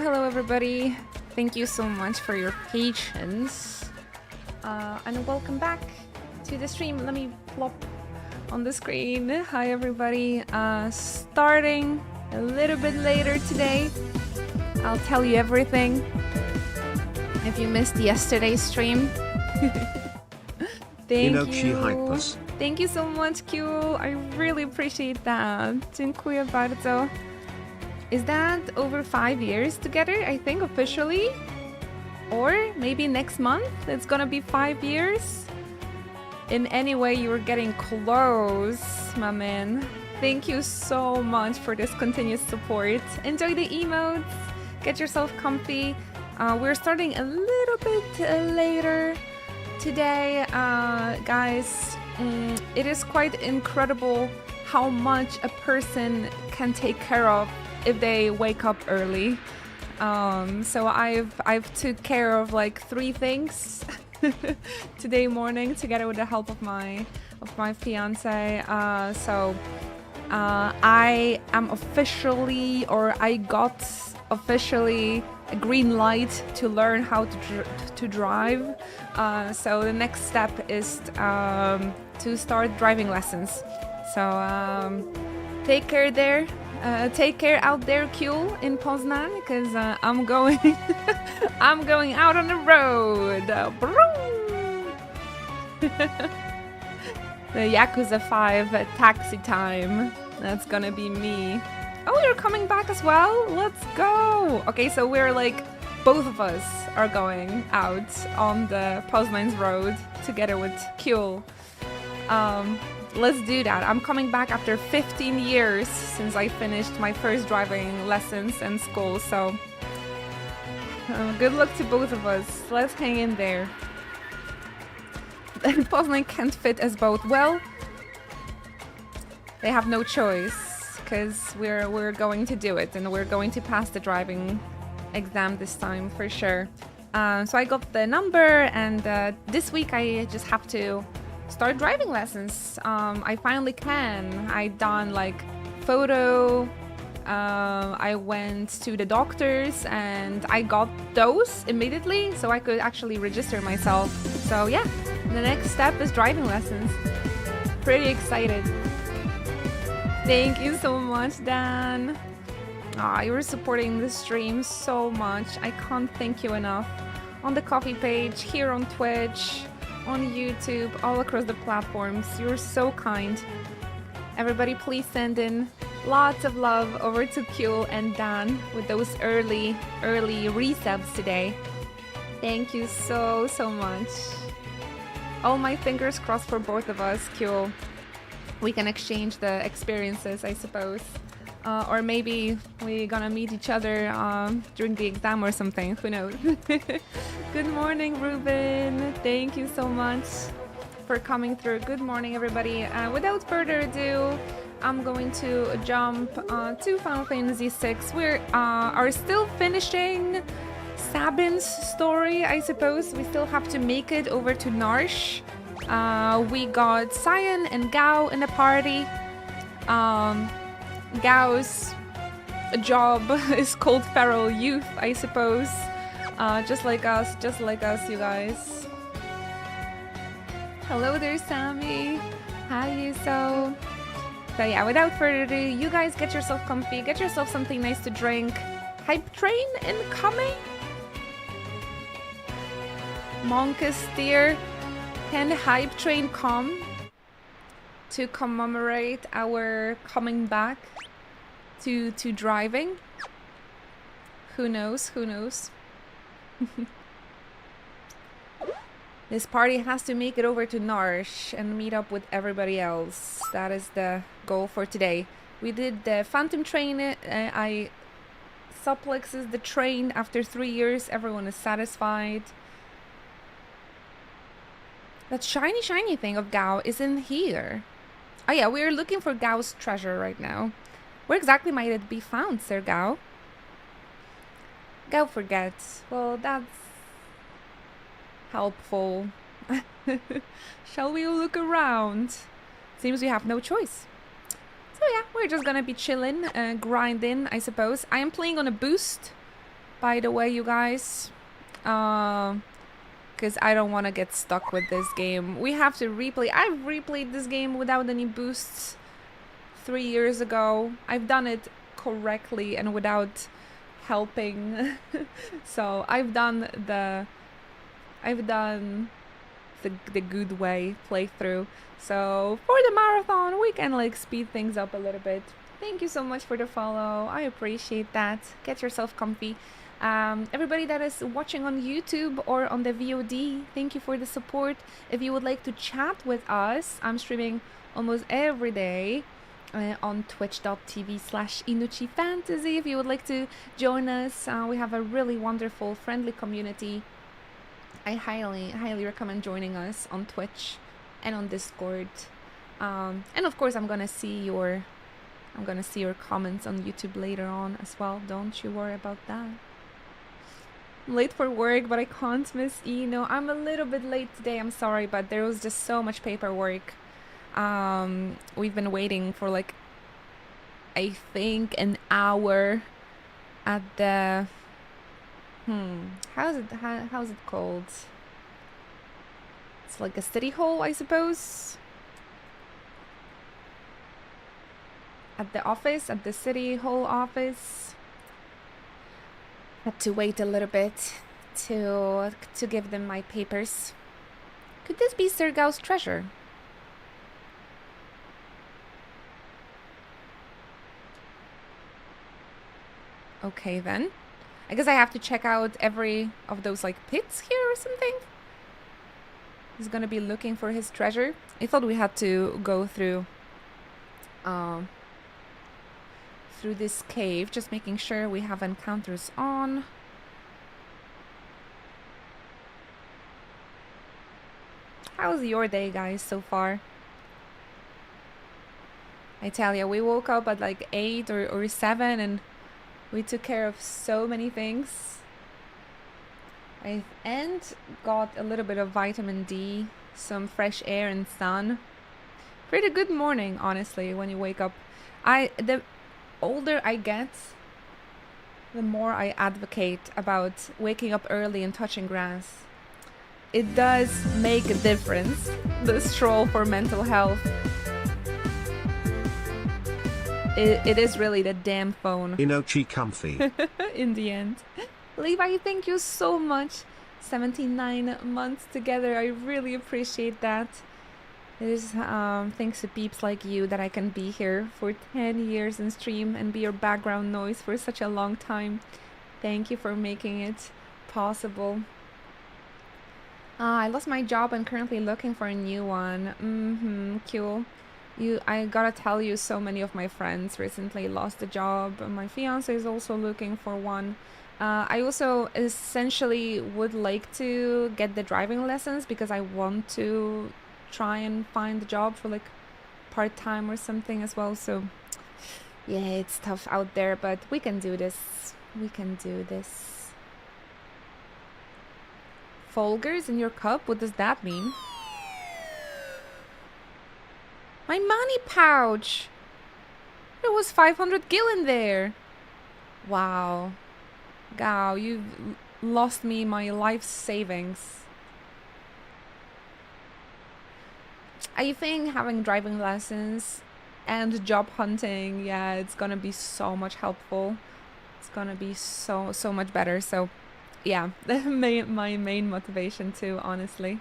Hello everybody. Thank you so much for your patience. And welcome back to the stream. Let me plop on the screen. Hi everybody. Starting a little bit later today. I'll tell you everything. If you missed yesterday's stream. Thank you. Thank you so much, Q. I really appreciate that. Dziękuję bardzo. Is that over 5 years together, I think, officially? Or maybe next month it's gonna be 5 years? In any way, you're getting close, my man. Thank you so much for this continuous support. Enjoy the emotes. Get yourself comfy. We're starting a little bit later today, guys. It is quite incredible how much a person can take care of if they wake up early. So I've took care of like 3 things today morning together with the help of my fiance. I am officially, or I got officially a green light to learn how to drive. So the next step is to start driving lessons. So take care there. Take care out there, Q, in Poznan, because I'm going I'm going out on the road. The Yakuza 5 taxi time. That's gonna be me. Oh, you're coming back as well? Let's go. Okay, so we're like, both of us are going out on the Poznan's road together with Q. Let's do that. I'm coming back after 15 years since I finished my first driving lessons and school, so good luck to both of us. Let's hang in there. Poznan can't fit as both. Well, they have no choice, because we're going to do it, and we're going to pass the driving exam this time for sure. So I got the number, and this week I just have to start driving lessons. I finally can. I done like photo. I went to the doctors and I got those immediately, so I could actually register myself. So yeah, the next step is driving lessons. Pretty excited. Thank you so much, Dan. You're supporting the stream so much. I can't thank you enough. On the coffee page, here on Twitch, on YouTube, all across the platforms. You're so kind. Everybody, please send in lots of love over to Q and Dan with those early resubs today. Thank you so much. All my fingers crossed for both of us, Q. We can exchange the experiences, I suppose. Or maybe we're gonna meet each other during the exam or something. Who knows? Good morning, Ruben. Thank you so much for coming through. Good morning, everybody. Without further ado, I'm going to jump to Final Fantasy VI. We are still finishing Sabin's story, I suppose. We still have to make it over to Narshe. We got Cyan and Gau in the party. Gao's job is called Feral Youth, I suppose. Just like us, you guys. Hello there, Sammy. Hi, Yuso. So yeah, without further ado, you guys get yourself comfy, get yourself something nice to drink. Hype train incoming? Monkus dear, can the hype train come to commemorate our coming back to driving? Who knows? Who knows? This party has to make it over to Narshe and meet up with everybody else. That is the goal for today. We did the Phantom train. I suplexes the train after 3 years. Everyone is satisfied. That shiny thing of Gau is in here. Oh yeah, we're looking for Gau's treasure right now. Where exactly might it be found, Sir Gau? Gau forgets. Well, that's helpful. Shall we look around? Seems we have no choice. So yeah, we're just gonna be chilling, grinding, I suppose. I am playing on a boost by the way, you guys. Because I don't want to get stuck with this game. We have to replay. I've replayed this game without any boosts 3 years ago. I've done it correctly and without helping. So I've done the good way playthrough. So for the marathon, we can like speed things up a little bit. Thank you so much for the follow. I appreciate that. Get yourself comfy. Everybody that is watching on YouTube or on the VOD, thank you for the support. If you would like to chat with us, I'm streaming almost every day on twitch.tv/InuchiFantasy. If you would like to join us, we have a really wonderful, friendly community. I highly recommend joining us on Twitch and on Discord. And of course, I'm gonna see your comments on YouTube later on as well. Don't you worry about that. I'm late for work, but I can't miss Eno. I'm a little bit late today, I'm sorry, but there was just so much paperwork. We've been waiting for like, I think an hour at the, how's it called? It's like a city hall, I suppose. At the office, at the city hall office. Had to wait a little bit to give them my papers. Could this be Sergau's treasure? Okay then. I guess I have to check out every of those like pits here or something. He's gonna be looking for his treasure. I thought we had to go through this cave, just making sure we have encounters on. How's your day, guys, so far? I tell you, we woke up at like 8 or 7 and we took care of so many things. And got a little bit of vitamin D, some fresh air and sun. Pretty good morning, honestly, when you wake up. The older I get, the more I advocate about waking up early and touching grass. It does make a difference, the stroll for mental health. It is really the damn phone. Inochi comfy. In the end. Levi, thank you so much. 79 months together. I really appreciate that. It is thanks to peeps like you that I can be here for 10 years and stream and be your background noise for such a long time. Thank you for making it possible. I lost my job and currently looking for a new one. Cool. I gotta tell you, so many of my friends recently lost a job. My fiance is also looking for one. I also essentially would like to get the driving lessons because I want to try and find a job for like part-time or something as well. So yeah, it's tough out there, but we can do this. We can do this. Folgers in your cup? What does that mean? My money pouch! There was 500 gil in there! Wow. Gao, you've lost me my life savings. I think having driving lessons and job hunting, yeah, it's gonna be so much helpful. It's gonna be so much better. So yeah, my main motivation too, honestly.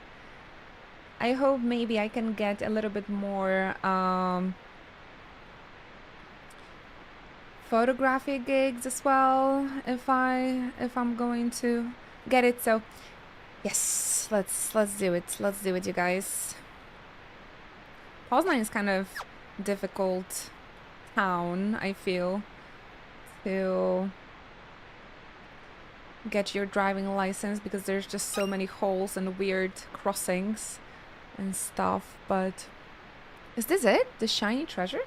I hope maybe I can get a little bit more photography gigs as well if I'm going to get it. So yes, let's do it. Let's do it, you guys. Poznan is kind of difficult town, I feel, to get your driving license because there's just so many holes and weird crossings and stuff. But is this it? The shiny treasure?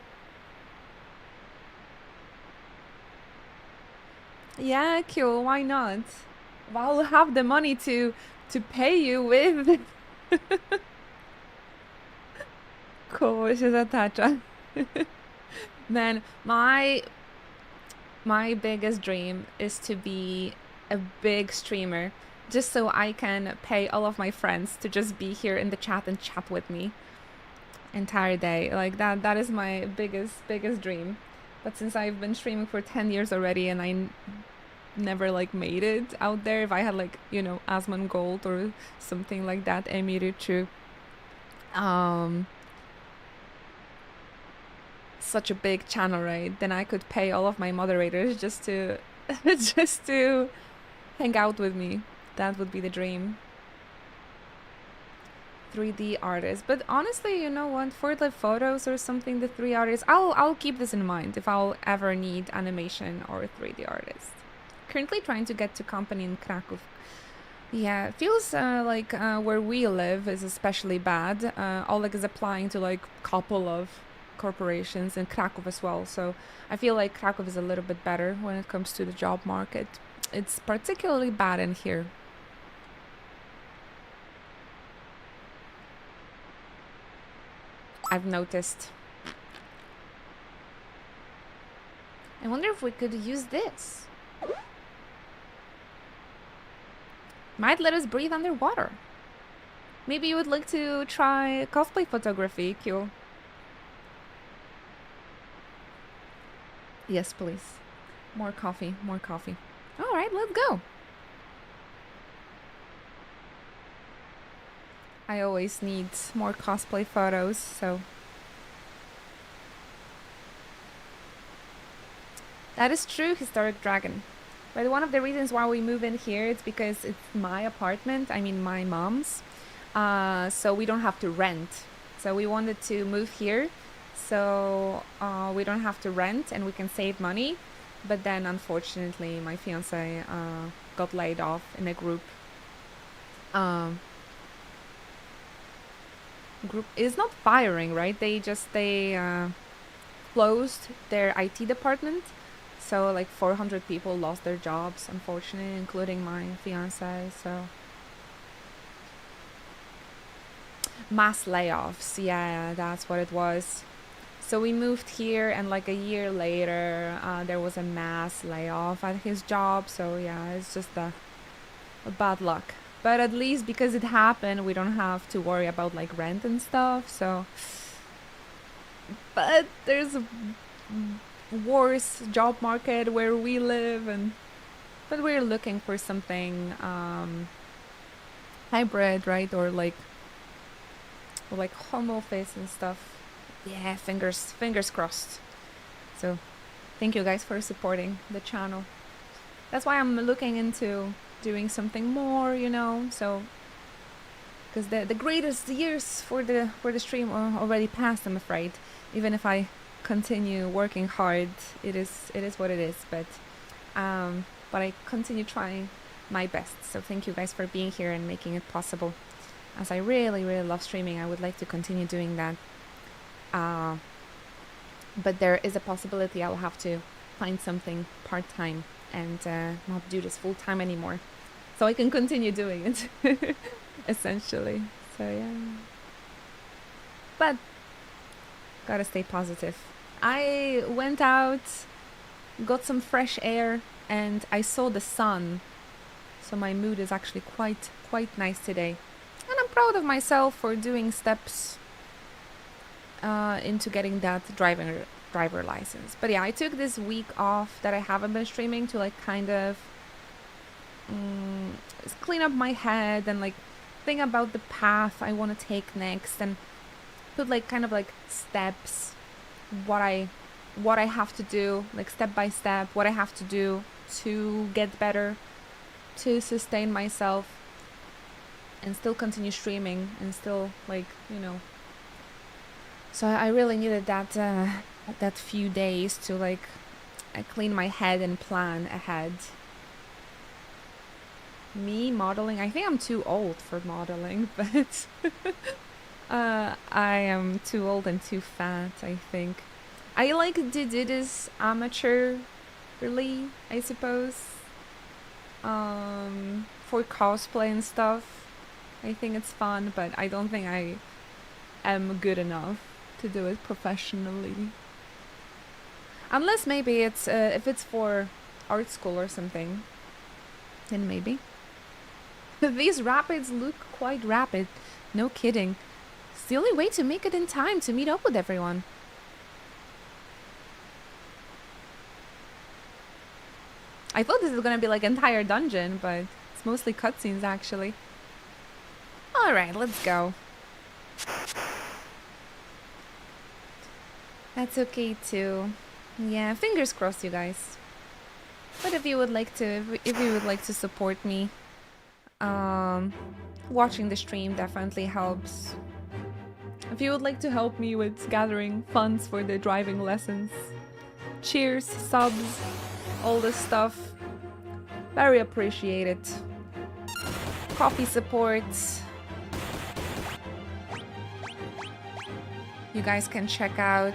Yeah, cool, why not? I'll have the money to pay you with. Cool, she's a tacha. Man, my biggest dream is to be a big streamer just so I can pay all of my friends to just be here in the chat and chat with me entire day. Like that is my biggest dream. But since I've been streaming for 10 years already and I never like made it out there, if I had like, you know, Asmongold or something like that, Emiruchu, such a big channel, right? Then I could pay all of my moderators just to just to hang out with me. That would be the dream. 3D artist, but honestly, you know what? For the photos or something, the 3D artist, I'll keep this in mind if I'll ever need animation or a 3D artist. Currently trying to get to company in Kraków. Yeah, it feels like where we live is especially bad. Oleg is applying to like couple of corporations in Kraków as well, so I feel like Kraków is a little bit better when it comes to the job market. It's particularly bad in here. I've noticed. I wonder if we could use this. Might let us breathe underwater. Maybe you would like to try cosplay photography, Q. Yes, please. More coffee, more coffee. All right, let's go. I always need more cosplay photos, so... That is true, Historic Dragon. But one of the reasons why we move in here is because it's my apartment, I mean my mom's. So we don't have to rent. So we wanted to move here, so we don't have to rent and we can save money. But then unfortunately my fiance got laid off in a group. Group is not firing, right? They closed their IT department, so like 400 people lost their jobs, unfortunately, including my fiance. So mass layoffs, yeah, that's what it was. So we moved here, and like a year later there was a mass layoff at his job. So yeah, it's just a bad luck. But at least because it happened, we don't have to worry about like rent and stuff. So, but there's a worse job market where we live, but we're looking for something hybrid, right? Or like home office and stuff. Yeah, fingers crossed. So, thank you guys for supporting the channel. That's why I'm looking into doing something more, you know, so because the greatest years for the stream are already passed, I'm afraid. Even if I continue working hard, it is what it is, but I continue trying my best. So thank you guys for being here and making it possible. As I really love streaming, I would like to continue doing that, but there is a possibility I'll have to find something part-time and not do this full-time anymore, so I can continue doing it essentially. So yeah, but gotta stay positive. I went out, got some fresh air, and I saw the sun, so my mood is actually quite nice today, and I'm proud of myself for doing steps into getting that driver license. But yeah, I took this week off that I haven't been streaming to like kind of clean up my head and like think about the path I want to take next, and put like kind of like steps, what I have to do, like step by step, what I have to do to get better, to sustain myself and still continue streaming and still, like, you know. So I really needed that few days to like clean my head and plan ahead. Me modeling, I think I'm too old for modeling, but I am too old and too fat, I think. I like to do this amateurly, I suppose, for cosplay and stuff. I think it's fun, but I don't think I am good enough to do it professionally. Unless maybe it's if it's for art school or something. then maybe. These rapids look quite rapid. No kidding. It's the only way to make it in time to meet up with everyone. I thought this was gonna be like an entire dungeon, but it's mostly cutscenes actually. Alright, let's go. That's okay too. Yeah, fingers crossed, you guys. But if you would like to support me, watching the stream definitely helps. If you would like to help me with gathering funds for the driving lessons, cheers, subs, all this stuff, very appreciated. Coffee support. You guys can check out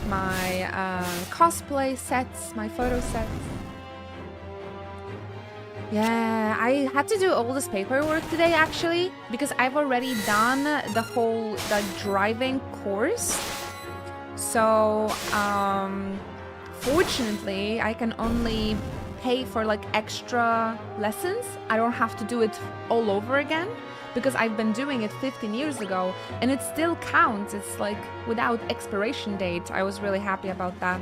my cosplay sets, my photo sets. Yeah, I had to do all this paperwork today actually, because I've already done the driving course. So, fortunately, I can only pay for like extra lessons. I don't have to do it all over again because I've been doing it 15 years ago and it still counts. It's like without expiration date. I was really happy about that.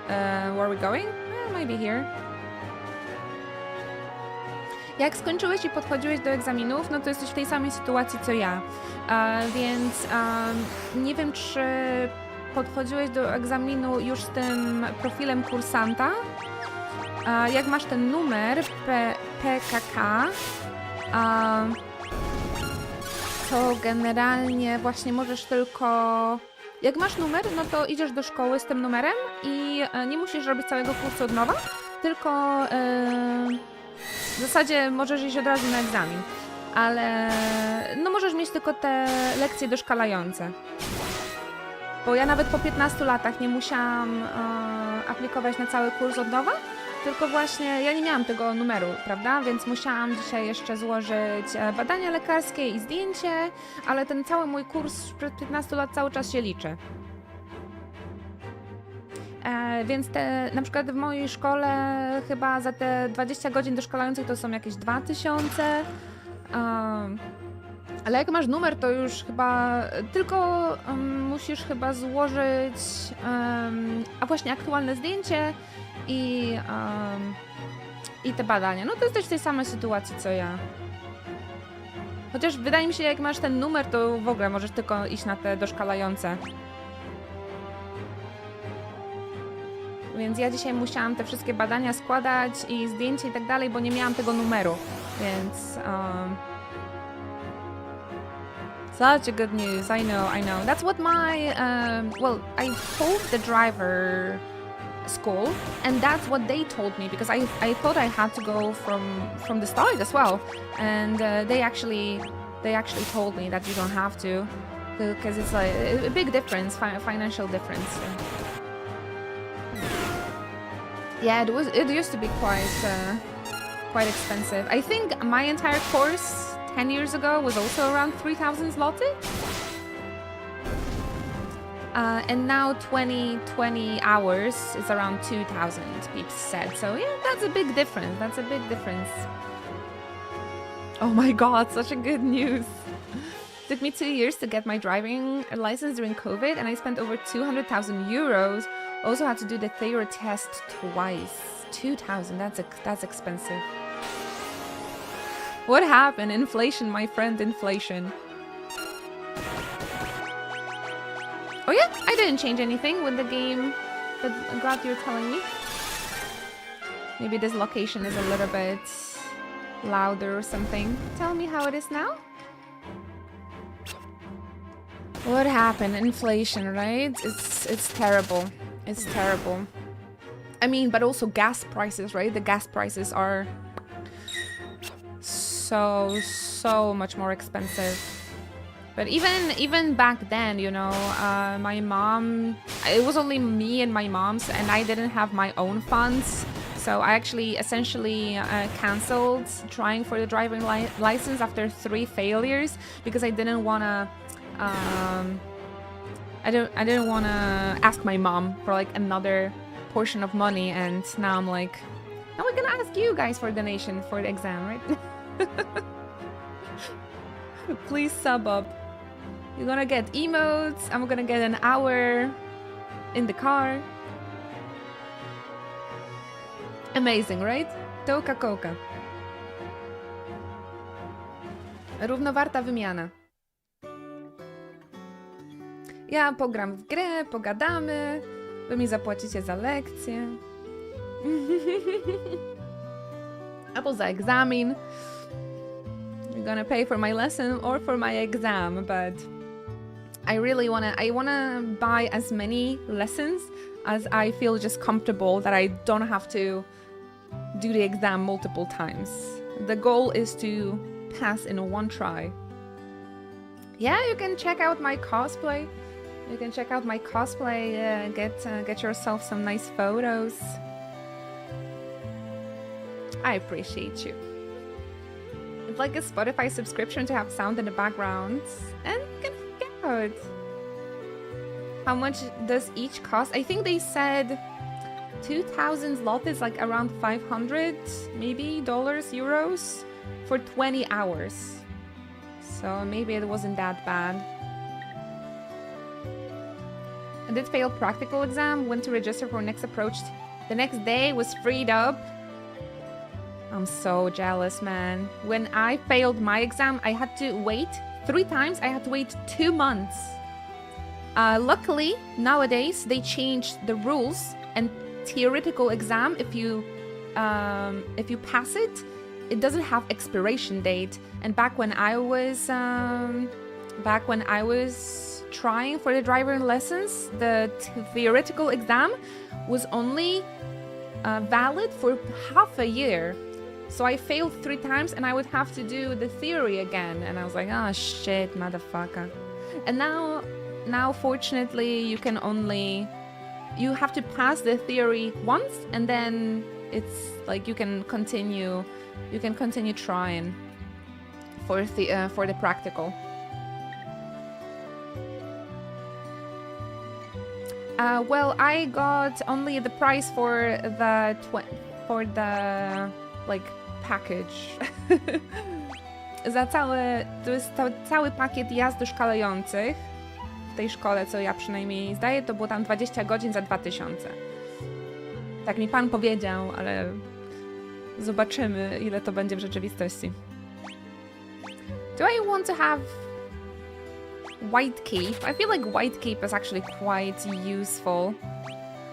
Where are we going? Maybe here. Jak skończyłeś i podchodziłeś do egzaminów, no to jesteś w tej samej sytuacji co ja. Więc nie wiem, czy podchodziłeś do egzaminu już z tym profilem kursanta. Jak masz ten numer PKK, to generalnie właśnie możesz tylko... Jak masz numer, no to idziesz do szkoły z tym numerem i nie musisz robić całego kursu od nowa, tylko w zasadzie możesz iść od razu na egzamin, ale no możesz mieć tylko te lekcje doszkalające. Bo ja nawet po 15 latach nie musiałam aplikować na cały kurs od nowa, tylko właśnie ja nie miałam tego numeru, prawda? Więc musiałam dzisiaj jeszcze złożyć badania lekarskie i zdjęcie, ale ten cały mój kurs sprzed 15 lat cały czas się liczy. Więc na przykład w mojej szkole chyba za te 20 godzin doszkalających to są jakieś 2000. Ale jak masz numer, to już chyba tylko musisz chyba złożyć a właśnie aktualne zdjęcie i te badania. No to jesteś w tej samej sytuacji co ja. Chociaż wydaje mi się, jak masz ten numer, to w ogóle możesz tylko iść na te doszkalające. Więc ja dzisiaj musiałam te wszystkie badania składać i zdjęcie i tak dalej, bo nie miałam tego numeru. Więc... Such a good news. I know. That's what my... well, I told the driver school, and that's what they told me, because I thought I had to go from the start as well. And they actually told me that you don't have to, because it's like a big difference, financial difference. Yeah, it used to be quite expensive. I think my entire course 10 years ago was also around 3,000 zloty. And now 20 hours is around 2,000, peeps said. So yeah, that's a big difference. Oh my god, such a good news. Took me 2 years to get my driving license during COVID, and I spent over 200,000 euros. Also had to do the theory test twice. 2,000, that's expensive. What happened? Inflation, my friend, inflation. Oh yeah, I didn't change anything with the game, but I'm glad you're telling me. Maybe this location is a little bit louder or something. Tell me how it is now. What happened? Inflation, right? It's terrible. It's terrible. I mean, but also gas prices, right? The gas prices are so much more expensive. But even back then, you know, my mom, it was only me and my mom's, and I didn't have my own funds. So I actually essentially cancelled trying for the driving license after 3 failures because I didn't want to I didn't want to ask my mom for like another portion of money, and now I'm like, now we're gonna ask you guys for a donation for the exam, right? Please sub up. You're gonna get emotes. I'm gonna get an hour in the car. Amazing, right? Toka koka. Równowarta wymiana. Ja pogram w grę, pogadamy, wy mi zapłacicie za lekcję. Albo za egzamin. You're gonna pay for my lesson or for my exam, but I really wanna buy as many lessons as I feel just comfortable that I don't have to do the exam multiple times. The goal is to pass in one try. Yeah, you can check out my cosplay. You can check out my cosplay, get yourself some nice photos. I appreciate you. It's like a Spotify subscription to have sound in the background. And get out. How much does each cost? I think they said 2,000 zlotys, like around 500 maybe dollars, euros for 20 hours. So maybe it wasn't that bad. I did fail practical exam, went to register for next approach. The next day was freed up. I'm so jealous, man. When I failed my exam, I had to wait 3 times. I had to wait 2 months. Luckily, nowadays, they changed the rules, and theoretical exam, if you pass it, it doesn't have expiration date. And back when I was trying for the driving lessons, the theoretical exam was only valid for half a year. So I failed 3 times and I would have to do the theory again. And I was like, oh shit, motherfucker. And now fortunately, you have to pass the theory once, and then it's like you can continue trying for the practical. Well, I got only the price for the like package. To jest cały pakiet jazd doszkalających w tej szkole, co ja przynajmniej zdaję, to było tam 20 godzin za 2000. Tak mi pan powiedział, ale zobaczymy, ile to będzie w rzeczywistości. Do I want to have White Cape? I feel like White Cape is actually quite useful.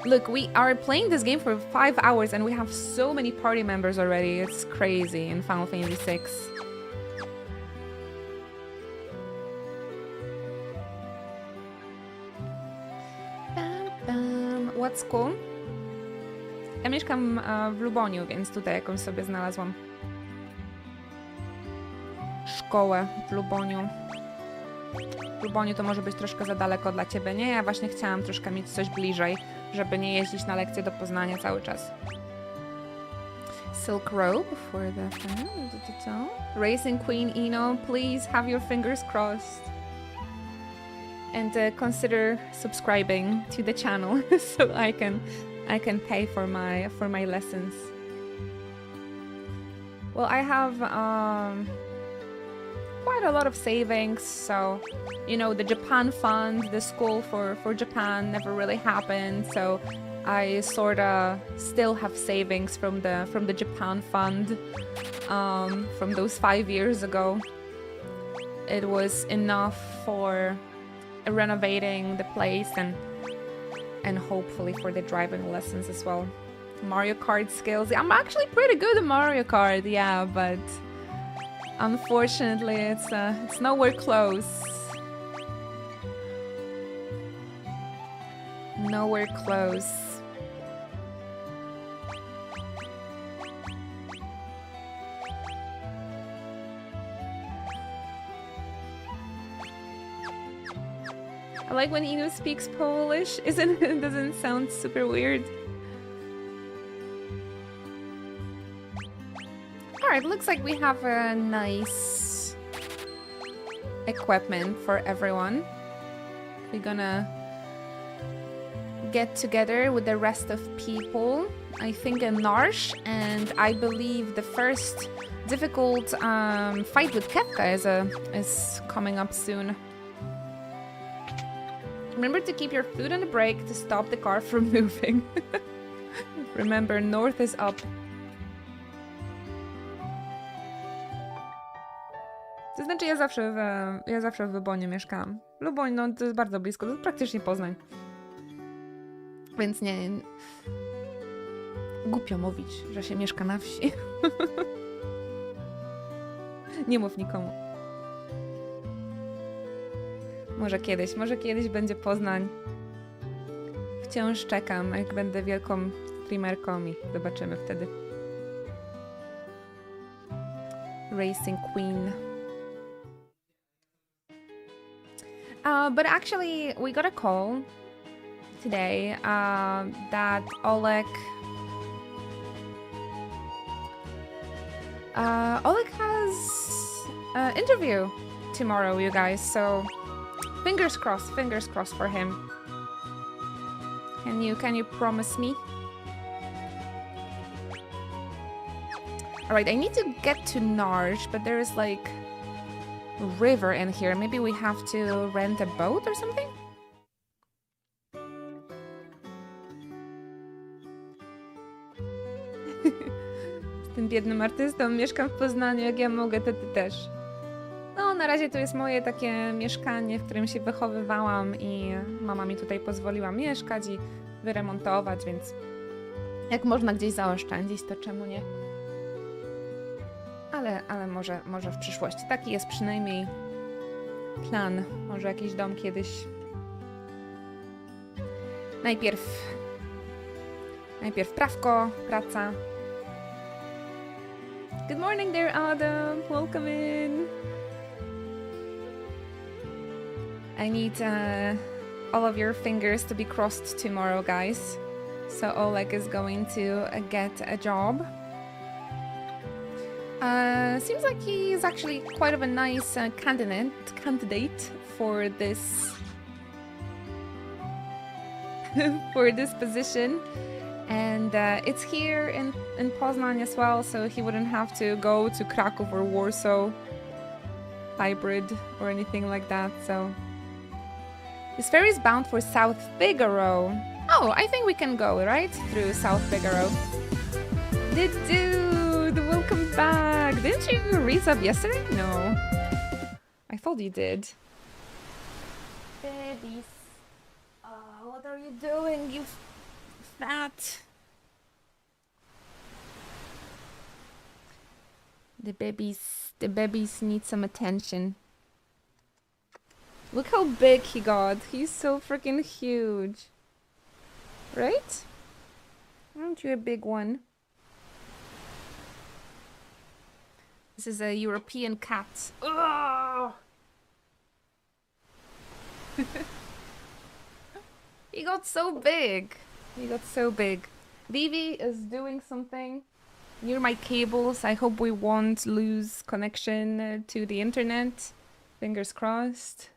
Look, we are playing this game for 5 hours and we have so many party members already. It's crazy in Final Fantasy VI. What school? Ja mieszkam w Luboniu, więc tutaj jakąś sobie znalazłam szkołę w Luboniu. W Luboniu to może być troszkę za daleko dla ciebie, nie? Ja właśnie chciałam troszkę mieć coś bliżej, żeby nie jeździć na lekcje do Poznania cały czas. Silk Robe for the Racing Queen Ino, please have your fingers crossed. And consider subscribing to the channel so I can pay for my lessons. Well, I have quite a lot of savings, so you know, the Japan fund, the school for Japan never really happened, so I sorta still have savings from the Japan fund from those 5 years ago. It was enough for renovating the place and hopefully for the driving lessons as well. Mario Kart skills. I'm actually pretty good at Mario Kart, yeah, but unfortunately it's nowhere close. Nowhere close. I like when Inu speaks Polish. It doesn't sound super weird. Alright, looks like we have a nice equipment for everyone. We're gonna get together with the rest of people. I think in Narsh, and I believe the first difficult fight with Kefka is coming up soon. Remember to keep your foot on the brake to stop the car from moving. Remember, north is up. To znaczy, ja zawsze w Lubonie mieszkałam. Luboń, no to jest bardzo blisko, to jest praktycznie Poznań. Więc nie... Głupio mówić, że się mieszka na wsi. Nie mów nikomu. Może kiedyś będzie Poznań. Wciąż czekam, jak będę wielką streamerką i zobaczymy wtedy. Racing Queen. But actually, we got a call today that Oleg has an interview tomorrow, you guys. So fingers crossed for him. Can you promise me? All right, I need to get to Narj, but there is like a river in here. Maybe we have to rent a boat or something? Z tym biednym artystą mieszkam w Poznaniu, jak ja mogę, to ty też. No, na razie to jest moje takie mieszkanie, w którym się wychowywałam i mama mi tutaj pozwoliła mieszkać i wyremontować, więc jak można gdzieś zaoszczędzić, to czemu nie? Ale może w przyszłości. Taki jest przynajmniej plan. Może jakiś dom kiedyś. Najpierw prawko, praca. Good morning there, Adam. Welcome in. I need all of your fingers to be crossed tomorrow, guys. So Oleg is going to get a job. Seems like he's actually quite of a nice candidate for this for this position, and it's here in Poznań as well, so he wouldn't have to go to Kraków or Warsaw hybrid or anything like that. So this ferry is bound for South Figaro. Oh, I think we can go right through South Figaro. The dude, welcome back. Didn't you resub yesterday? No. I thought you did. Babies. What are you doing, you fat? The babies need some attention. Look how big he got. He's so freaking huge. Right? Aren't you a big one? This is a European cat. Oh! He got so big. Vivi is doing something near my cables. I hope we won't lose connection to the internet. Fingers crossed.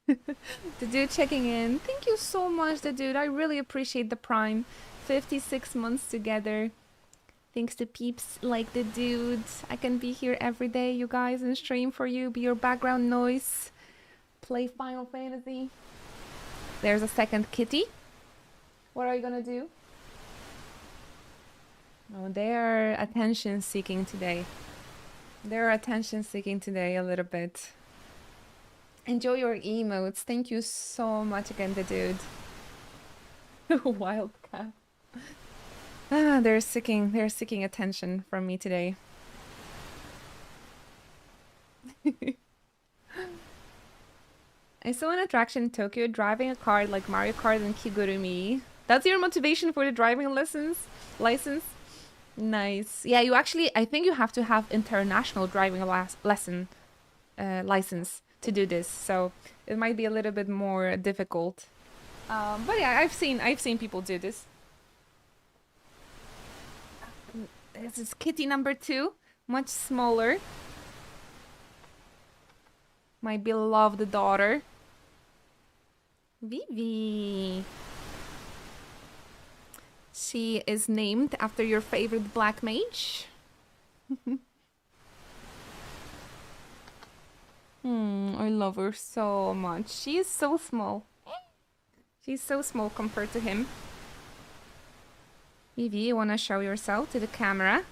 The dude checking in. Thank you so much, the dude. I really appreciate the Prime. 56 months together. Thanks to peeps like the dude. I can be here every day, you guys, and stream for you. Be your background noise. Play Final Fantasy. There's a second kitty. What are you gonna do? Oh, they are attention seeking today. They're attention seeking today a little bit. Enjoy your emotes. Thank you so much again, the dude. Wildcat. Ah, they're seeking attention from me today. I saw an attraction in Tokyo driving a car like Mario Kart and Kigurumi. That's your motivation for the driving license? Nice. Yeah, you actually, I think you have to have international driving license to do this, so it might be a little bit more difficult. But yeah, I've seen people do this. This is kitty number 2, much smaller. My beloved daughter. Vivi. She is named after your favorite black mage. I love her so much. She is so small. She's so small compared to him. Vivi, you wanna show yourself to the camera?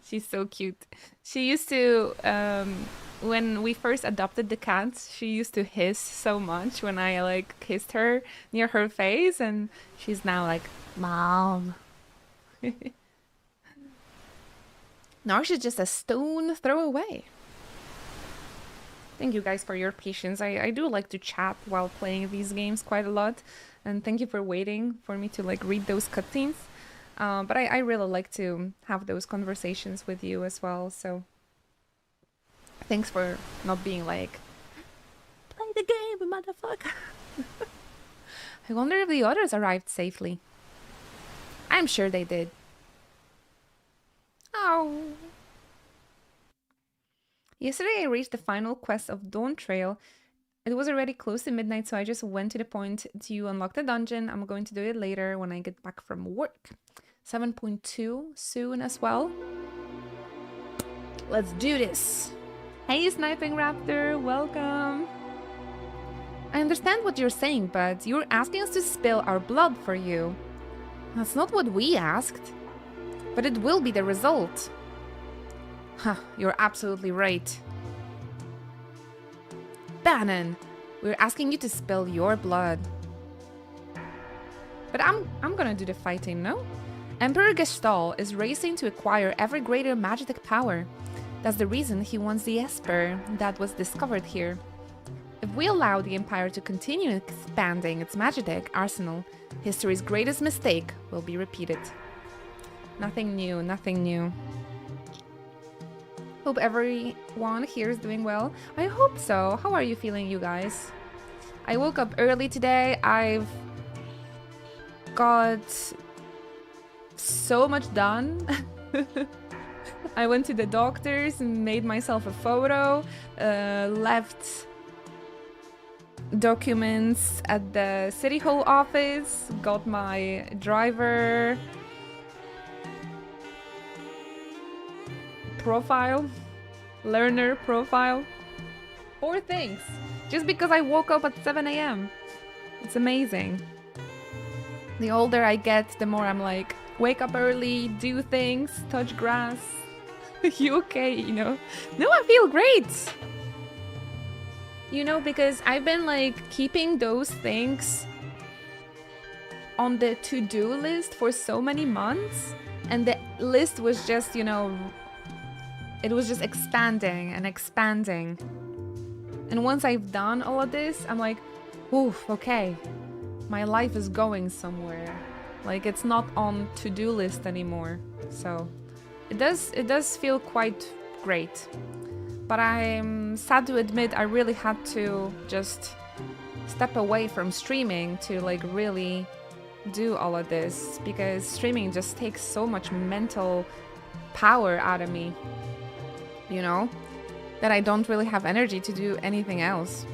She's so cute. She used to, when we first adopted the cat, she used to hiss so much when I like kissed her near her face, and she's now like, Mom. Now she's just a stone throw away. Thank you guys for your patience. I do like to chat while playing these games quite a lot, and thank you for waiting for me to like read those cutscenes. But I really like to have those conversations with you as well, so thanks for not being like, play the game, motherfucker. I wonder if the others arrived safely. I'm sure they did. Oh. Yesterday I reached the final quest of Dawn Trail. It was already close to midnight, so I just went to the point to unlock the dungeon. I'm going to do it later when I get back from work. 7.2 soon as well. Let's do this. Hey, Sniping Raptor, welcome. I understand what you're saying, but you're asking us to spill our blood for you. That's not what we asked. But it will be the result. Huh, you're absolutely right. Banon, we're asking you to spill your blood. But I'm gonna do the fighting, no? Emperor Gestahl is racing to acquire ever greater magic power. That's the reason he wants the Esper that was discovered here. If we allow the Empire to continue expanding its magic arsenal, history's greatest mistake will be repeated. Nothing new, nothing new. Hope everyone here is doing well. I hope so. How are you feeling, you guys? I woke up early today. I've got so much done. I went to the doctor's, made myself a photo, left documents at the City Hall office, got my driver profile, learner profile. 4 things. Just because I woke up at 7 a.m. It's amazing. The older I get, the more I'm like, wake up early, do things, touch grass. You okay, you know? No, I feel great! You know, because I've been like keeping those things on the to-do list for so many months, and the list was just, you know, it was just expanding and expanding. And once I've done all of this, I'm like, oof, okay, my life is going somewhere. Like, it's not on to-do list anymore. So it does feel quite great. But I'm sad to admit I really had to just step away from streaming to like really do all of this, because streaming just takes so much mental power out of me, you know, that I don't really have energy to do anything else.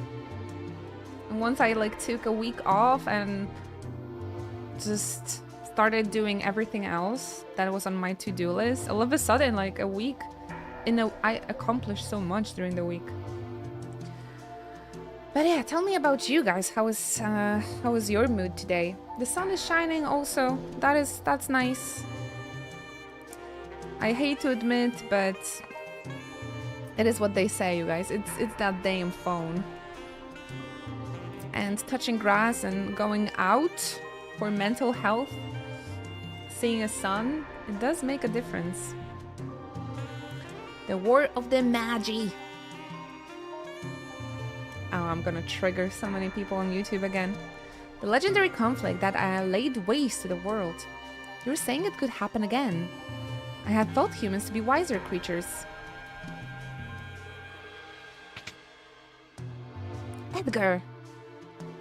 And once I like took a week off and just started doing everything else that was on my to-do list, all of a sudden, like a week, I accomplished so much during the week. But yeah, tell me about you guys. How was your mood today? The sun is shining also. That's nice. I hate to admit, but it is what they say, you guys. It's that damn phone. And touching grass and going out for mental health, seeing a sun, it does make a difference. The War of the Magi. Oh, I'm gonna trigger so many people on YouTube again. The legendary conflict that laid waste to the world. You're saying it could happen again. I had thought humans to be wiser creatures. Edgar!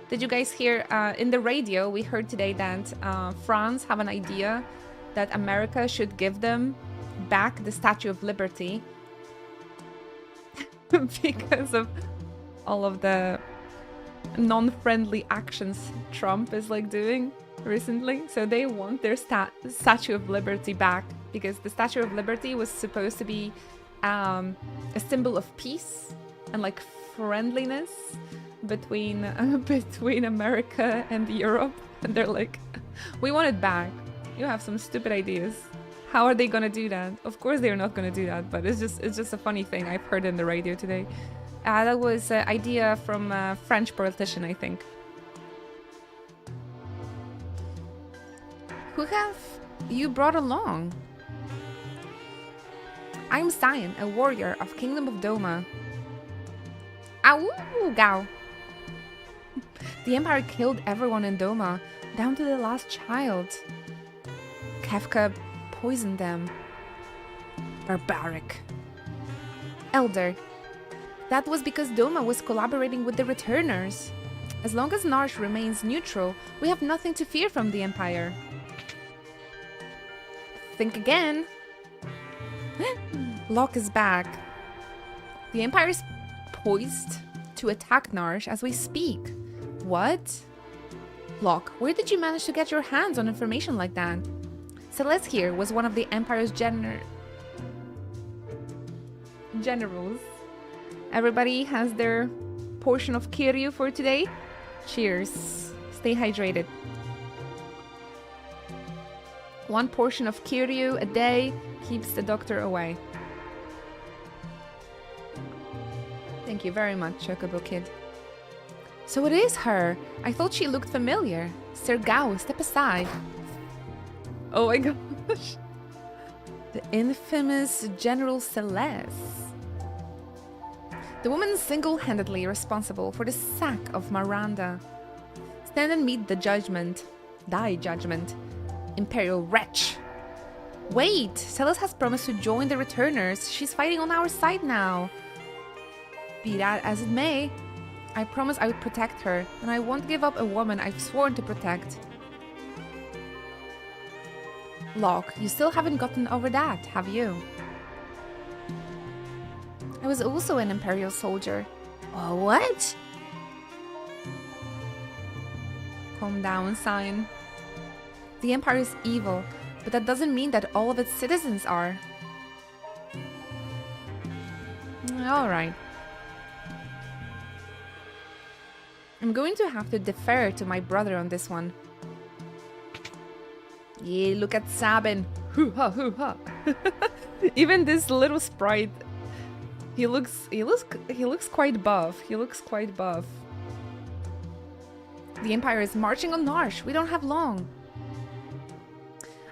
Did you guys hear, in the radio, we heard today that France have an idea that America should give them back the Statue of Liberty because of all of the non-friendly actions Trump is like doing recently. So they want their Statue of Liberty back, because the Statue of Liberty was supposed to be a symbol of peace and like friendliness between between America and Europe, and they're like, we want it back. You have some stupid ideas. How are they gonna do that? Of course they're not gonna do that, but it's just a funny thing I've heard in the radio today. That was an idea from a French politician, I think. Who have you brought along? I'm Cyan, a warrior of Kingdom of Doma. Ow, Gao. The Empire killed everyone in Doma, down to the last child. Kefka poisoned them. Barbaric. Elder. That was because Doma was collaborating with the Returners. As long as Narsh remains neutral, we have nothing to fear from the Empire. Think again. Locke is back. The Empire is poised to attack Narsh as we speak. What? Locke, where did you manage to get your hands on information like that? Celeste here was one of the Empire's generals. Everybody has their portion of Kiryu for today. Cheers. Stay hydrated. One portion of Kiryu a day keeps the doctor away. Thank you very much, Chocobo Kid. So it is her. I thought she looked familiar. Sir Gao, step aside. Oh my gosh. The infamous General Celeste. The woman single-handedly responsible for the sack of Miranda. Stand and meet the judgment. Thy judgment. Imperial wretch. Wait, Celeste has promised to join the Returners. She's fighting on our side now. Be that as it may, I promise I would protect her, and I won't give up a woman I've sworn to protect. Locke, you still haven't gotten over that, have you? I was also an Imperial soldier. Oh, what? Calm down, Cyan. The Empire is evil, but that doesn't mean that all of its citizens are. Alright. I'm going to have to defer to my brother on this one. Yeah, look at Sabin. Hoo-ha, hoo-ha. Even this little sprite, he looks quite buff. He looks quite buff. The Empire is marching on Narsh. We don't have long.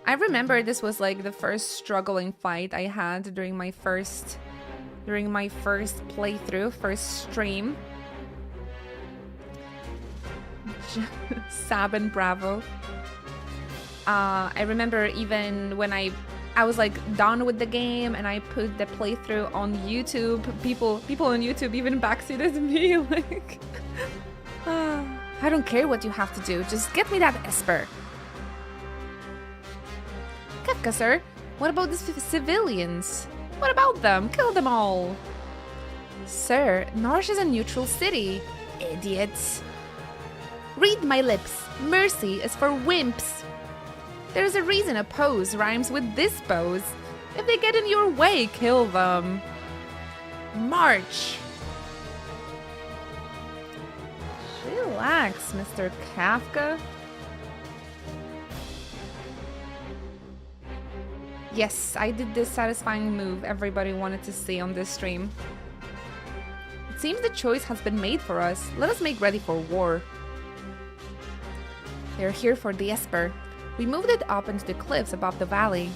I remember this was like the first struggling fight I had during my first playthrough, first stream. Sabin Bravo. I remember even when I was like done with the game and I put the playthrough on YouTube, people on YouTube even backseated me like, I don't care what you have to do, just get me that Esper. Kefka, sir, what about the civilians? What about them? Kill them all. Sir, Narsh is a neutral city. Idiots. Read my lips. Mercy is for wimps. There's a reason a pose rhymes with this pose. If they get in your way, kill them. March. Relax, Mr. Kefka. Yes, I did this satisfying move everybody wanted to see on this stream. It seems the choice has been made for us. Let us make ready for war. They're here for the Esper. We moved it up into the cliffs above the valley.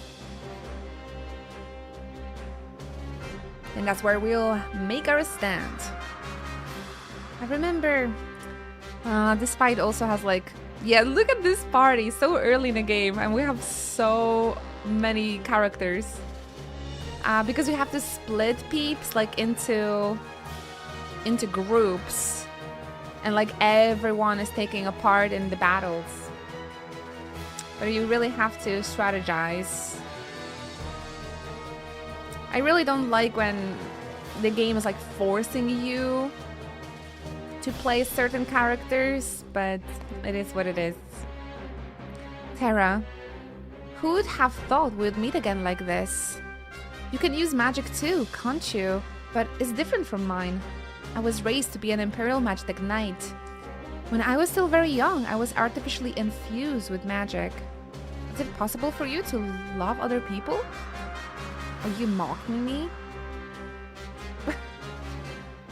And that's where we'll make our stand. I remember... this fight also has like... Yeah, look at this party, so early in the game, and we have so many characters. Because we have to split peeps like into groups. And like everyone is taking a part in the battles. but you really have to strategize. I really don't like when the game is like forcing you to play certain characters, but it is what it is. Terra, who would have thought we'd meet again like this? You can use magic too, can't you? But it's different from mine. I was raised to be an Imperial Magic Knight. When I was still very young, I was artificially infused with magic. Is it possible for you to love other people? Are you mocking me?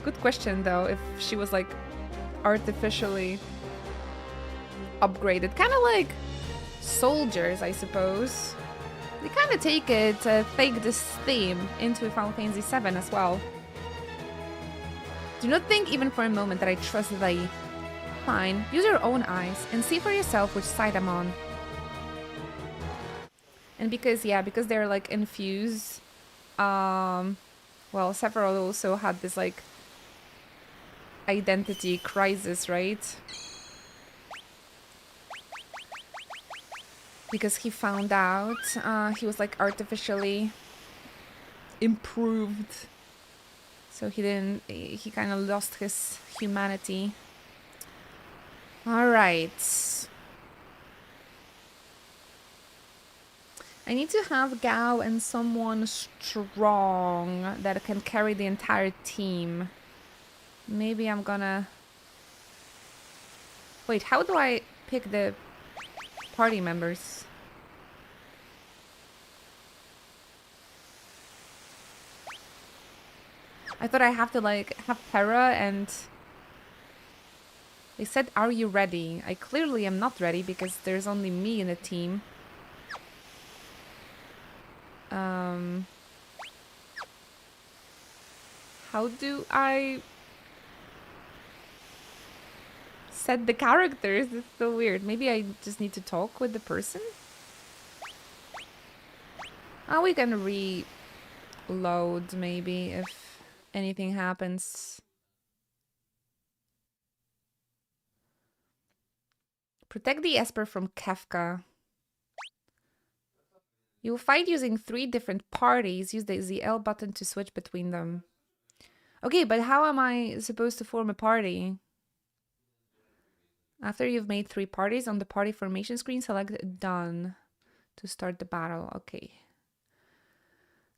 Good question though, if she was like artificially upgraded. Kind of like soldiers, I suppose. They kind of take this theme into Final Fantasy VII as well. Do not think even for a moment that I trust thee. Fine, use your own eyes and see for yourself which side I'm on. And because they're like infused, well, Sephiroth also had this like identity crisis, right? Because he found out he was like artificially improved. So he kind of lost his humanity. Alright. I need to have Gao and someone strong that can carry the entire team. Maybe I'm gonna... Wait, how do I pick the party members? I thought I have to like have Terra and... They said, are you ready? I clearly am not ready because there's only me in the team. How do I set the characters? It's so weird. Maybe I just need to talk with the person? Oh, we can reload maybe if anything happens. Protect the Esper from Kefka. You will fight using 3 different parties. Use the ZL button to switch between them. Okay, but how am I supposed to form a party? After you've made 3 parties on the party formation screen, select Done to start the battle. Okay.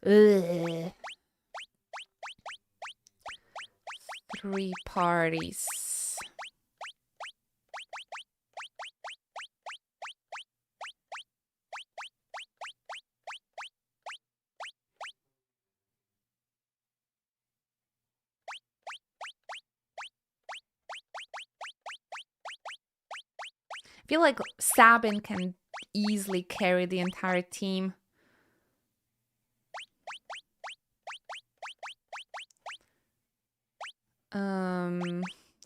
Ugh. 3 parties. I feel like Sabin can easily carry the entire team.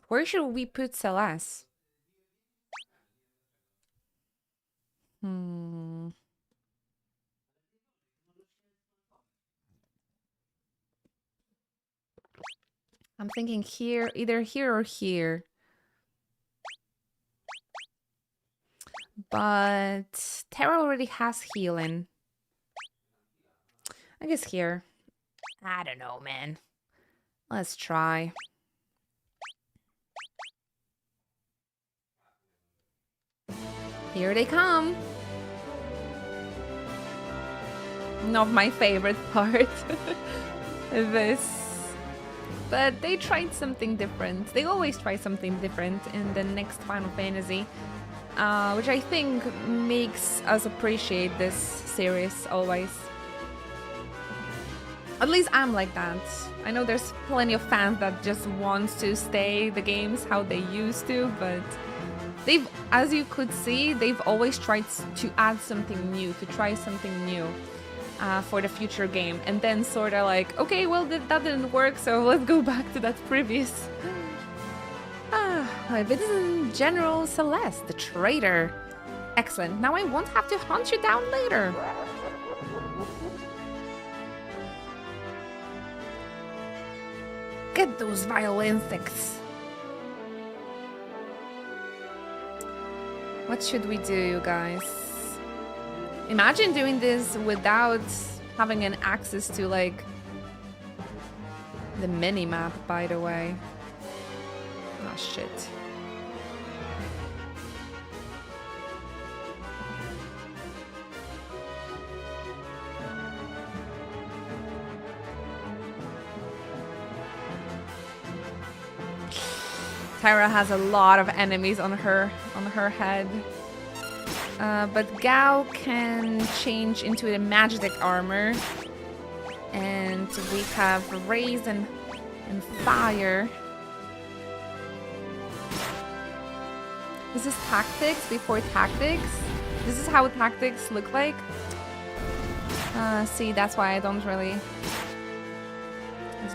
Where should we put Celeste? I'm thinking here, either here or here. But Terra already has healing. I guess here. I don't know, man. Let's try. Here they come. Not my favorite part. This. But they tried something different. They always try something different in the next Final Fantasy. Which I think makes us appreciate this series always. At least I'm like that. I know there's plenty of fans that just want to stay the games how they used to, but they've, as you could see, they've always tried to add something new, to try something new for the future game. And then sort of like, okay, well, that didn't work, so let's go back to that previous... Citizen General Celeste, the traitor. Excellent. Now I won't have to hunt you down later. Get those vile insects. What should we do, you guys? Imagine doing this without having an access to, like, the mini-map, by the way. Oh, shit. Terra has a lot of enemies on her head. But Gao can change into a magic armor. And we have Raise and Fire. This is tactics before tactics. This is how tactics look like. See, that's why I just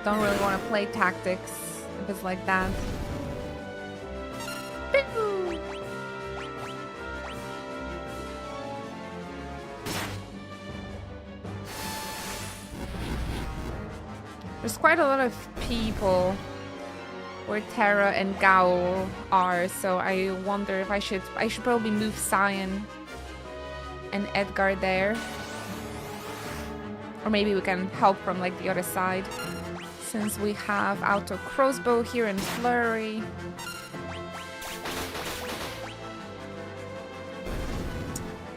don't really want to play tactics if it's like that. There's quite a lot of people where Terra and Gao are, so I wonder if I should probably move Cyan and Edgar there. Or maybe we can help from like the other side. Since we have Auto Crossbow here and Flurry.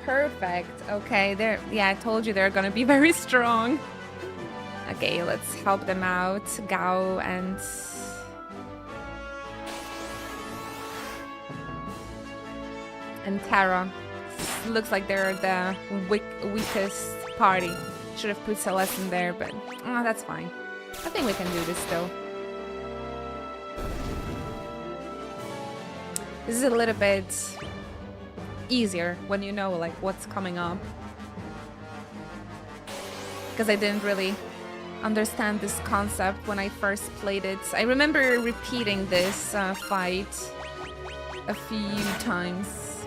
Perfect. Okay, yeah, I told you they're gonna be very strong. Okay, let's help them out. Gao and Terra. Looks like they're the weakest party. Should have put Celeste in there, but that's fine. I think we can do this still. This is a little bit easier when you know like what's coming up. Because I didn't really understand this concept when I first played it. I remember repeating this fight a few times.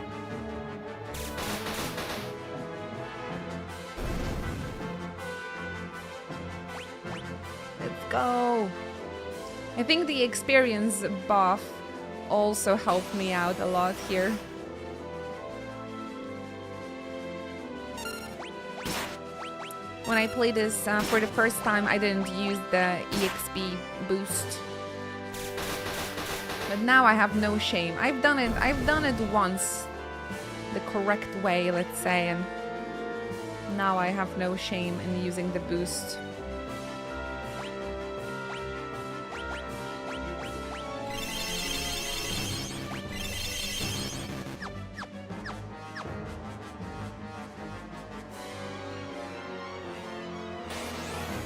Let's go! I think the experience buff also helped me out a lot here. When I played this for the first time, I didn't use the EXP boost. But now I have no shame. I've done it once the correct way, let's say, and now I have no shame in using the boost.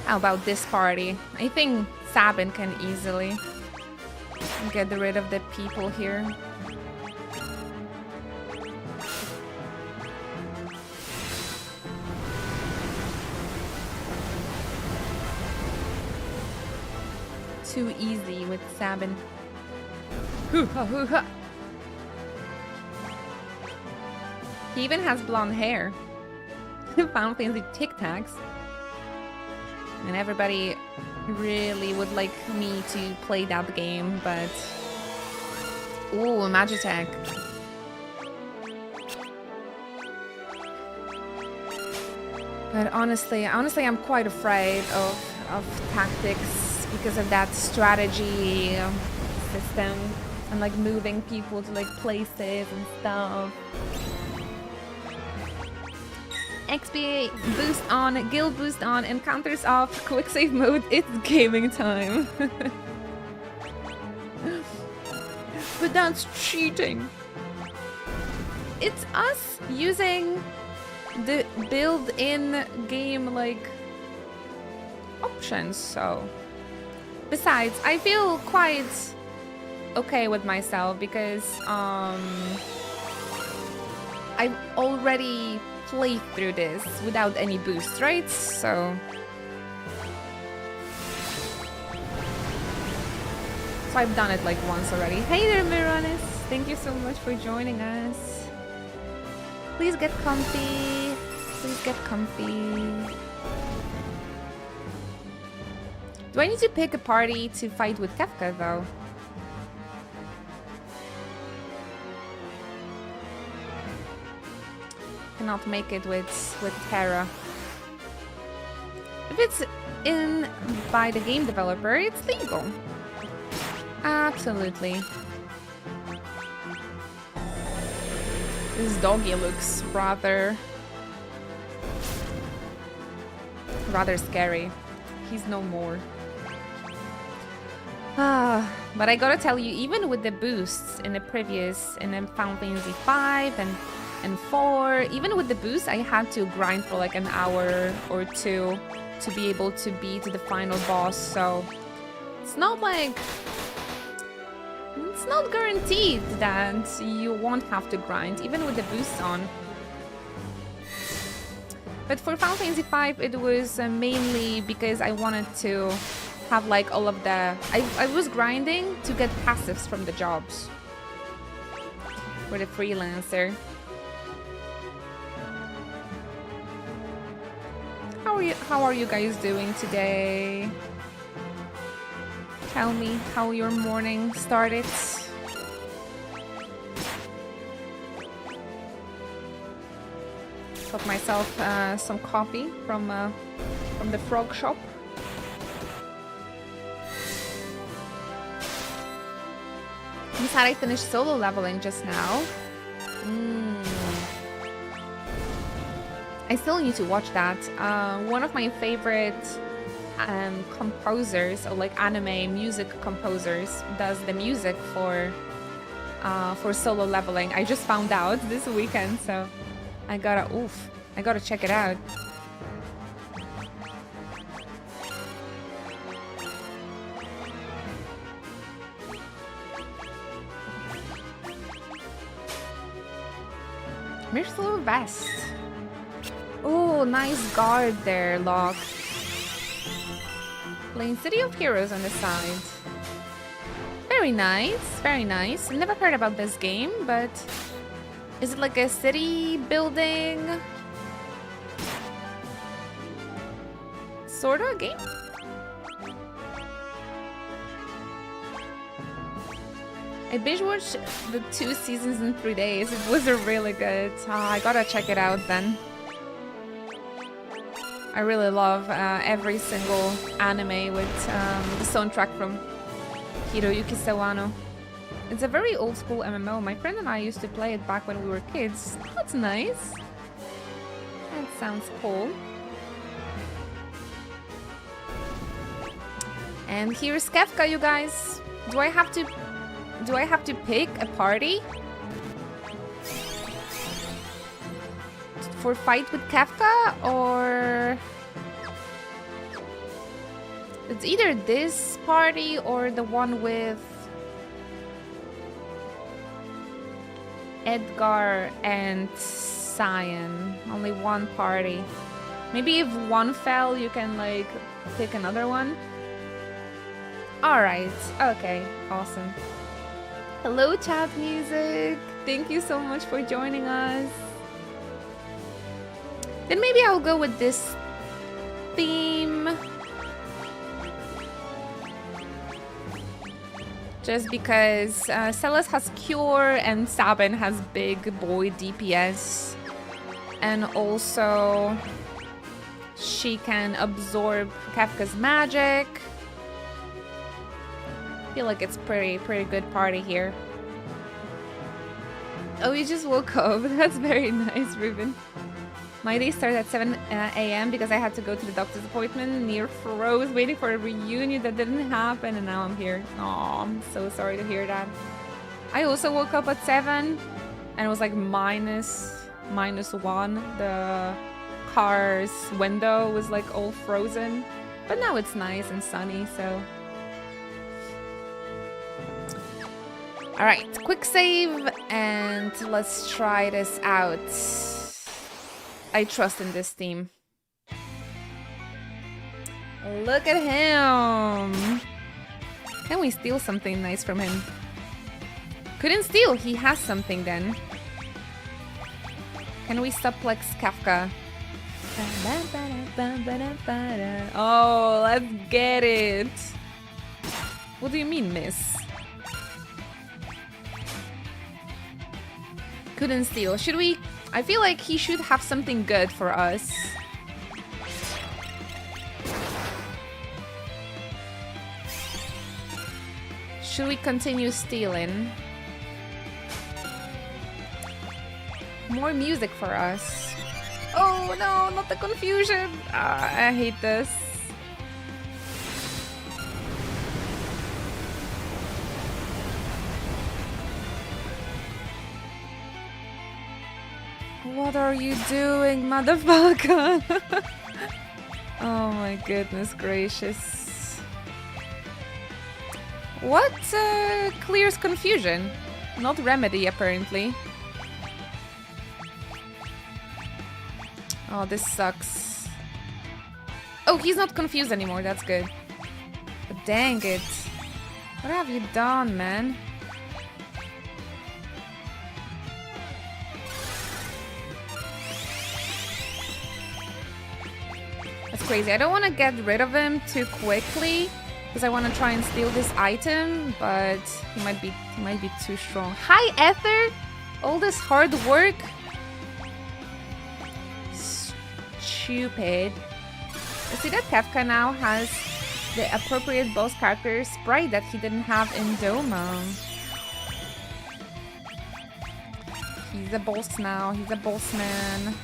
How about this party? I think Sabin can easily get rid of the people here. Too easy with Sabin. Hoo-ha, hoo-ha. He even has blonde hair. Final Fantasy Tic Tacs. And everybody really would like me to play that game, but... Ooh, Magitech. But honestly, I'm quite afraid of tactics because of that strategy system and like moving people to like places and stuff. XP boost on, guild boost on, encounters off, quick save mode, it's gaming time. But that's cheating. It's us using the built-in game like options, so. Besides, I feel quite okay with myself because I've already played through this without any boost, right? So I've done it like once already. Hey there, Mironis! Thank you so much for joining us. Please get comfy. Please get comfy. Do I need to pick a party to fight with Kefka though? cannot make it with Terra. If it's in by the game developer, it's legal. Absolutely. This doggy looks rather scary. He's no more. But I gotta tell you, even with the boosts in the previous, in the Final Fantasy 5 and 4, even with the boost, I had to grind for like an hour or two to be able to beat the final boss. So it's not like, it's not guaranteed that you won't have to grind, even with the boosts on. But for Final Fantasy 5, it was mainly because I wanted to have like all of the... I was grinding to get passives from the jobs. For the freelancer. How are you guys doing today? Tell me how your morning started. Got myself some coffee from the frog shop. I'm sad I finished solo leveling just now. I still need to watch that. One of my favorite composers, or like anime music composers, does the music for solo leveling. I just found out this weekend, so I gotta check it out. Mirthful Vest. Oh, nice guard there, Locke. Playing City of Heroes on the side. Very nice, very nice. Never heard about this game, but is it like a city building sort of game? I binge watched the 2 seasons in 3 days. It was really good. I gotta check it out then. I really love every single anime with the soundtrack from Hiroyuki Sawano. It's a very old school MMO. My friend and I used to play it back when we were kids. That's nice. That sounds cool. And here's Kefka, you guys. Do I have to pick a party for fight with Kefka, or it's either this party or the one with Edgar and Cyan? Only one party. Maybe if one fell, you can like pick another one. Alright, okay, awesome. Hello, chat music. Thank you so much for joining us. Then maybe I'll go with this theme. Just because Celes has Cure and Sabin has Big Boy DPS. And also she can absorb Kefka's magic. I feel like it's pretty good party here. Oh, you just woke up. That's very nice, Ruben. My day started at 7 a.m. because I had to go to the doctor's appointment near Froze, waiting for a reunion that didn't happen, and now I'm here. Aw, I'm so sorry to hear that. I also woke up at 7, and it was like -1. The car's window was like all frozen, but now it's nice and sunny, so... Alright, quick save, and let's try this out. I trust in this team. Look at him! Can we steal something nice from him? Couldn't steal, he has something then. Can we suplex Kefka? Oh, let's get it! What do you mean, miss? Couldn't steal. Should we I feel like he should have something good for us. Should we continue stealing? More music for us. Oh no, not the confusion. I hate this. What are you doing, motherfucker? Oh my goodness gracious. What clears confusion? Not remedy, apparently. Oh, this sucks. Oh, he's not confused anymore, that's good. But dang it. What have you done, man? That's crazy. I don't want to get rid of him too quickly because I want to try and steal this item, but he might be too strong. Hi, Ether! All this hard work. Stupid. You see that Kefka now has the appropriate boss character sprite that he didn't have in Doma. He's a boss now. He's a boss man.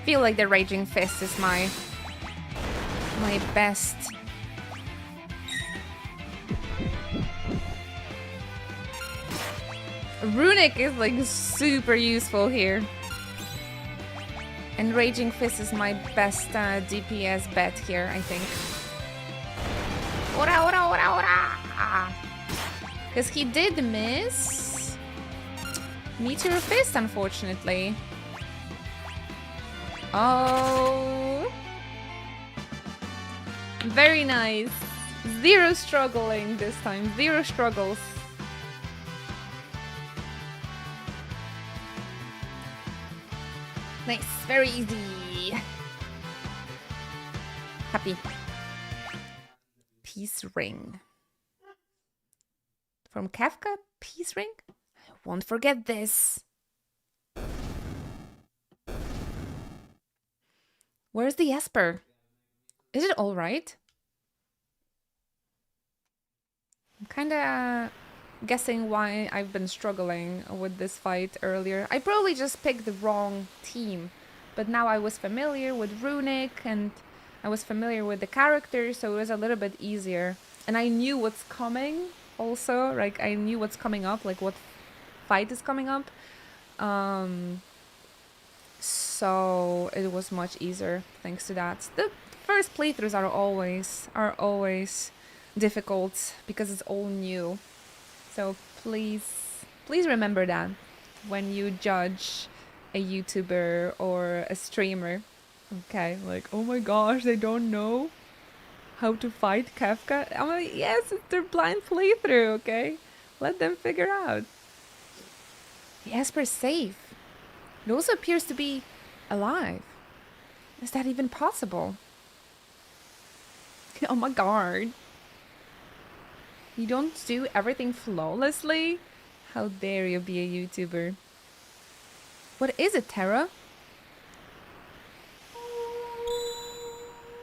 Feel like the Raging Fist is my best. Runic is like super useful here. And Raging Fist is my best DPS bet here, I think. Ora, ora, ora, ora! Because he did miss Meteor Fist, unfortunately. Oh, very nice. Zero struggling this time. Zero struggles. Nice. Very easy. Happy. Peace ring. From Kefka, peace ring? I won't forget this. Where's the Esper? Is it all right? I'm kind of guessing why I've been struggling with this fight earlier. I probably just picked the wrong team, but now I was familiar with Runic and I was familiar with the characters, so it was a little bit easier. And I knew what's coming also, like I knew what's coming up, like what fight is coming up. So it was much easier thanks to that. The first playthroughs are always difficult because it's all new. So please remember that when you judge a YouTuber or a streamer. Okay, like, oh my gosh, they don't know how to fight Kefka. I'm like, yes, it's their blind playthrough, okay? Let them figure out. The Esper's safe. It also appears to be alive. Is that even possible? Oh my god. You don't do everything flawlessly? How dare you be a YouTuber? What is it, Terra?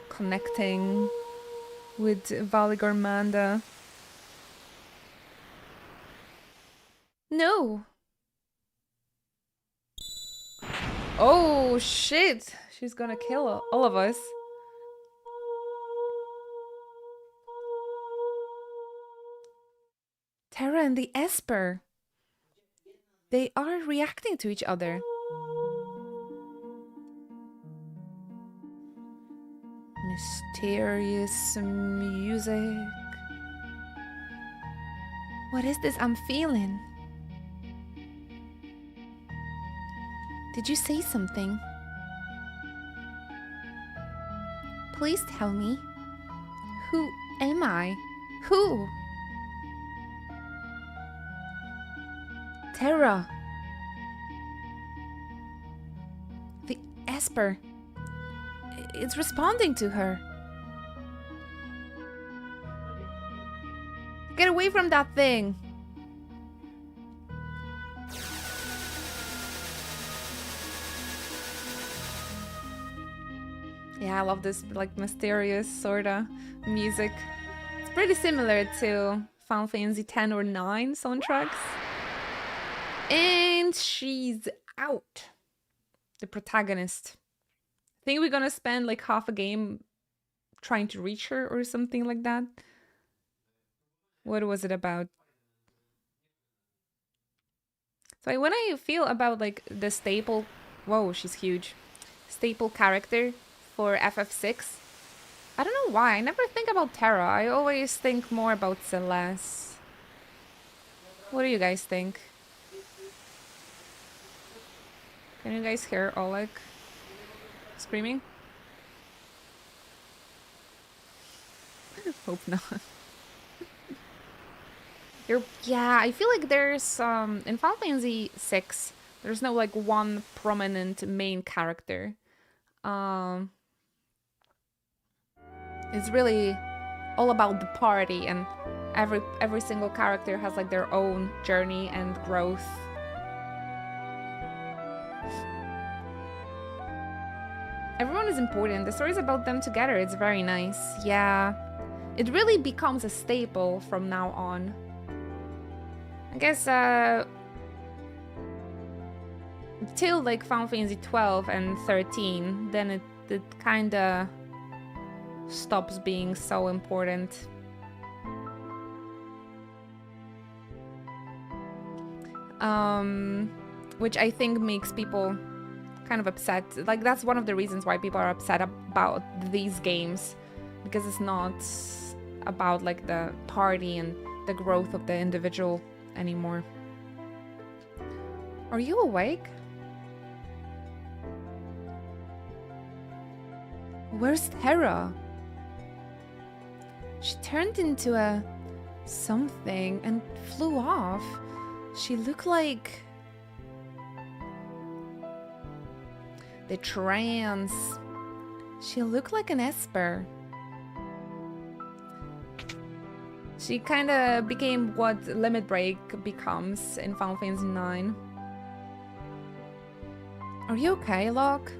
Connecting with Valigormanda. No. Oh shit! She's gonna kill all of us. Terra and the Esper. They are reacting to each other. Mysterious music. What is this I'm feeling? Did you say something? Please tell me. Who am I? Who? Terra. The Esper. It's responding to her. Get away from that thing. Yeah, I love this like mysterious sorta music. It's pretty similar to Final Fantasy X or 9 soundtracks. And she's out. The protagonist. I think we're gonna spend like half a game trying to reach her or something like that. What was it about? So when I feel about like the staple, whoa, she's huge, staple character for FF6, I don't know why, I never think about Terra. I always think more about Celeste. What do you guys think? Can you guys hear Oleg screaming? Hope not. Yeah, I feel like there's in Final Fantasy VI, there's no like one prominent main character. It's really all about the party, and every single character has like their own journey and growth. Everyone is important. The stories about them together, it's very nice. Yeah, it really becomes a staple from now on. I guess till like Final Fantasy 12 and 13, then it kinda stops being so important. Which I think makes people kind of upset. Like that's one of the reasons why people are upset about these games, because it's not about like the party and the growth of the individual anymore. Are you awake? Where's Terra? She turned into a something and flew off. She looked like the trance. She looked like an Esper. She kind of became what Limit Break becomes in Final Fantasy IX. Are you okay, Locke?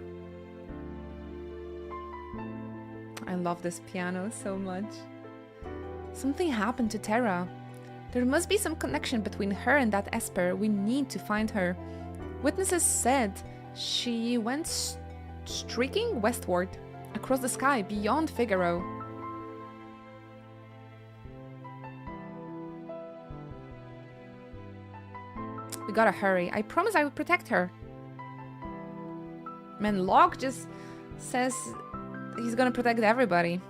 I love this piano so much. Something happened to Terra. There must be some connection between her and that Esper. We need to find her. Witnesses said she went streaking westward, across the sky, beyond Figaro. We gotta hurry. I promised I would protect her. Man, Locke just says he's gonna protect everybody.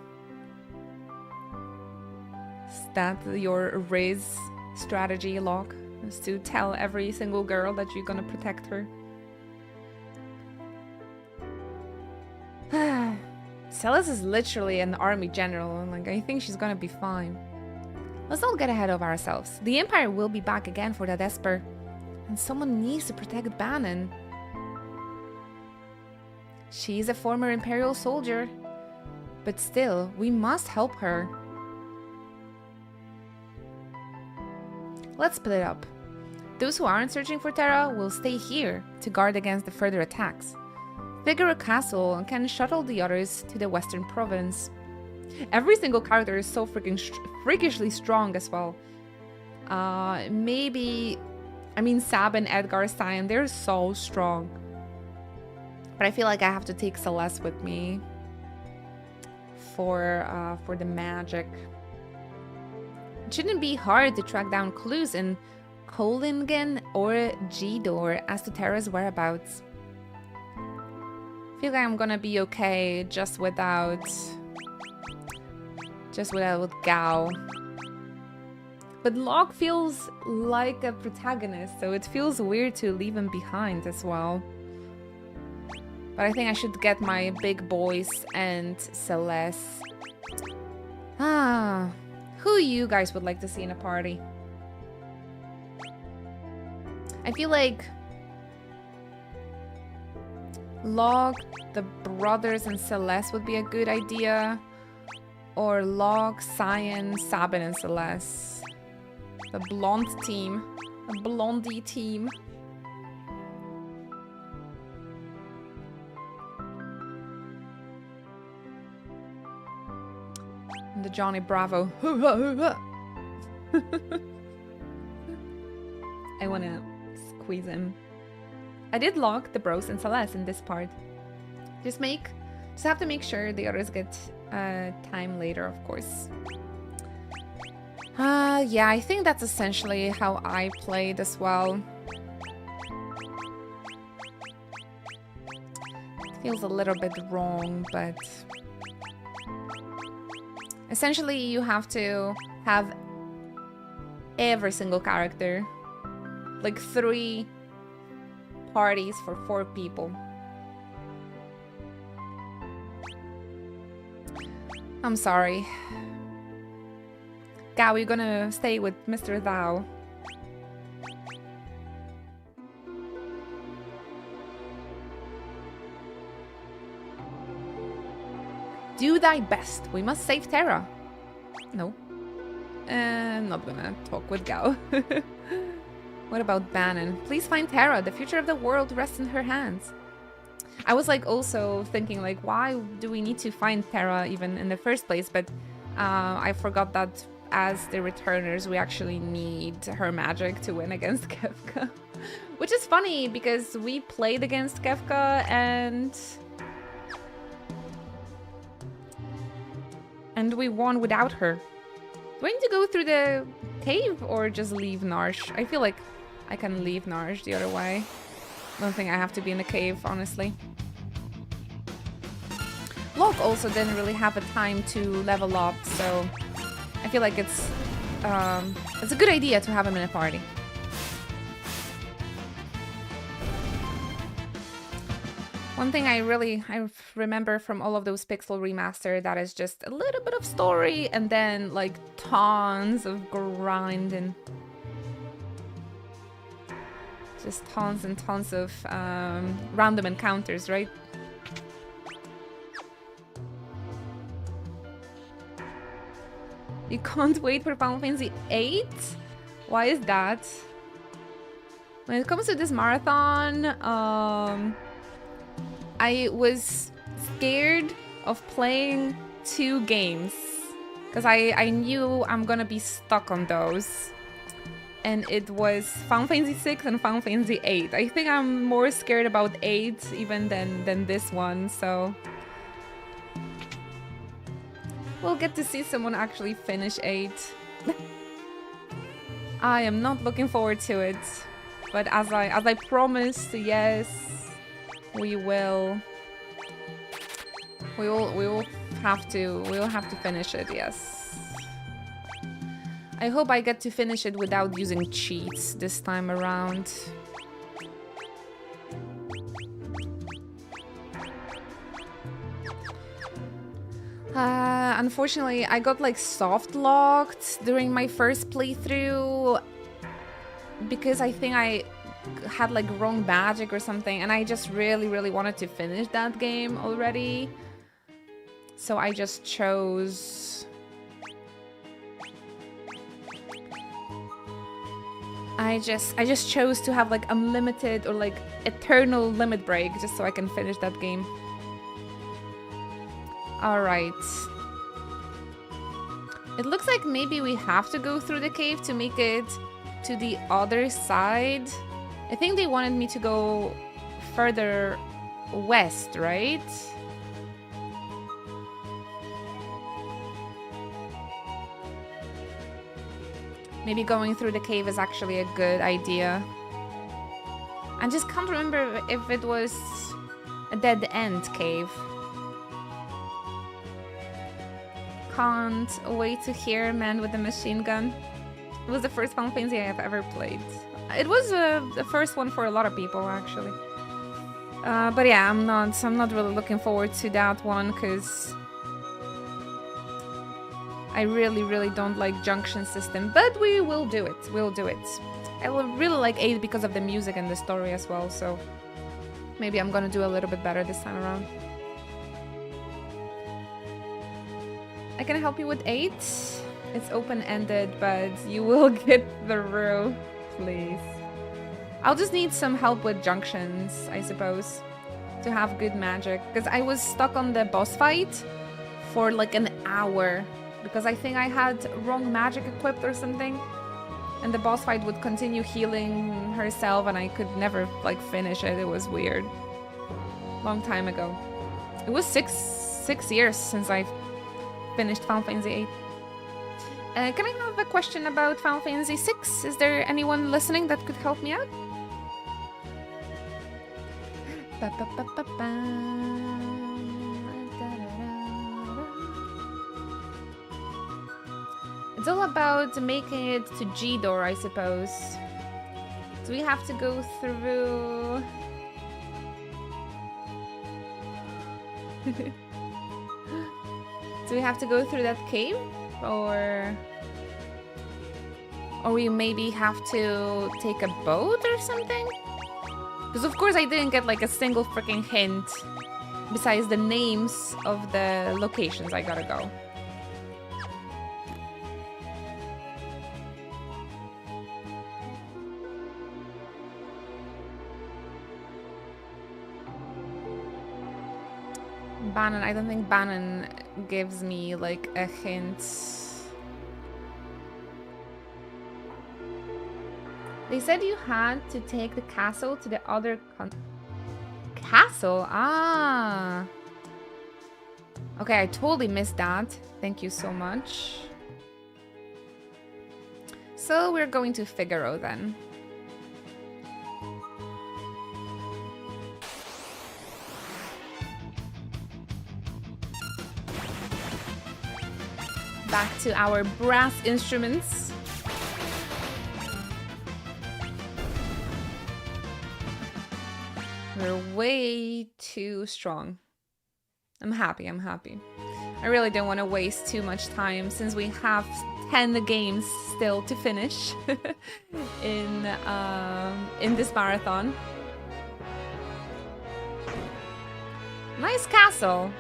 Is that your Riz strategy, Locke? Is to tell every single girl that you're gonna protect her? Celes is literally an army general, and like I think she's gonna be fine. Let's not get ahead of ourselves. The Empire will be back again for that Esper. And someone needs to protect Banon. She's a former Imperial soldier. But still, we must help her. Let's split up. Those who aren't searching for Terra will stay here to guard against the further attacks. Figaro Castle can shuttle the others to the Western Province. Every single character is so freakishly strong as well. Maybe... I mean, Sab and Edgar Stein, they're so strong. But I feel like I have to take Celeste with me for the magic. It shouldn't be hard to track down clues in Kolingen or G-Door as to Terra's whereabouts. I feel like I'm gonna be okay just without Gao. But Locke feels like a protagonist, so it feels weird to leave him behind as well. But I think I should get my big boys and Celeste. Who you guys would like to see in a party? I feel like Log the brothers and Celeste would be a good idea. Or log Cyan, Sabin, and Celeste. The blonde team. The blondie team. And the Johnny Bravo. I wanna squeeze him. I did log the bros and Celeste in this part. Just have to make sure the others get time later, of course. Yeah, I think that's essentially how I played as well. It feels a little bit wrong, but essentially you have to have every single character. Like 3 parties for 4 people. I'm sorry. Gao, you're gonna stay with Mr. Thou. Do thy best. We must save Terra. No. I'm not gonna talk with Gao. What about Bannon? Please find Terra. The future of the world rests in her hands. I was like also thinking like, why do we need to find Terra even in the first place? But I forgot that as the returners, we actually need her magic to win against Kefka. Which is funny because we played against Kefka and we won without her. Do I need to go through the cave or just leave Narsh? I feel like I can leave Narsh the other way. I don't think I have to be in the cave, honestly. Locke also didn't really have a time to level up, so I feel like it's a good idea to have him in a party. One thing I remember from all of those Pixel Remaster, that is just a little bit of story and then like tons of grinding. Just tons and tons of random encounters, right? You can't wait for Final Fantasy VIII? Why is that? When it comes to this marathon, I was scared of playing 2 games because I knew I'm gonna be stuck on those. And it was Final Fantasy VI and Final Fantasy VIII. I think I'm more scared about 8 even than this one, so we'll get to see someone actually finish 8. I am not looking forward to it, but as I promised, yes, we will have to finish it, yes. I hope I get to finish it without using cheats this time around. Unfortunately, I got like soft locked during my first playthrough because I think I had like wrong magic or something, and I just really wanted to finish that game already. So I just chose... I just chose to have like unlimited or like eternal limit break just so I can finish that game. Alright. It looks like maybe we have to go through the cave to make it to the other side. I think they wanted me to go further west, right? Maybe going through the cave is actually a good idea. I just can't remember if it was a dead end cave. Can't wait to hear Man with the Machine Gun. It was the first Final Fantasy I have ever played. It was the first one for a lot of people, actually. But yeah, I'm not really looking forward to that one because I really don't like junction system. But we will do it. We'll do it. I will really like 8 because of the music and the story as well. So Maybe I'm gonna do a little bit better this time around. I can help you with 8. It's open-ended, but you will get through, please. I'll just need some help with junctions, I suppose, to have good magic. Because I was stuck on the boss fight for like an hour. Because I think I had wrong magic equipped or something. And the boss fight would continue healing herself and I could never like finish it. It was weird. Long time ago. It was six years since I finished Final Fantasy 8. Can I have a question about Final Fantasy 6? Is there anyone listening that could help me out? It's all about making it to G-Door, I suppose. Do we have to go through... Do we have to go through that cave? Or we maybe have to take a boat or something? Because of course I didn't get like a single freaking hint besides the names of the locations I gotta go. Banon, I don't think Banon gives me like a hint. They said you had to take the castle to the other castle? Ah. Okay, I totally missed that. Thank you so much. So we're going to Figaro then. Back to our brass instruments. We're way too strong. I'm happy. I really don't want to waste too much time since we have 10 games still to finish in this marathon. Nice castle.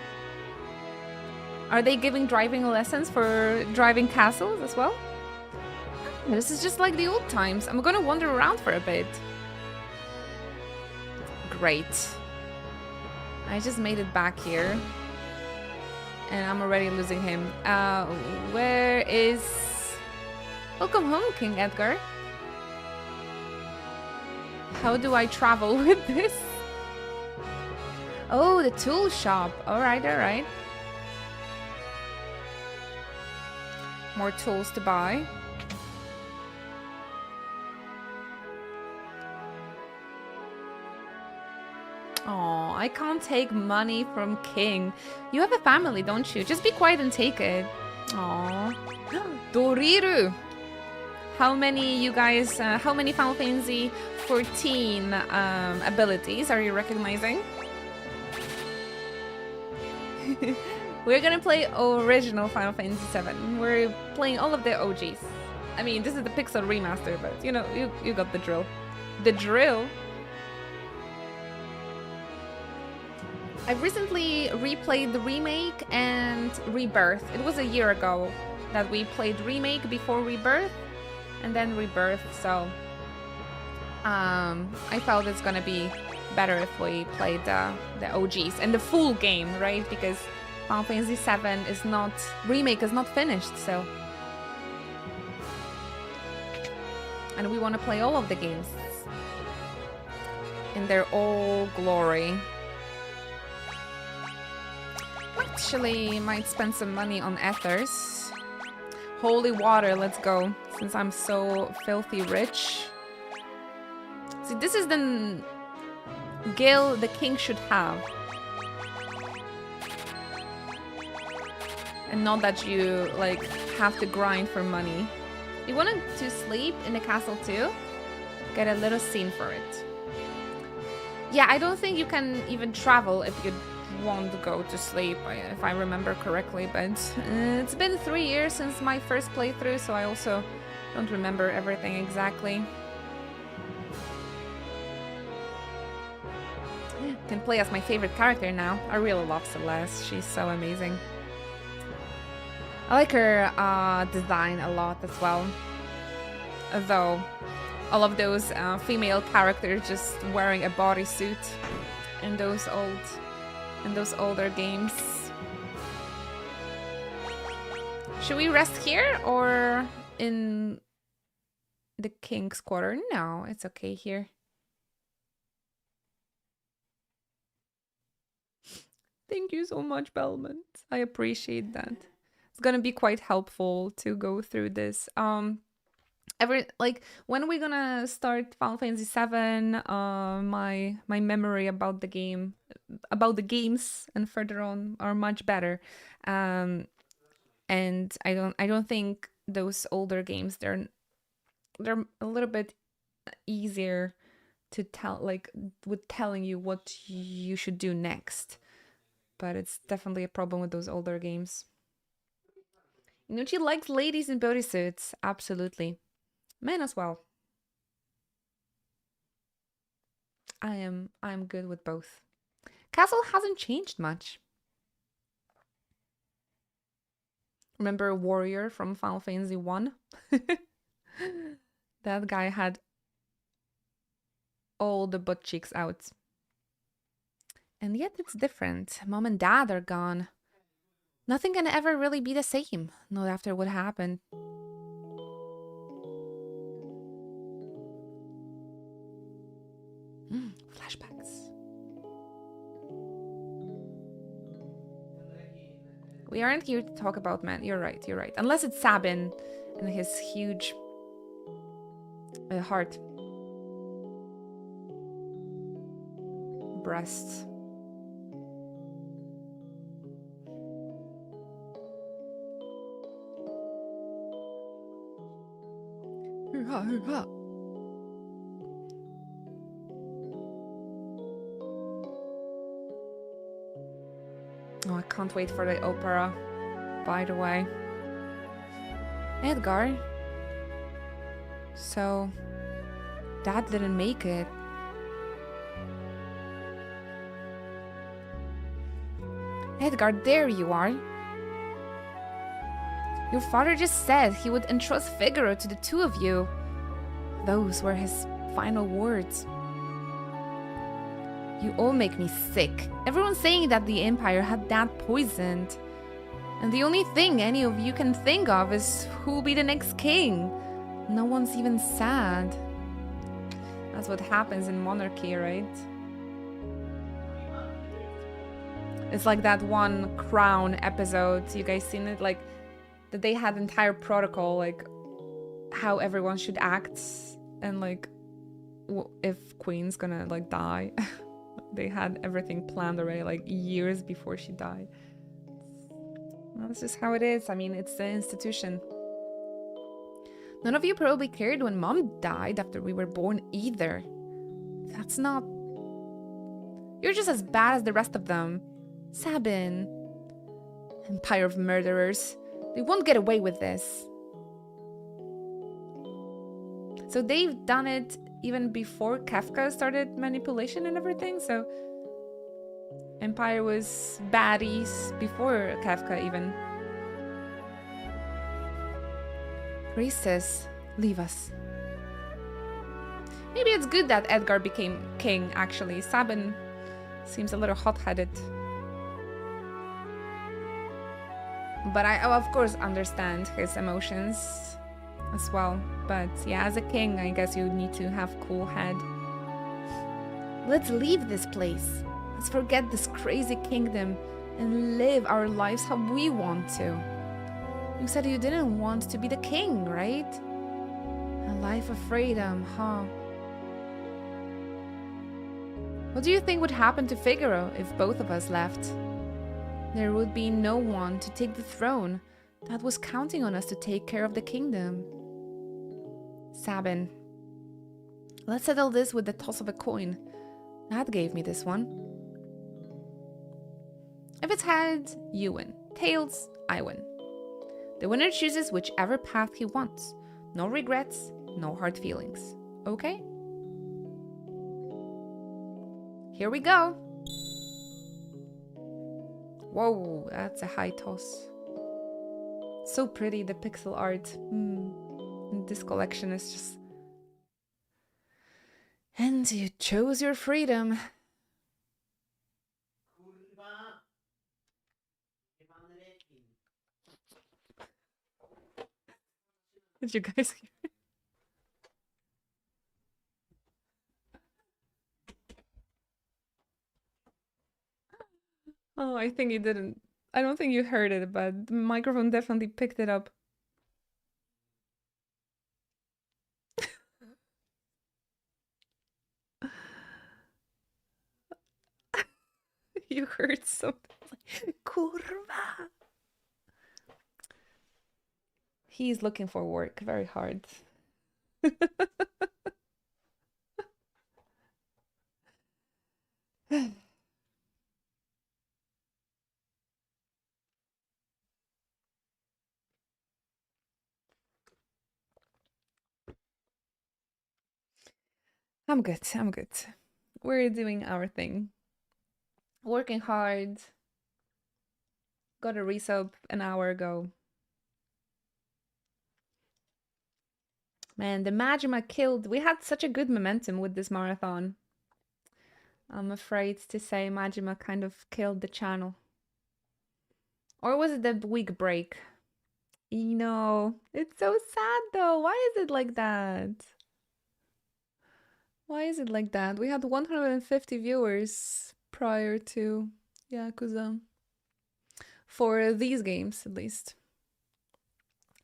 Are they giving driving lessons for driving castles as well? This is just like the old times. I'm gonna wander around for a bit. Great. I just made it back here. And I'm already losing him. Where is... Welcome home, King Edgar. How do I travel with this? Oh, the tool shop. Alright, alright. More tools to buy. Oh, I can't take money from King. You have a family, don't you? Just be quiet and take it. Aw. Doriru! How many you guys, how many Final Fantasy 14 abilities are you recognizing? We're gonna play original Final Fantasy 7. We're playing all of the OGs. I mean, this is the Pixel remaster, but you know, you got the drill. The drill? I've recently replayed the remake and Rebirth. It was a year ago that we played remake before Rebirth, and then Rebirth, so I felt it's gonna be better if we played the OGs and the full game, right? Because Final Fantasy 7 is not... remake is not finished, so... And we want to play all of the games in their all glory. Actually, might spend some money on ethers. Holy water, let's go. Since I'm so filthy rich. See, this is the gil the king should have. And not that you, like, have to grind for money. You wanted to sleep in the castle too? Get a little scene for it. Yeah, I don't think you can even travel if you want to go to sleep, if I remember correctly. But it's been 3 years since my first playthrough, so I also don't remember everything exactly. can play as my favorite character now. I really love Celeste. She's so amazing. I like her design a lot as well. Though all of those female characters just wearing a bodysuit in those older games. Should we rest here or in the King's Quarter? No, it's okay here. Thank you so much, Belmont. I appreciate that. It's gonna be quite helpful to go through this. When we're gonna start Final Fantasy VII, my memory about the game, about the games, and further on are much better. And I don't think those older games, they're a little bit easier to tell, like with telling you what you should do next. But it's definitely a problem with those older games. Inuchi likes ladies in bodysuits. Absolutely. Men as well. I'm good with both. Castle hasn't changed much. Remember Warrior from Final Fantasy 1? That guy had all the butt cheeks out. And yet it's different. Mom and Dad are gone. Nothing can ever really be the same, not after what happened. Flashbacks. We aren't here to talk about men. You're right, you're right. Unless it's Sabin and his huge heart. Breasts. Oh, I can't wait for the opera, by the way. Edgar. So, Dad didn't make it. Edgar, there you are. Your father just said he would entrust Figaro to the two of you. Those were his final words. You all make me sick. Everyone's saying that the Empire had Dad poisoned. And the only thing any of you can think of is who'll be the next king. No one's even sad. That's what happens in monarchy, right? It's like that one Crown episode. You guys seen it? Like, that they had entire protocol, like, how everyone should act. And, like, if Queen's gonna, like, die. They had everything planned already, like, years before she died. That's just how it is. I mean, it's the institution. None of you probably cared when Mom died after we were born either. That's not... You're just as bad as the rest of them. Sabin. Empire of murderers. They won't get away with this. So they've done it even before Kefka started manipulation and everything, so... Empire was baddies before Kefka even. Priestess, leave us. Maybe it's good that Edgar became king, actually. Sabin seems a little hot-headed. But I, of course, understand his emotions as well. But yeah, as a king, I guess you need to have cool head. Let's leave this place. Let's forget this crazy kingdom and live our lives how we want to. You said you didn't want to be the king, right? A life of freedom, huh? What do you think would happen to Figaro if both of us left? There would be no one to take the throne. That was counting on us to take care of the kingdom. Sabin. Let's settle this with the toss of a coin. That gave me this one. If it's heads, you win. Tails, I win. The winner chooses whichever path he wants. No regrets, no hard feelings. Okay? Here we go. Whoa, that's a high toss. So pretty, the pixel art. This collection is just... And you chose your freedom. Did you guys hear it? Oh, I think you didn't. I don't think you heard it, but the microphone definitely picked it up. You heard something like Kurva. He's looking for work very hard. I'm good. I'm good. We're doing our thing. Working hard. Got a resub an hour ago. Man, the Majima killed. We had such a good momentum with this marathon. I'm afraid to say Majima kind of killed the channel. Or was it the week break? You know, it's so sad though. Why is it like that? Why is it like that? We had 150 viewers prior to Yakuza. For these games, at least.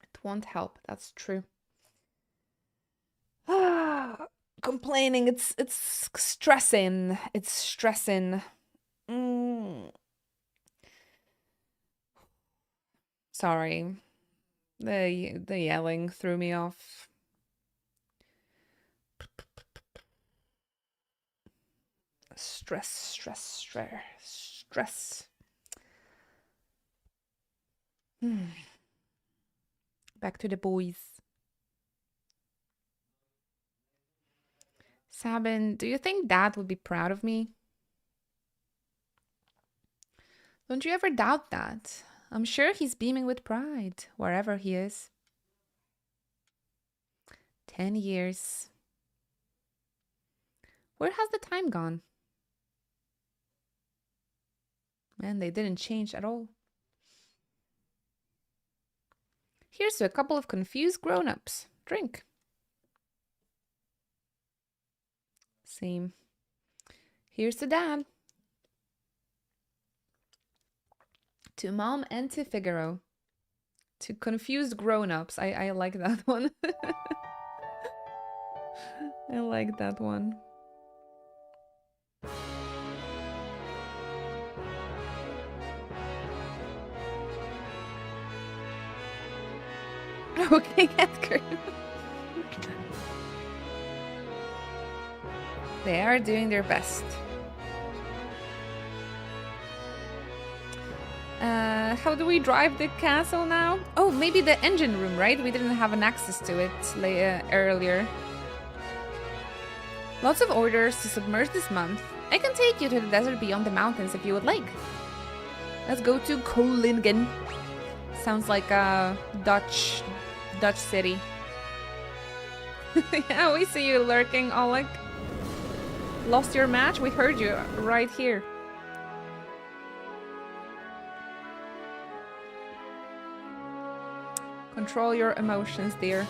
It won't help, that's true. Complaining, it's stressing. It's stressing. Sorry. The yelling threw me off. Stress. Back to the boys. Sabin, do you think Dad would be proud of me? Don't you ever doubt that? I'm sure he's beaming with pride, wherever he is. 10 years. Where has the time gone? Man, they didn't change at all. Here's to a couple of confused grown-ups. Drink. Same. Here's to Dad. To Mom and to Figaro. To confused grown-ups. I like that one. I like that one. Okay, Edgar. They are doing their best. How do we drive the castle now? Oh, maybe the engine room, right? We didn't have an access to it earlier. Lots of orders to submerge this month. I can take you to the desert beyond the mountains if you would like. Let's go to Kolingen. Sounds like a Dutch city. Yeah, we see you lurking, Oleg. Lost your match? We heard you right here. Control your emotions, dear.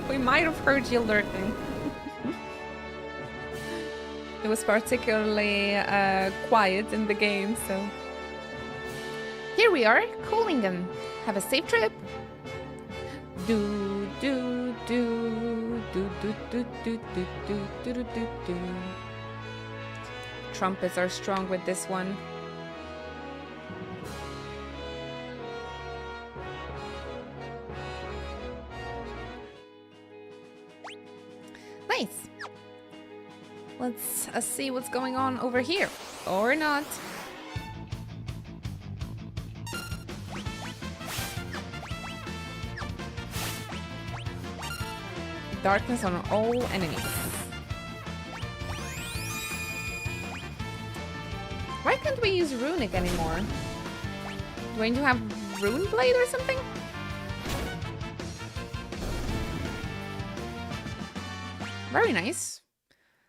We might have heard you lurking. It was particularly quiet in the game, so... Here we are, Kolingen. Have a safe trip. Trumpets are strong with this one. Nice. Let's see what's going on over here. Or not. Darkness on all enemies. use Runic anymore? Do I need to have Rune Blade or something? Very nice.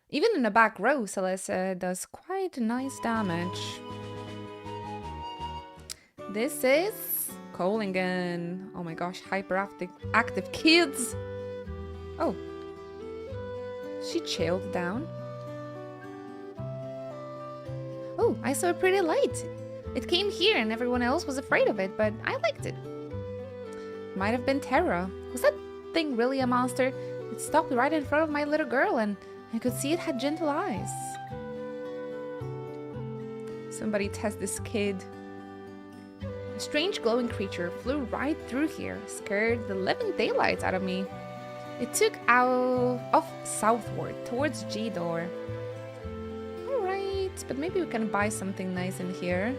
Even in the back row, Celeste does quite nice damage. This is Kolingen. Oh my gosh, hyperactive kids. Oh. She chilled down. Oh, I saw a pretty light. It came here and everyone else was afraid of it, but I liked it. Might have been Terra. Was that thing really a monster? It stopped right in front of my little girl and I could see it had gentle eyes. Somebody test this kid. A strange glowing creature flew right through here, scared the living daylights out of me. It took off southward towards G-Door. Alright, but maybe we can buy something nice in here.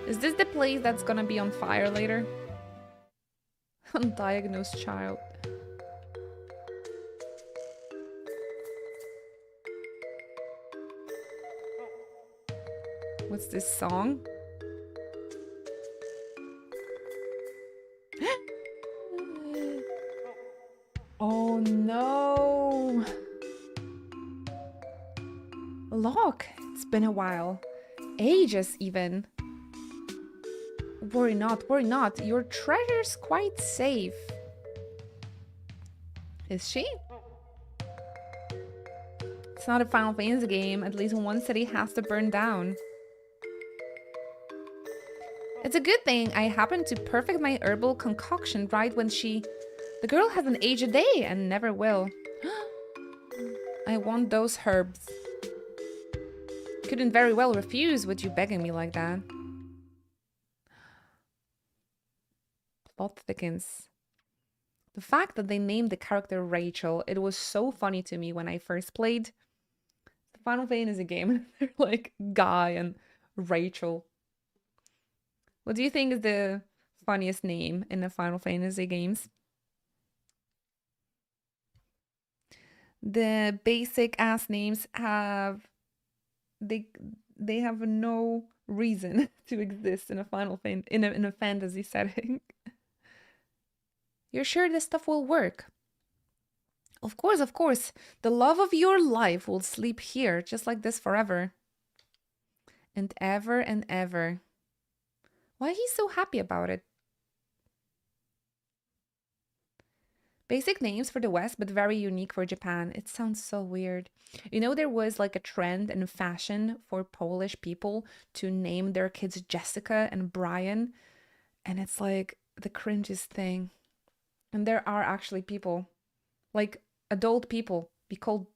Is this the place that's gonna be on fire later? Undiagnosed child. What's this song? Oh no! Locke, it's been a while. Ages even. Worry not, worry not. Your treasure's quite safe. Is she? It's not a Final Fantasy game. At least one city has to burn down. It's a good thing I happened to perfect my herbal concoction right when the girl hasn't aged a day and never will. I want those herbs. Couldn't very well refuse with you begging me like that. Plot thickens. The fact that they named the character Rachel, it was so funny to me when I first played the Final Fantasy game. They're like Guy and Rachel. What do you think is the funniest name in the Final Fantasy games? The basic ass names have they have no reason to exist in a in a fantasy setting. You're sure this stuff will work? Of course, of course. The love of your life will sleep here, just like this forever. And ever and ever. Why he's so happy about it? Basic names for the West, but very unique for Japan. It sounds so weird. You know, there was like a trend in fashion for Polish people to name their kids Jessica and Brian. And it's like the cringiest thing. And there are actually people, like adult people, be called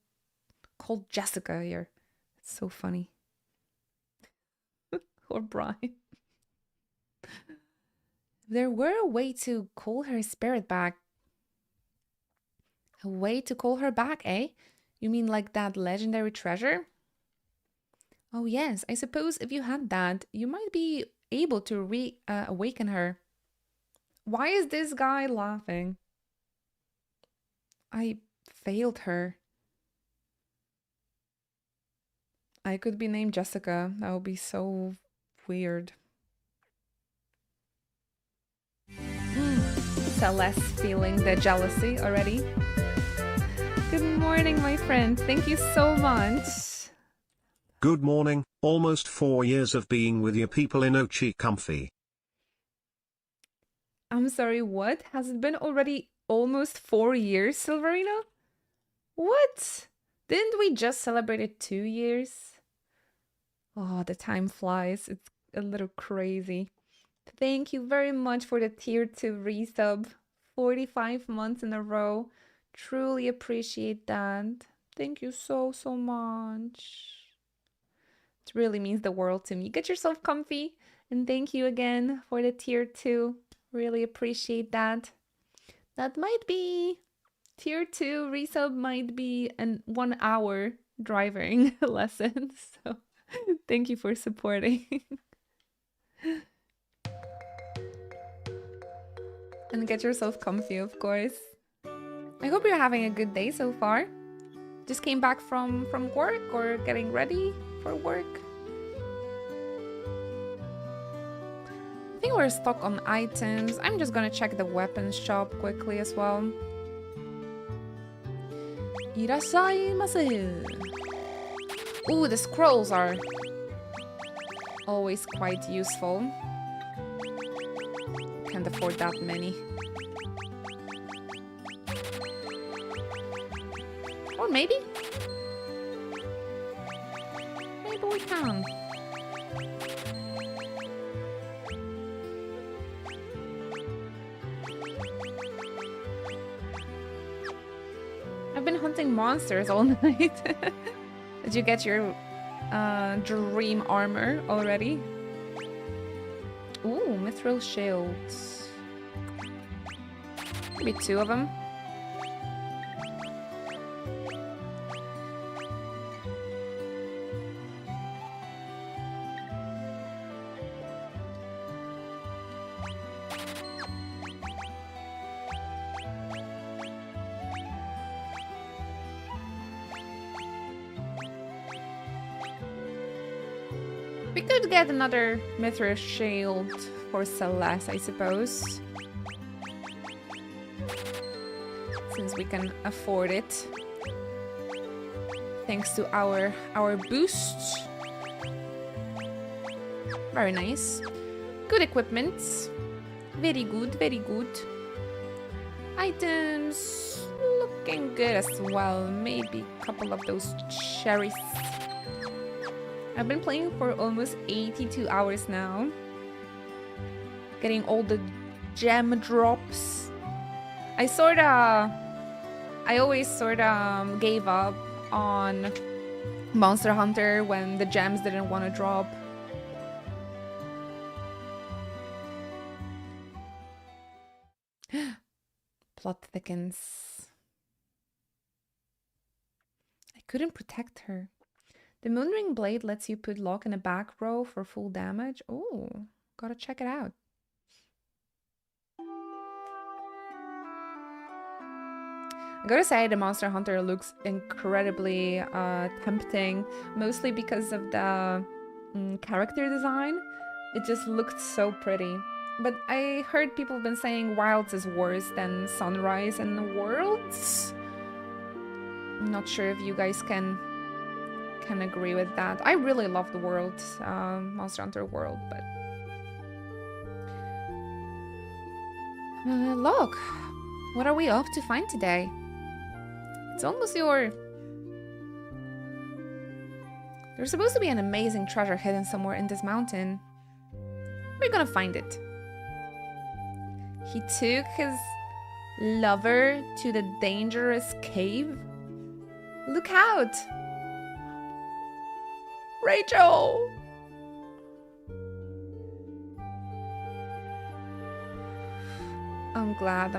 Jessica here. It's so funny. Or Brian. There were a way to call her spirit back. A way to call her back, eh? You mean like that legendary treasure? Oh yes, I suppose if you had that, you might be able to awaken her. Why is this guy laughing? I failed her. I could be named Jessica. That would be so weird. Celeste feeling the jealousy already. Good morning, my friend. Thank you so much. Good morning. Almost 4 years of being with your people in Ochi comfy. I'm sorry, what? Has it been already almost 4 years, Silverino? What? Didn't we just celebrated 2 years? Oh, the time flies. It's a little crazy. Thank you very much for the tier 2 resub. 45 months in a row. Truly appreciate that. Thank you so, so much. It really means the world to me. Get yourself comfy. And thank you again for the tier 2. Really appreciate that. That might be... Tier 2 resub might be an 1 hour driving lesson. So thank you for supporting. And get yourself comfy, of course. I hope you're having a good day so far. Just came back from work or getting ready for work. think we're stuck on items. I'm just gonna check the weapons shop quickly as well. Irashaimase. Ooh, the scrolls are always quite useful. Can't afford that many. Or maybe? Maybe we can. I've been hunting monsters all night. Did you get your dream armor already? Ooh, mithril shields. Maybe 2 of them. We could get another mithril shield for Celeste, I suppose. Since we can afford it. Thanks to our boost. Very nice. Good equipment. Very good, very good. Items looking good as well. Maybe a couple of those cherries. I've been playing for almost 82 hours now. Getting all the gem drops. I always sorta gave up on Monster Hunter when the gems didn't want to drop. Plot thickens. I couldn't protect her. The Moonring Blade lets you put Locke in a back row for full damage. Oh, gotta check it out. I gotta say, the Monster Hunter looks incredibly tempting, mostly because of the character design. It just looked so pretty. But I heard people have been saying Wilds is worse than Sunrise and Worlds. I'm not sure if you guys can agree with that. I really love the world, Monster Hunter World, but... Look, what are we off to find today? It's almost your... There's supposed to be an amazing treasure hidden somewhere in this mountain. We're gonna find it. He took his lover to the dangerous cave. Look out! Rachel! I'm glad.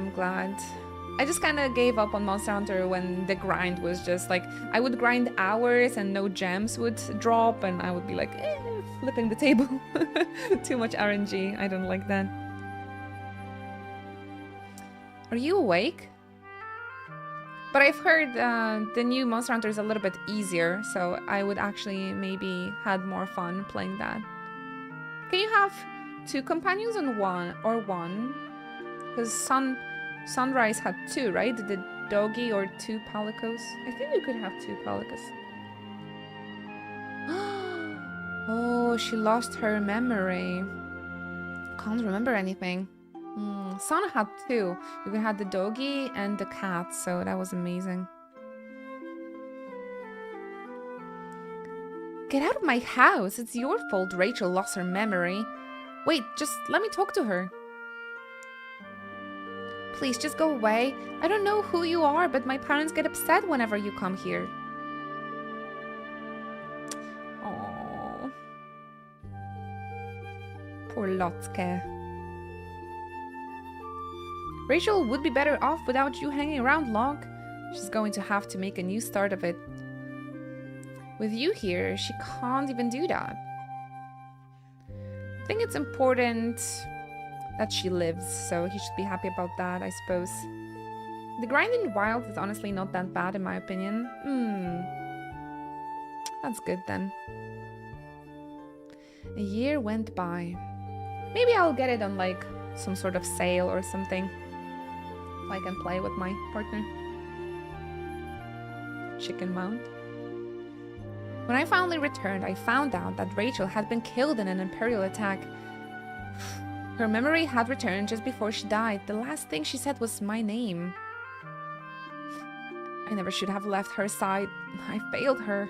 I just kind of gave up on Monster Hunter when the grind was just like, I would grind hours and no gems would drop and I would be like, flipping the table. Too much RNG, I don't like that. Are you awake? But I've heard the new Monster Hunter is a little bit easier, so I would actually maybe had more fun playing that. Can you have 2 companions on one? Because Sunrise had 2, right? The doggy or 2 palicos? I think you could have 2 palicos. Oh, she lost her memory. Can't remember anything. Sana had 2. You had the doggy and the cat, so that was amazing. Get out of my house! It's your fault Rachel lost her memory. Wait, just let me talk to her. Please, just go away. I don't know who you are, but my parents get upset whenever you come here. Aww. Poor Lotke. Rachel would be better off without you hanging around, Locke. She's going to have to make a new start of it. With you here, she can't even do that. I think it's important that she lives, so he should be happy about that, I suppose. The grind in Wild is honestly not that bad, in my opinion. That's good, then. A year went by. Maybe I'll get it on like some sort of sale or something, so I can play with my partner. Chicken Mount. When I finally returned, I found out that Rachel had been killed in an Imperial attack. Her memory had returned just before she died. The last thing she said was my name. I never should have left her side. I failed her.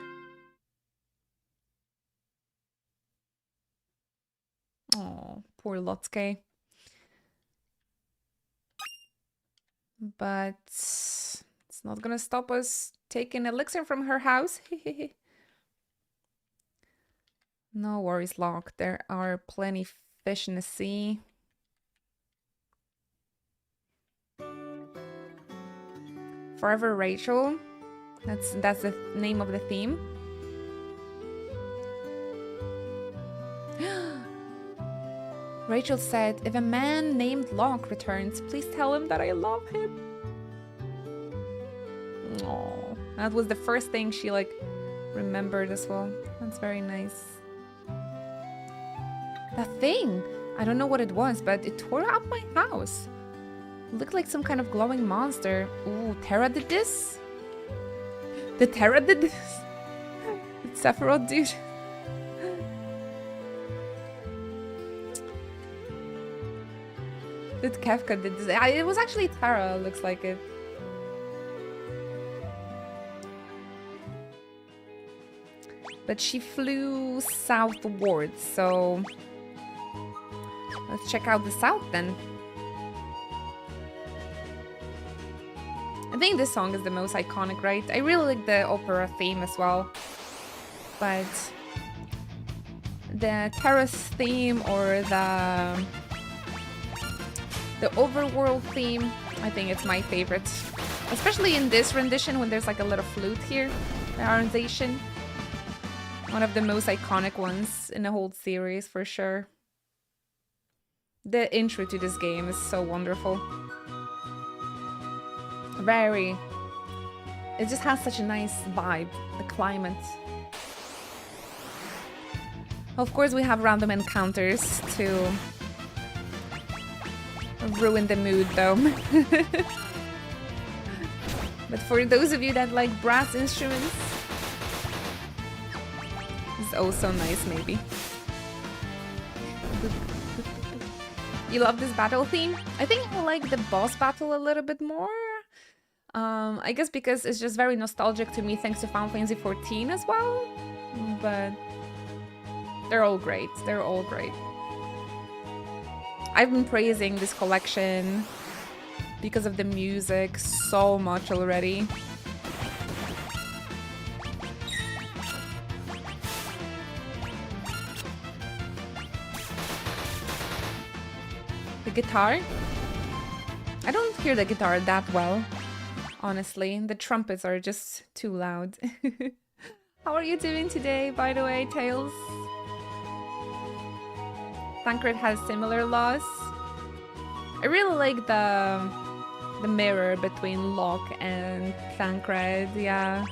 Oh, poor Lotske. But it's not gonna stop us taking elixir from her house. No worries, Locke. There are plenty fish in the sea. Forever Rachel. That's the name of the theme. Rachel said, if a man named Locke returns, please tell him that I love him. Oh, that was the first thing she like remembered as well. That's very nice. That thing, I don't know what it was, but it tore up my house. It looked like some kind of glowing monster. Ooh, Terra did this? The Terra did this? Did Sephiroth dude? Did Kefka did this? It was actually Terra, looks like it. But she flew southwards, so let's check out the south then. I think this song is the most iconic, right? I really like the opera theme as well. But the Terrace theme or the overworld theme, I think it's my favorite. Especially in this rendition when there's like a little flute here. The Aronzation. One of the most iconic ones in the whole series, for sure. The intro to this game is so wonderful. Very... It just has such a nice vibe, the climate. Of course, we have random encounters to ruin the mood, though. But for those of you that like brass instruments, it's also nice, maybe. You love this battle theme? I think I like the boss battle a little bit more. I guess because it's just very nostalgic to me thanks to Final Fantasy XIV as well. But they're all great. They're all great. I've been praising this collection because of the music so much already. The guitar? I don't hear the guitar that well, honestly. The trumpets are just too loud. How are you doing today, by the way, Tails? Thancred has similar laws. I really like the mirror between Locke and Thancred, yeah.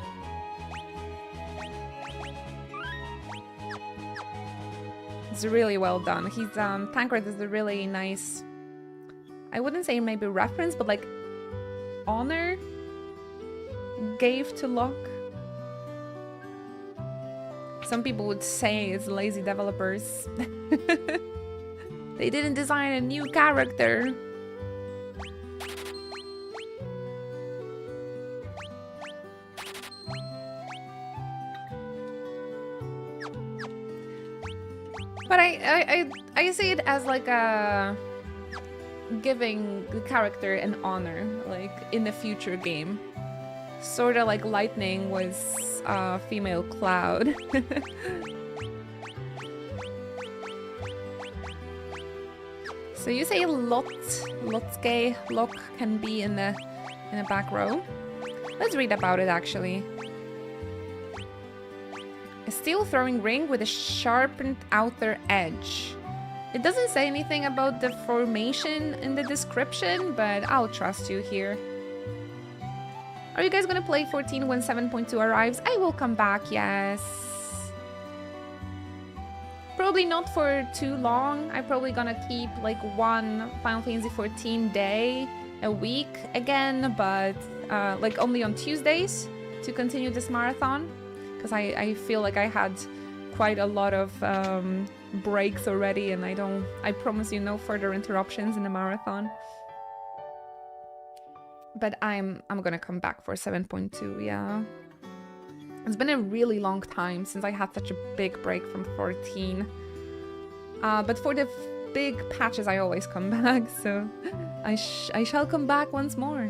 It's really well done. He's Thancred is a really nice, I wouldn't say maybe reference, but like honor gave to Locke. Some people would say it's lazy developers. They didn't design a new character. But I see it as like a giving the character an honor, like in the future game. Sort of like Lightning was female Cloud. So you say Lotske Locke can be in the back row? Let's read about it actually. A steel throwing ring with a sharpened outer edge. It doesn't say anything about the formation in the description, but I'll trust you here. Are you guys gonna play 14 when 7.2 arrives? I will come back, yes. Probably not for too long. I'm probably gonna keep like one Final Fantasy 14 day a week again, but like only on Tuesdays to continue this marathon, because I feel like I had quite a lot of breaks already, and I promise you no further interruptions in the marathon. But I'm gonna come back for 7.2, yeah. It's been a really long time since I had such a big break from 14. But for the big patches I always come back, so I shall come back once more.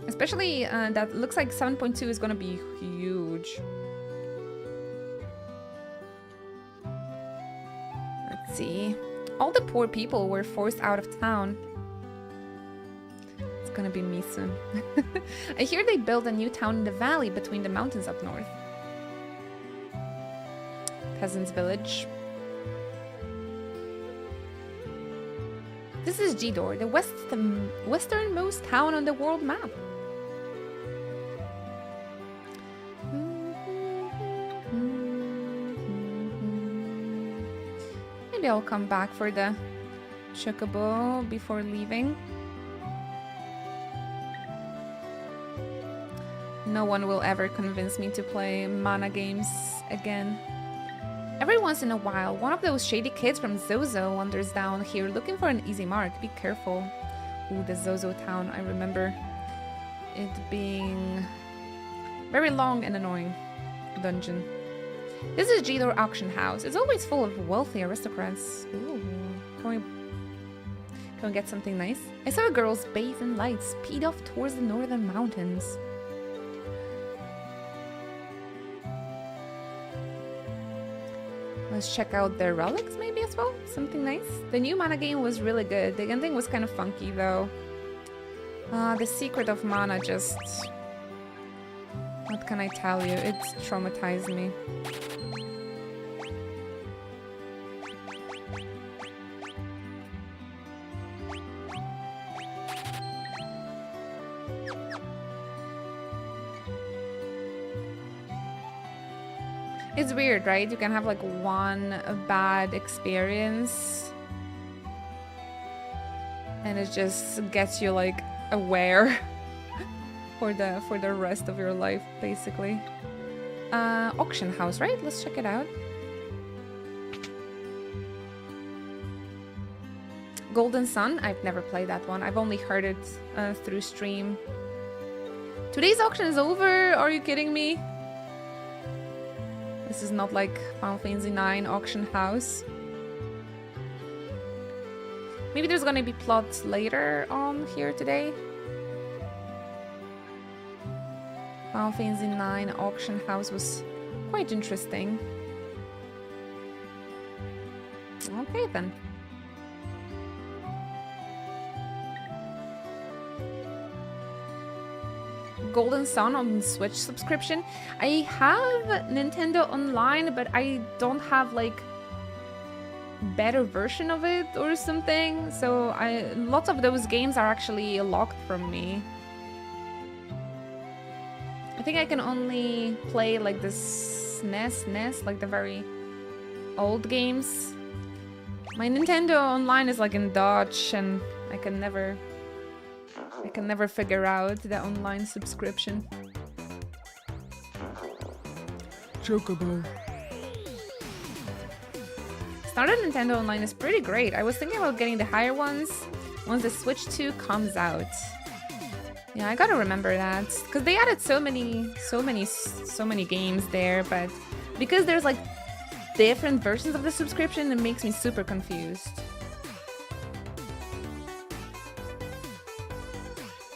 Especially that looks like 7.2 is gonna be huge. Let's see. All the poor people were forced out of town. It's gonna be me soon. I hear they built a new town in the valley between the mountains up north. Peasants' village. This is Gidor, the westernmost town on the world map. Maybe I'll come back for the Chocobo before leaving. No one will ever convince me to play mana games again. Every once in a while, one of those shady kids from Zozo wanders down here looking for an easy mark. Be careful. Ooh, the Zozo town. I remember it being very long and annoying dungeon. This is Gidor Auction House. It's always full of wealthy aristocrats. Ooh, can we get something nice? I saw a girl's bathe in lights speed off towards the northern mountains. Let's check out their relics maybe as well. Something nice. The new mana game was really good. The ending was kind of funky though. The secret of mana just... What can I tell you? It's traumatized me. It's weird, right? You can have like one bad experience and it just gets you like aware for the rest of your life, basically. Auction house, right? Let's check it out. Golden Sun? I've never played that one. I've only heard it through stream. Today's auction is over? Are you kidding me? This is not like Final Fantasy IX auction house. Maybe there's gonna be plots later on here today. Final Fantasy IX auction house was quite interesting. Okay then. Golden Sun on Switch subscription. I have Nintendo Online, but I don't have like better version of it or something. So lots of those games are actually locked from me. I think I can only play like the SNES, like the very old games. My Nintendo Online is like in Dutch, and I can never figure out the online subscription. Chocobo. Standard Nintendo Online is pretty great. I was thinking about getting the higher ones once the Switch 2 comes out. Yeah, I gotta remember that, because they added so many games there, but because there's like different versions of the subscription, it makes me super confused.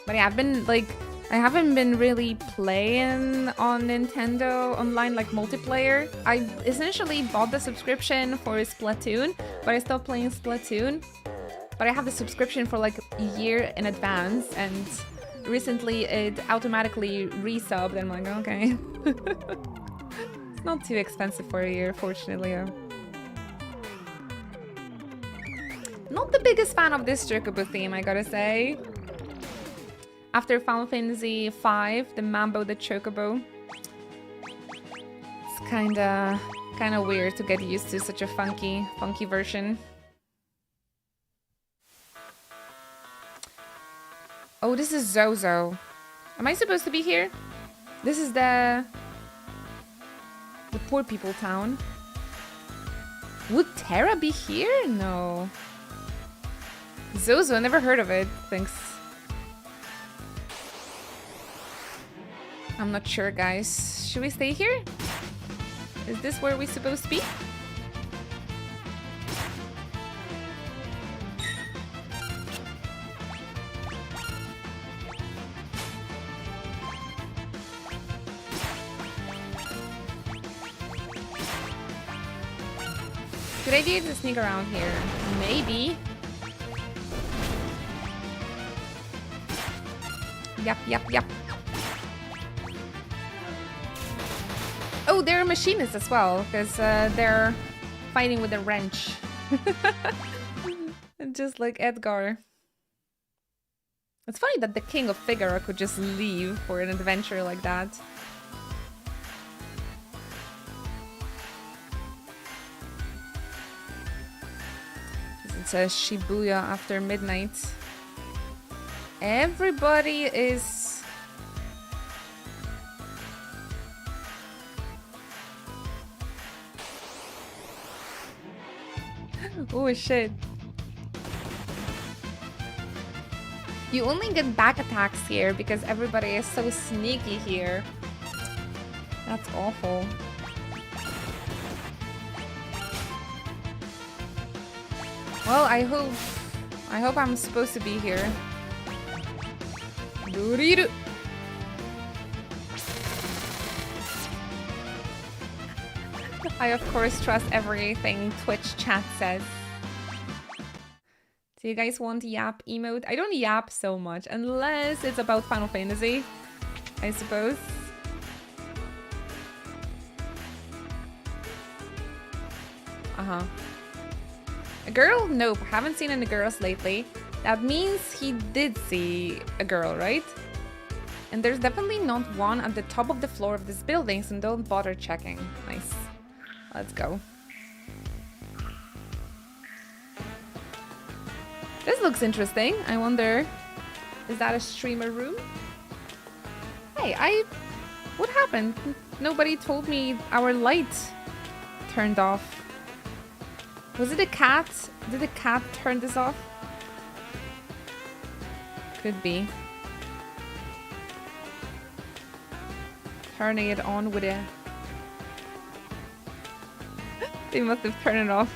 But yeah, I haven't been really playing on Nintendo Online like multiplayer. I essentially bought the subscription for Splatoon, but I stopped playing Splatoon. But I have the subscription for like a year in advance, and recently it automatically resubbed, and I'm like, okay. It's not too expensive for a year, fortunately. Not the biggest fan of this Chocobo theme, I gotta say. After Final Fantasy V, the Mambo the Chocobo. Kinda weird to get used to such a funky version. Oh, this is Zozo. Am I supposed to be here? This is the poor people town. Would Terra be here? No. Zozo, never heard of it. Thanks. I'm not sure, guys. Should we stay here? Is this where we're supposed to be? Good idea to sneak around here. Maybe. Yep. Oh, they're machinists as well, because they're fighting with a wrench. Just like Edgar. It's funny that the King of Figaro could just leave for an adventure like that. It says Shibuya after midnight. Everybody is... Oh shit. You only get back attacks here because everybody is so sneaky here. That's awful. Well, I hope I'm supposed to be here. Doo-dee-doo. I of course trust everything Twitch chat says. Do you guys want yap emote? I don't yap so much unless it's about Final Fantasy, I suppose. A girl? Nope, haven't seen any girls lately. That means he did see a girl, right? And there's definitely not one at the top of the floor of this building, so don't bother checking. Nice. Let's go. This looks interesting. I wonder, is that a streamer room? Hey, what happened? Nobody told me our light turned off. Was it a cat? Did the cat turn this off? Could be. Turning it on with a... They must have turned it off.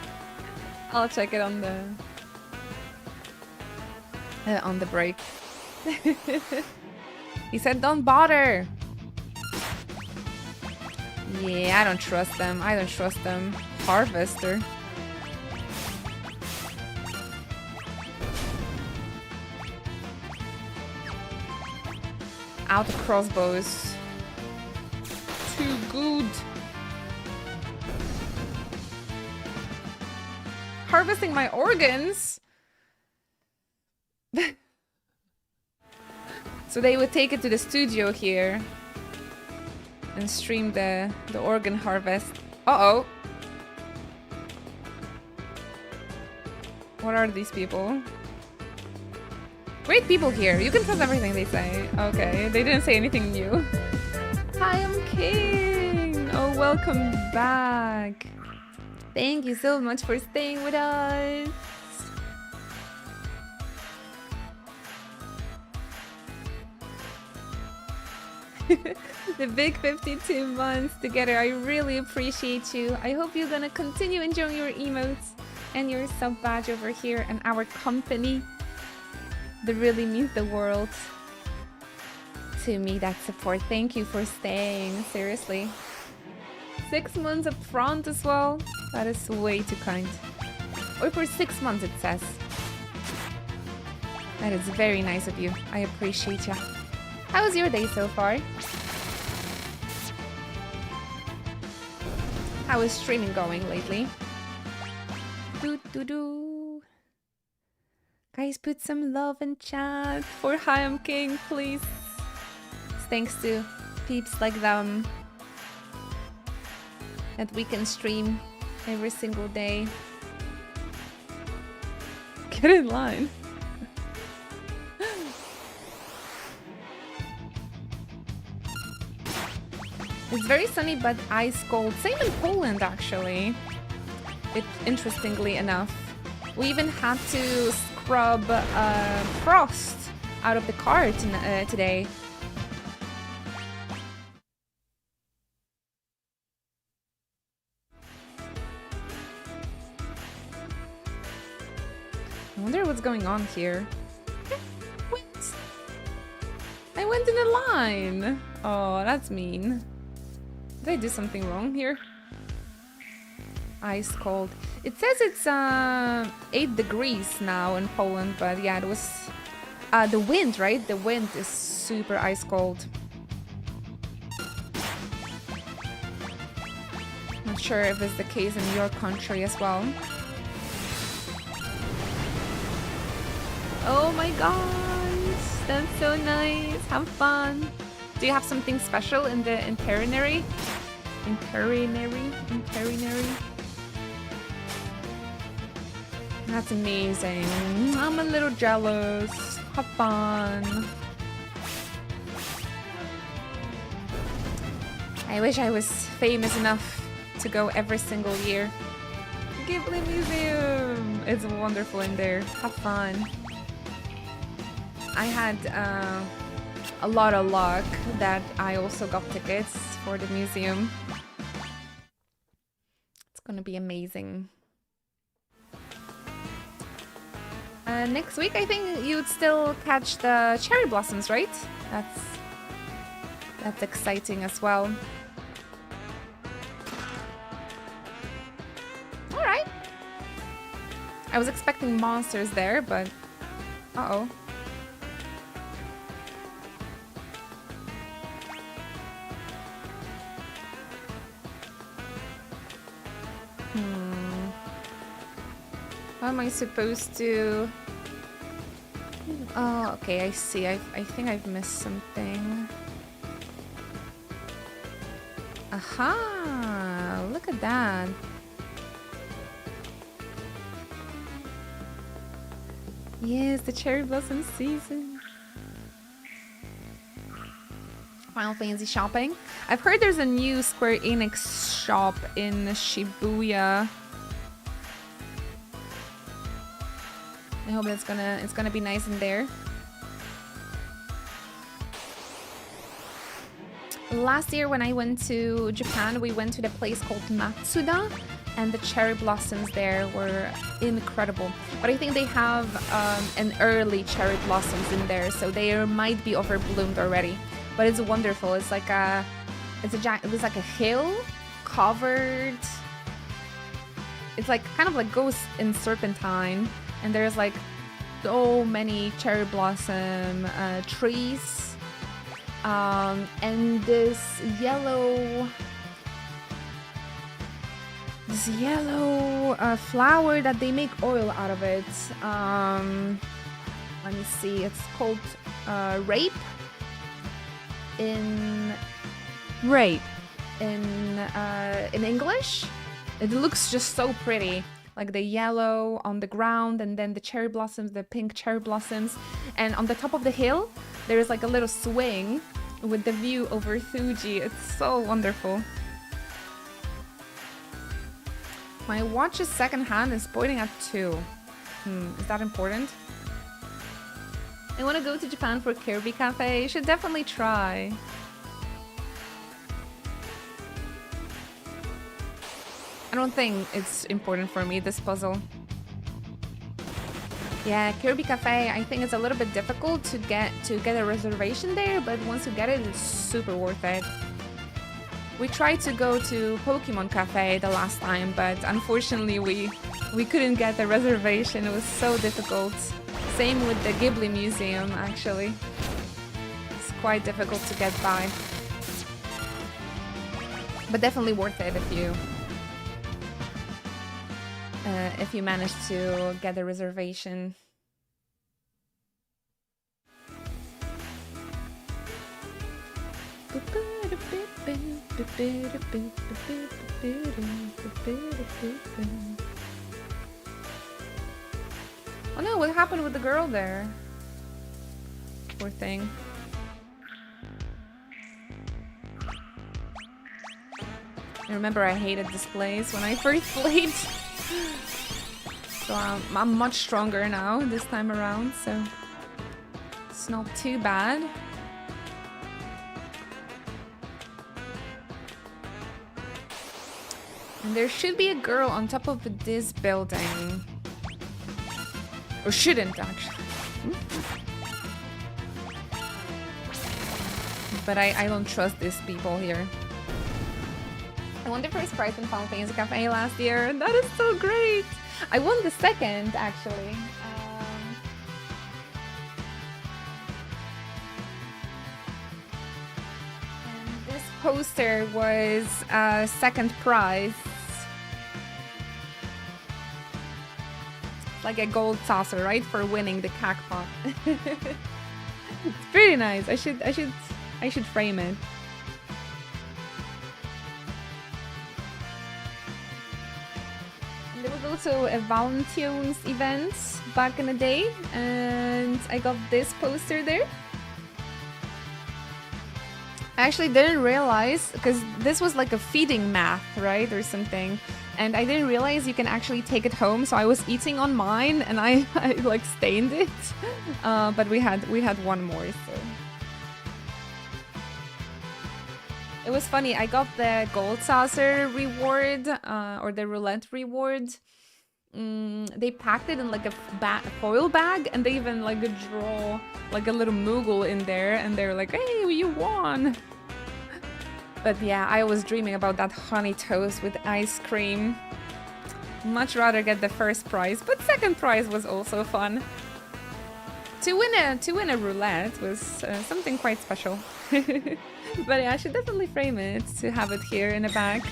I'll check it on the break. He said don't bother. Yeah, I don't trust them. Harvester. Out of crossbows. Too good. Harvesting my organs? So they would take it to the studio here and stream the organ harvest. Uh-oh. What are these people? Great people here. You can trust everything they say. Okay, they didn't say anything new. Hi, I'm King. Oh, welcome back. Thank you so much for staying with us. The big 52 months together. I really appreciate you. I hope you're gonna continue enjoying your emotes and your sub badge over here and our company. That really means the world to me, that support. Thank you for staying, seriously. 6 months up front as well. That is way too kind. Or for 6 months it says. That is very nice of you. I appreciate you. How was your day so far? How is streaming going lately? Do. Guys, put some love in chat for Hi, I'm King, please. Thanks to peeps like them. that we can stream every single day. Get in line. It's very sunny but ice cold. Same in Poland actually. Interestingly enough. We even had to scrub frost out of the car today. I wonder what's going on here. What? I went in a line. Oh, that's mean. Did I do something wrong here? Ice cold. It says it's 8 degrees now in Poland, but yeah, it was the wind, right? The wind is super ice cold. Not sure if it's the case in your country as well. Oh my gosh, that's so nice. Have fun. Do you have something special in the Imperinary? Imperinary? That's amazing. I'm a little jealous. Have fun. I wish I was famous enough to go every single year. Ghibli Museum! It's wonderful in there. Have fun. I had a lot of luck that I also got tickets for the museum. It's gonna be amazing. Next week, I think you'd still catch the cherry blossoms, right? That's exciting as well. All right. I was expecting monsters there, but uh-oh. How am I supposed to... Oh, okay, I see. I think I've missed something. Aha! Look at that. Yes, the cherry blossom season. Final Fantasy shopping. I've heard there's a new Square Enix shop in Shibuya. I hope it's gonna be nice in there. Last year when I went to Japan, we went to the place called Matsuda, and the cherry blossoms there were incredible. But I think they have an early cherry blossoms in there, so they might be overbloomed already. But it's wonderful. It's like it was like a hill covered. It's like kind of like goes in serpentine. And there's like so many cherry blossom trees. And this yellow flower that they make oil out of it. Let me see, it's called rape in English. It looks just so pretty. Like the yellow on the ground, and then the cherry blossoms, the pink cherry blossoms. And on the top of the hill, there is like a little swing with the view over Fuji. It's so wonderful. My watch's second hand is pointing at 2. Is that important? I want to go to Japan for Kirby Cafe. You should definitely try. I don't think it's important for me, this puzzle. Yeah, Kirby Cafe, I think it's a little bit difficult to get a reservation there, but once you get it, it's super worth it. We tried to go to Pokemon Cafe the last time, but unfortunately we couldn't get the reservation. It was so difficult. Same with the Ghibli Museum, actually. It's quite difficult to get by. But definitely worth it if you manage to get a reservation. Oh no, what happened with the girl there? Poor thing. I remember I hated this place when I first played. So I'm much stronger now this time around, so it's not too bad. And there should be a girl on top of this building. Or shouldn't, actually. But I don't trust these people here. I won the first prize in Final Fantasy Cafe last year. That is so great! I won the second, actually. And this poster was second prize. Like a gold saucer, right? For winning the Cacpot. It's pretty nice. I should frame it. And there was also a Valentine's event back in the day, and I got this poster there. I actually didn't realize, because this was like a feeding mat, right? Or something. And I didn't realize you can actually take it home, so I was eating on mine and I like stained it. But we had one more, so it was funny. I got the gold saucer reward or the roulette reward. They packed it in like a foil bag, and they even like draw like a little Moogle in there, and they're like, "Hey, you won!" But yeah, I was dreaming about that honey toast with ice cream. Much rather get the first prize, but second prize was also fun. To win a roulette was something quite special. But yeah, I should definitely frame it to have it here in the bag.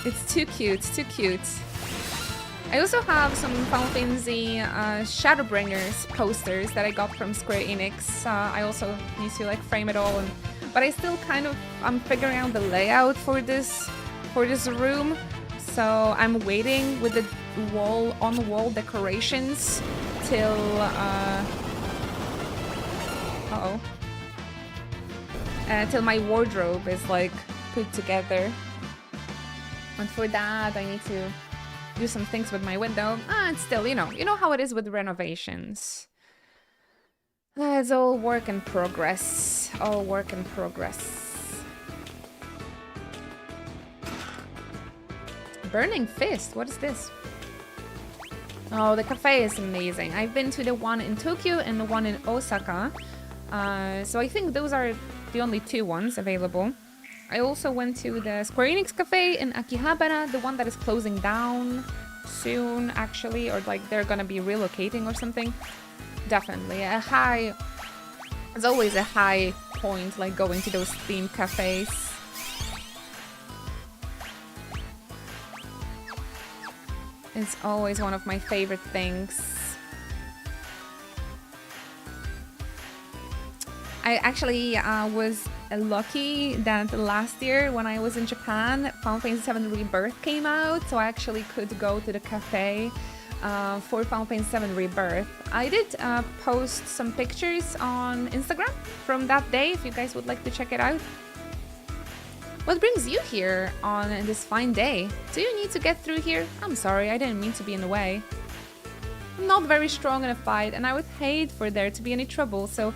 It's too cute, too cute. I also have some Final Fantasy Shadowbringers posters that I got from Square Enix. I also need to like frame it all, but I still I'm figuring out the layout for this room. So I'm waiting with the on-wall decorations till till my wardrobe is like put together. And for that, I need to do some things with my window. It's still, you know how it is with renovations. It's all work in progress. All work in progress. Burning Fist, what is this? Oh, the cafe is amazing. I've been to the one in Tokyo and the one in Osaka. So I think those are the only two ones available. I also went to the Square Enix cafe in Akihabara, the one that is closing down soon, actually, or like they're gonna be relocating or something. Definitely it's always a high point, like going to those themed cafes. It's always one of my favorite things. I actually was lucky that last year when I was in Japan, Final Fantasy VII Rebirth came out, so I actually could go to the cafe for Final Fantasy VII Rebirth. I did post some pictures on Instagram from that day, if you guys would like to check it out. What brings you here on this fine day? Do you need to get through here? I'm sorry, I didn't mean to be in the way. I'm not very strong in a fight, and I would hate for there to be any trouble, so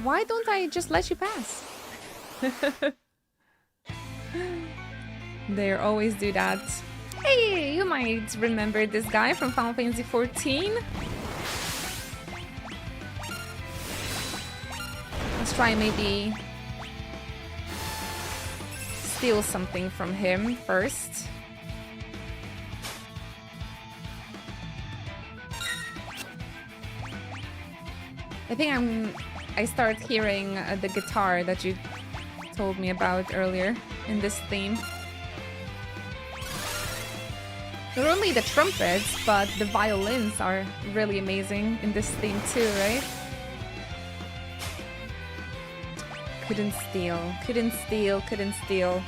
why don't I just let you pass? They always do that. Hey, you might remember this guy from Final Fantasy XIV. Let's try maybe steal something from him first. I think I start hearing the guitar that you told me about earlier in this theme. Not only the trumpets, but the violins are really amazing in this theme too, right? Couldn't steal. Couldn't steal. Couldn't steal.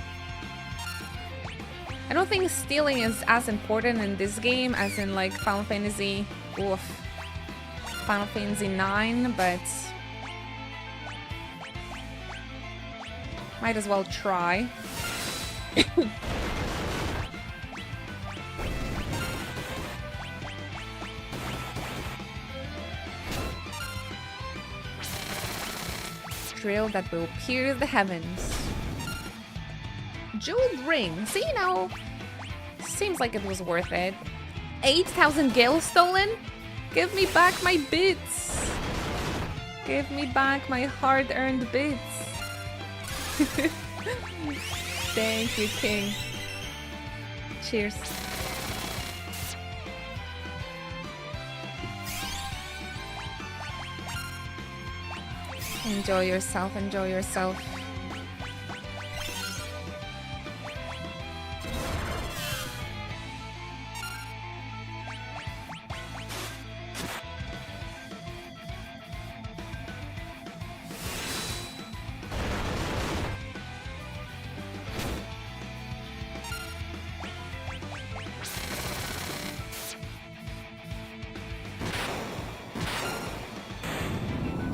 I don't think stealing is as important in this game as in like Final Fantasy. Oof. Final Fantasy 9, but might as well try. Drill that will pierce the heavens. Jeweled ring. See, now seems like it was worth it. 8,000 gil stolen? Give me back my bits. Give me back my hard-earned bits. Thank you, King. Cheers. Enjoy yourself, enjoy yourself.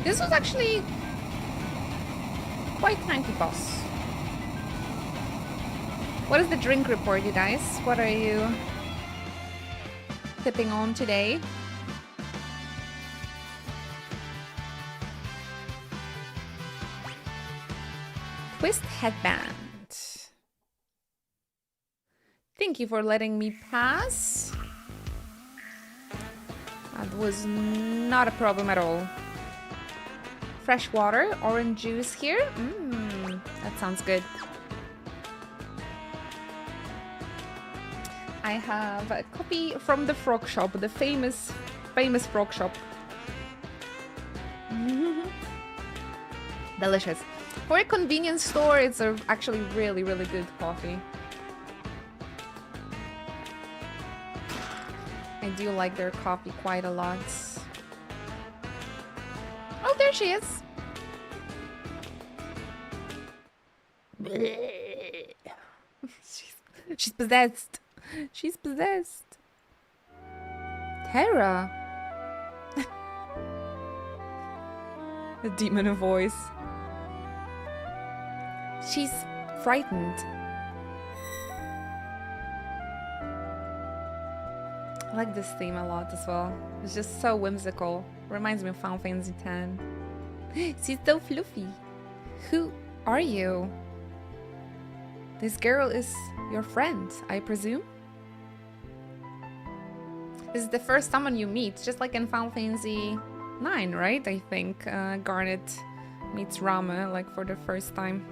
This was actually quite tanky, boss. What is the drink report, you guys? What are you tipping on today? Twist headband. Thank you for letting me pass. That was not a problem at all. Fresh water, orange juice here. That sounds good. I have a copy from the frog shop, the famous frog shop. Delicious. For a convenience store, it's actually really, really good coffee. I do like their coffee quite a lot. Oh, there she is. She's possessed. She's possessed. Terra. The demon of voice. She's frightened. I like this theme a lot as well. It's just so whimsical. Reminds me of Final Fantasy X. She's so fluffy. Who are you? This girl is your friend, I presume? This is the first someone you meet, just like in Final Fantasy IX, right? I think Garnet meets Rama, like for the first time,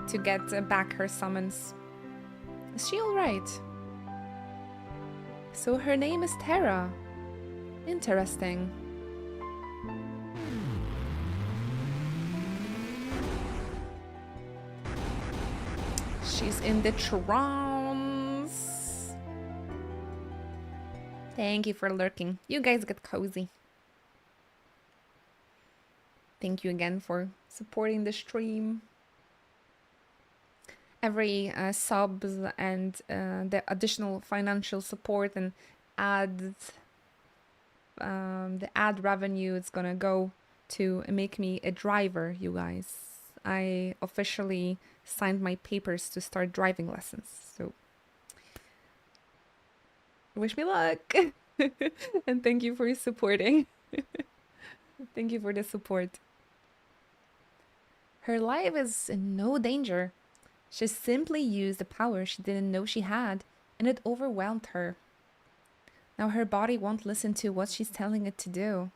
to get back her summons. Is she alright? So her name is Terra. Interesting. She's in the trance. Thank you for lurking. You guys get cozy. Thank you again for supporting the stream. Every subs and the additional financial support and ads, the ad revenue is gonna go to make me a driver, you guys. I officially signed my papers to start driving lessons, so wish me luck. And thank you for supporting. Thank you for the support. Her life is in no danger. She simply used a power she didn't know she had, and it overwhelmed her. Now her body won't listen to what she's telling it to do.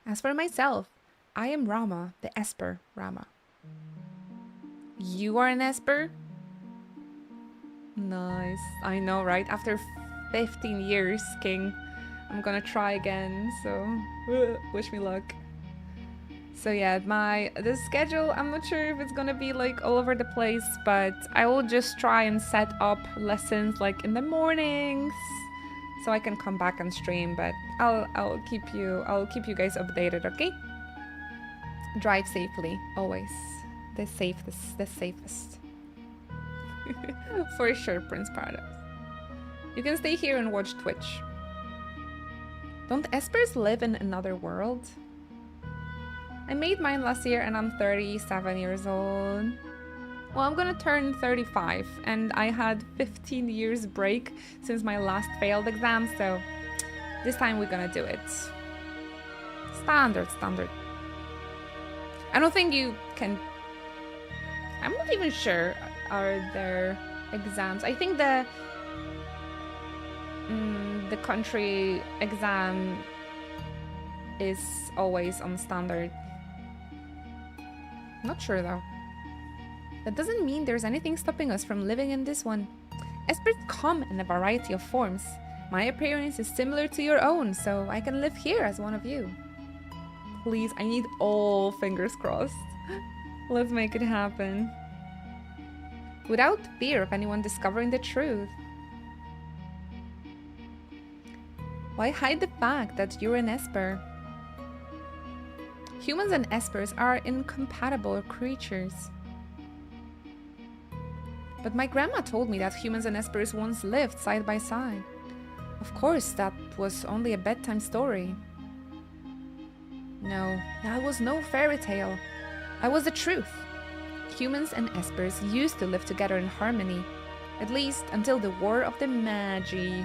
As for myself, I am Rama, the Esper Rama. You are an Esper? Nice. I know, right? After 15 years, King, I'm gonna try again, so wish me luck. So yeah, the schedule, I'm not sure if it's gonna be like all over the place, but I will just try and set up lessons like in the mornings so I can come back and stream, but I'll keep you guys updated, okay? Drive safely, always. The safest, the safest. For sure, Prince Paradox. You can stay here and watch Twitch. Don't espers live in another world? I made mine last year and I'm 37 years old. Well, I'm gonna turn 35 and I had 15 years break since my last failed exam, so this time we're gonna do it. Standard. I don't think you can... I'm not even sure are there exams. I think the country exam is always on standard. Not sure though. That doesn't mean there's anything stopping us from living in this one. Espers come in a variety of forms. My appearance is similar to your own, so I can live here as one of you. Please, I need all fingers crossed. Let's make it happen. Without fear of anyone discovering the truth. Why hide the fact that you're an Esper? Humans and Espers are incompatible creatures. But my grandma told me that humans and Espers once lived side by side. Of course, that was only a bedtime story. No, that was no fairy tale. That was the truth. Humans and Espers used to live together in harmony, at least until the War of the Magi.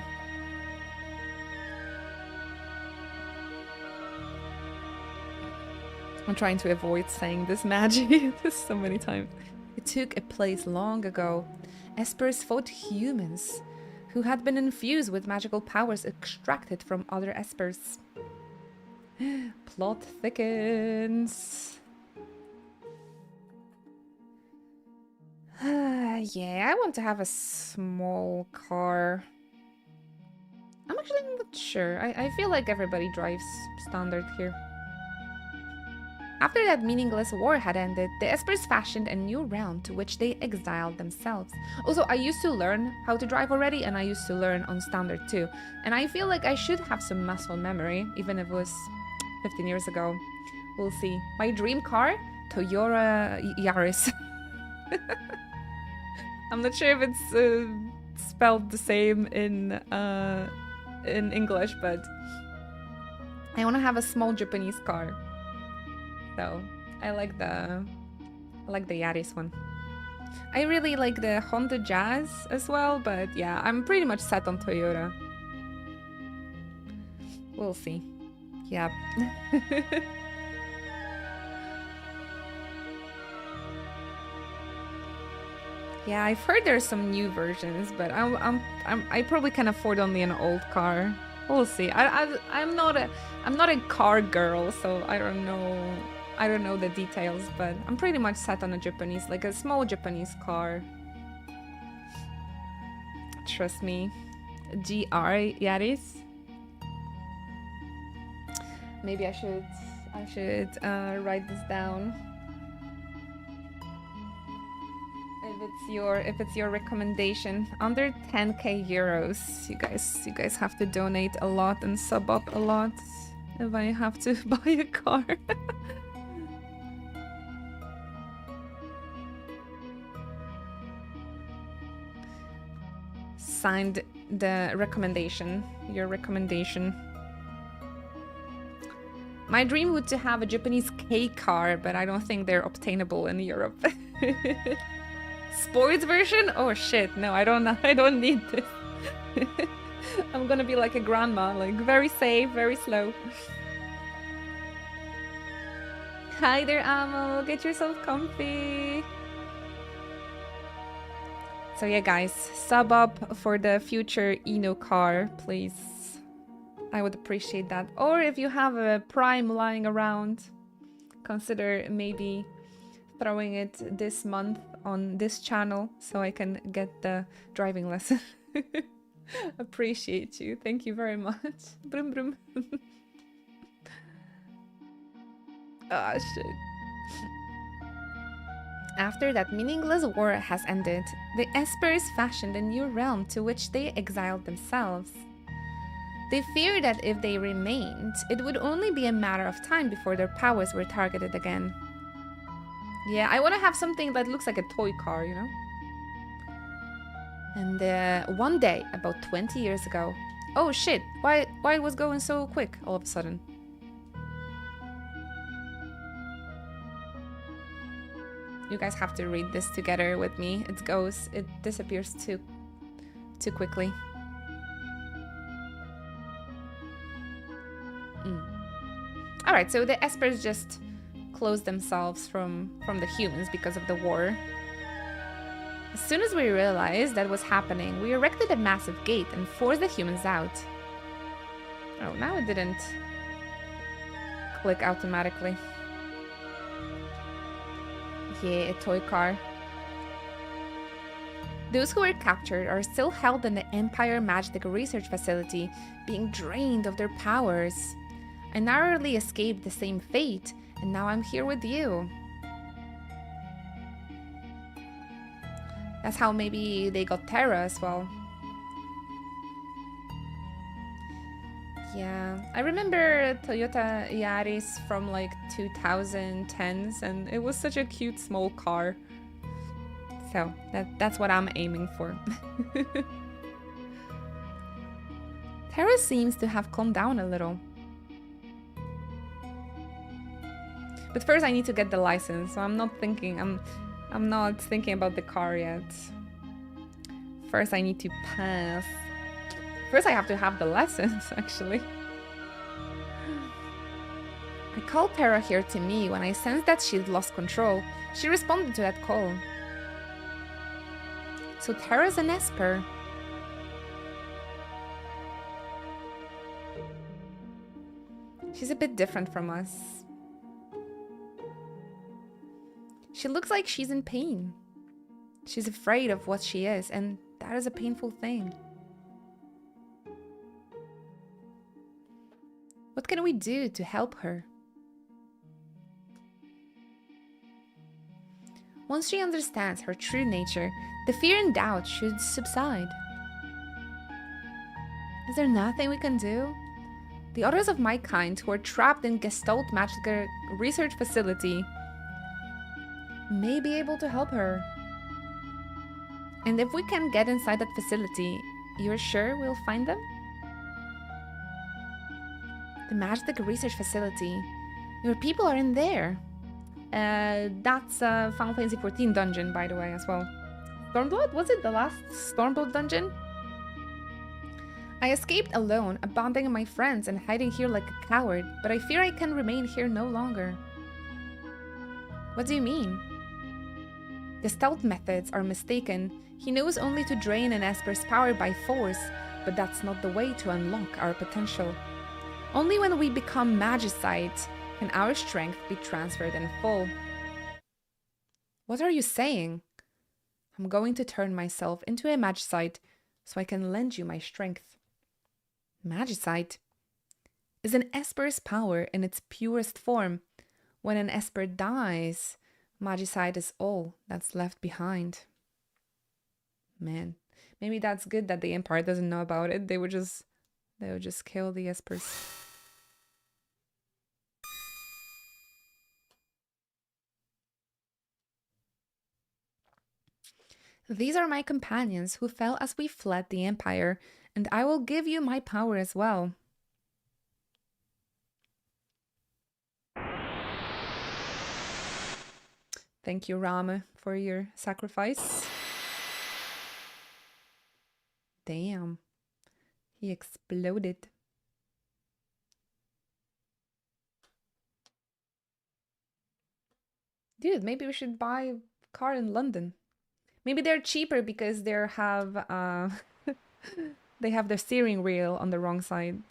I'm trying to avoid saying this Magi so many times. It took a place long ago. Espers fought humans who had been infused with magical powers extracted from other Espers. Plot thickens. Yeah, I want to have a small car. I'm actually not sure. I feel like everybody drives standard here. After that meaningless war had ended, the Espers fashioned a new realm to which they exiled themselves. Also, I used to learn how to drive already, and I used to learn on standard too. And I feel like I should have some muscle memory, even if it was 15 years ago. We'll see. My dream car? Toyota Yaris. I'm not sure if it's spelled the same in English, but I want to have a small Japanese car. So I like the Yaris one. I really like the Honda Jazz as well, but yeah, I'm pretty much set on Toyota. We'll see. Yep. Yeah, I've heard there's some new versions, but I probably can afford only an old car. We'll see. I'm not a car girl, so I don't know the details, but I'm pretty much set on a Japanese, like a small Japanese car. Trust me. GR Yaris. Maybe I should write this down. If it's your recommendation, under 10k euros, you guys have to donate a lot and sub up a lot if I have to buy a car. Signed the recommendation, your recommendation. My dream would to have a Japanese K car, but I don't think they're obtainable in Europe. Sports version? Oh shit, no, I don't need this. I'm gonna be like a grandma, like very safe, very slow. Hi there, Amo, get yourself comfy. So yeah, guys, sub up for the future Eno car, please. I would appreciate that. Or if you have a Prime lying around, consider maybe throwing it this month on this channel so I can get the driving lesson. Appreciate you. Thank you very much. Brum brum. Ah, shit. After that meaningless war has ended, the Espers fashioned a new realm to which they exiled themselves. They feared that if they remained, it would only be a matter of time before their powers were targeted again. Yeah, I want to have something that looks like a toy car, you know? And one day, about 20 years ago... Oh shit, why it was going so quick all of a sudden? You guys have to read this together with me. It disappears too quickly. Alright, so the Espers just closed themselves from the humans because of the war. As soon as we realized that was happening, we erected a massive gate and forced the humans out. Oh, now it didn't click automatically. Yeah, a toy car. Those who were captured are still held in the Empire Magic Research Facility, being drained of their powers. I narrowly escaped the same fate, and now I'm here with you. That's how maybe they got Terra as well. Yeah, I remember Toyota Yaris from like 2010s, and it was such a cute small car. So that's what I'm aiming for. Terra seems to have calmed down a little. But first I need to get the license, so I'm not thinking about the car yet. First I need to pass. First I have to have the lessons, actually. I called Terra here to me when I sensed that she'd lost control. She responded to that call. So Terra's an Esper. She's a bit different from us. She looks like she's in pain. She's afraid of what she is, and that is a painful thing. What can we do to help her? Once she understands her true nature, the fear and doubt should subside. Is there nothing we can do? The others of my kind who are trapped in Gestalt Magic Research Facility may be able to help her. And if we can get inside that facility, you're sure we'll find them? The Magic Research Facility. Your people are in there. That's Final Fantasy XIV dungeon, by the way, as well. Stormblood? Was it the last Stormblood dungeon? I escaped alone, abandoning my friends and hiding here like a coward, but I fear I can remain here no longer. What do you mean? The stealth methods are mistaken. He knows only to drain an Esper's power by force, but that's not the way to unlock our potential. Only when we become Magicite can our strength be transferred in full. What are you saying? I'm going to turn myself into a Magicite so I can lend you my strength. Magicite is an Esper's power in its purest form. When an Esper dies, Magicite is all that's left behind. Man, maybe that's good that the Empire doesn't know about it. They would just kill the Espers. These are my companions who fell as we fled the Empire, and I will give you my power as well. Thank you, Rama, for your sacrifice. Damn. He exploded. Dude, maybe we should buy a car in London. Maybe they're cheaper because they have they have the steering wheel on the wrong side.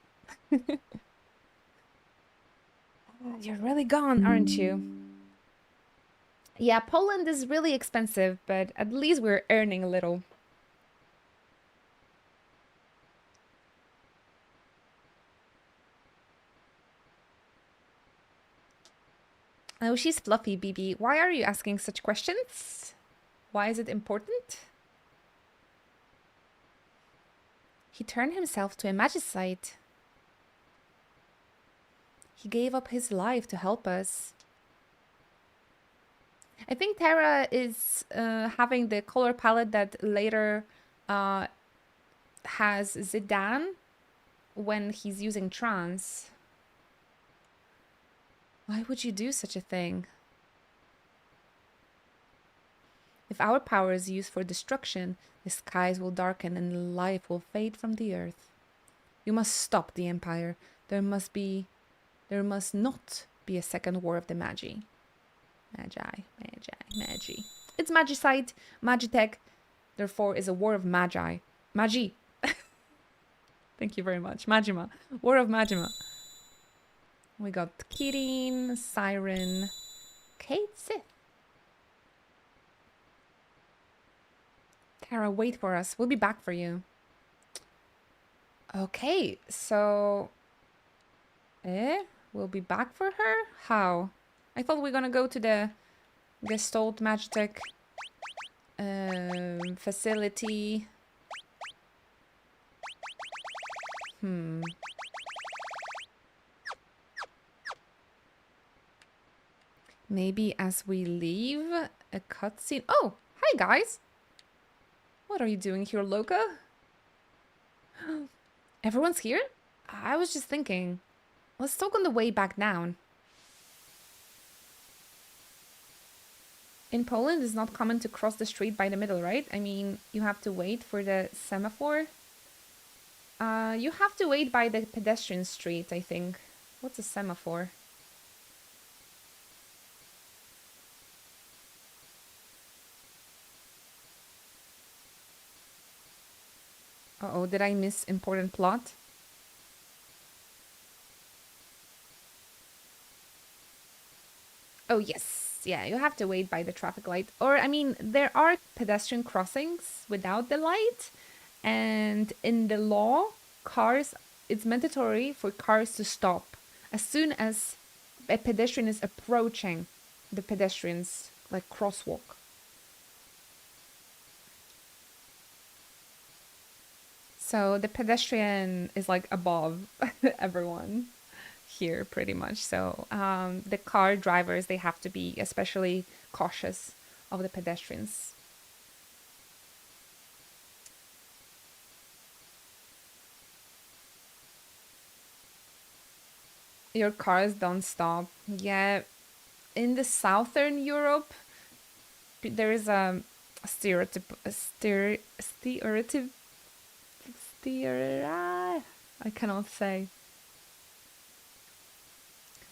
You're really gone, aren't you? Yeah, Poland is really expensive, but at least we're earning a little. Oh, she's fluffy, BB. Why are you asking such questions? Why is it important? He turned himself to a Magicite. He gave up his life to help us. I think Terra is having the color palette that later has Zidane when he's using trance. Why would you do such a thing? If our power is used for destruction, the skies will darken and life will fade from the earth. You must stop the Empire. There must not be a second war of the Magi. Magi. It's Magicite, Magitech. Therefore, is a war of Magi. Magi. Thank you very much. Majima. War of Majima. We got Kirin, Siren, Kate Sith. Tara, wait for us. We'll be back for you. Okay, so... We'll be back for her? How? I thought we were gonna go to the Gestalt Magitech facility. Maybe as we leave a cutscene. Oh, hi guys. What are you doing here, Loka? Everyone's here? I was just thinking. Let's talk on the way back down. In Poland, it's not common to cross the street by the middle, right? I mean, you have to wait for the semaphore. You have to wait by the pedestrian street, I think. What's a semaphore? Uh-oh, did I miss important plot? Oh, yes. Yeah, you have to wait by the traffic light. Or, I mean, there are pedestrian crossings without the light. And in the law, it's mandatory for cars to stop as soon as a pedestrian is approaching the pedestrians, like crosswalk. So the pedestrian is like above everyone here pretty much. So the car drivers, they have to be especially cautious of the pedestrians. Your cars don't stop. Yeah, in the southern Europe, there is a stereotype. I cannot say.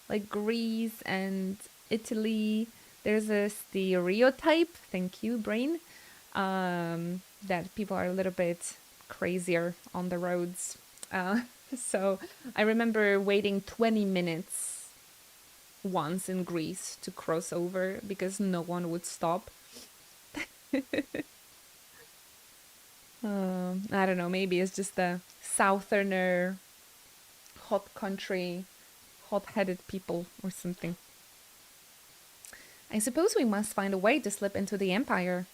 Like Greece and Italy, there's a stereotype. Thank you, brain. That people are a little bit crazier on the roads. So I remember waiting 20 minutes once in Greece to cross over because no one would stop. I don't know, maybe it's just the southerner hot country, hot-headed people or something. I suppose we must find a way to slip into the Empire.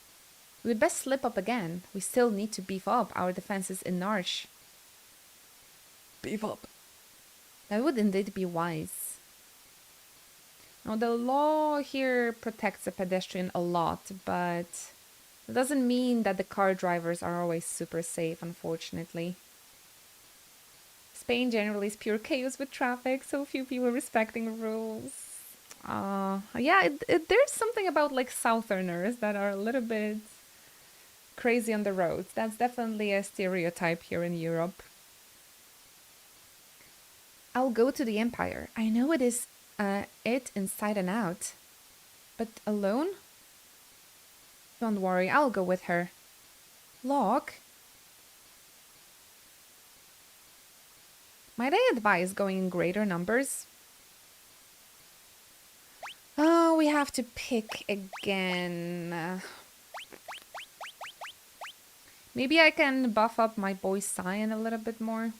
We'd best slip up again. We still need to beef up our defenses in Narsh. Beef up. That would indeed be wise. Now, the law here protects the pedestrian a lot, but it doesn't mean that the car drivers are always super safe, unfortunately. Spain generally is pure chaos with traffic, so few people respecting rules. Yeah, there's something about like southerners that are a little bit crazy on the roads. That's definitely a stereotype here in Europe. I'll go to the Empire. I know it is it inside and out. But alone? Don't worry, I'll go with her. Locke? Might I advise going in greater numbers? Oh, we have to pick again. Maybe I can buff up my boy Cyan a little bit more.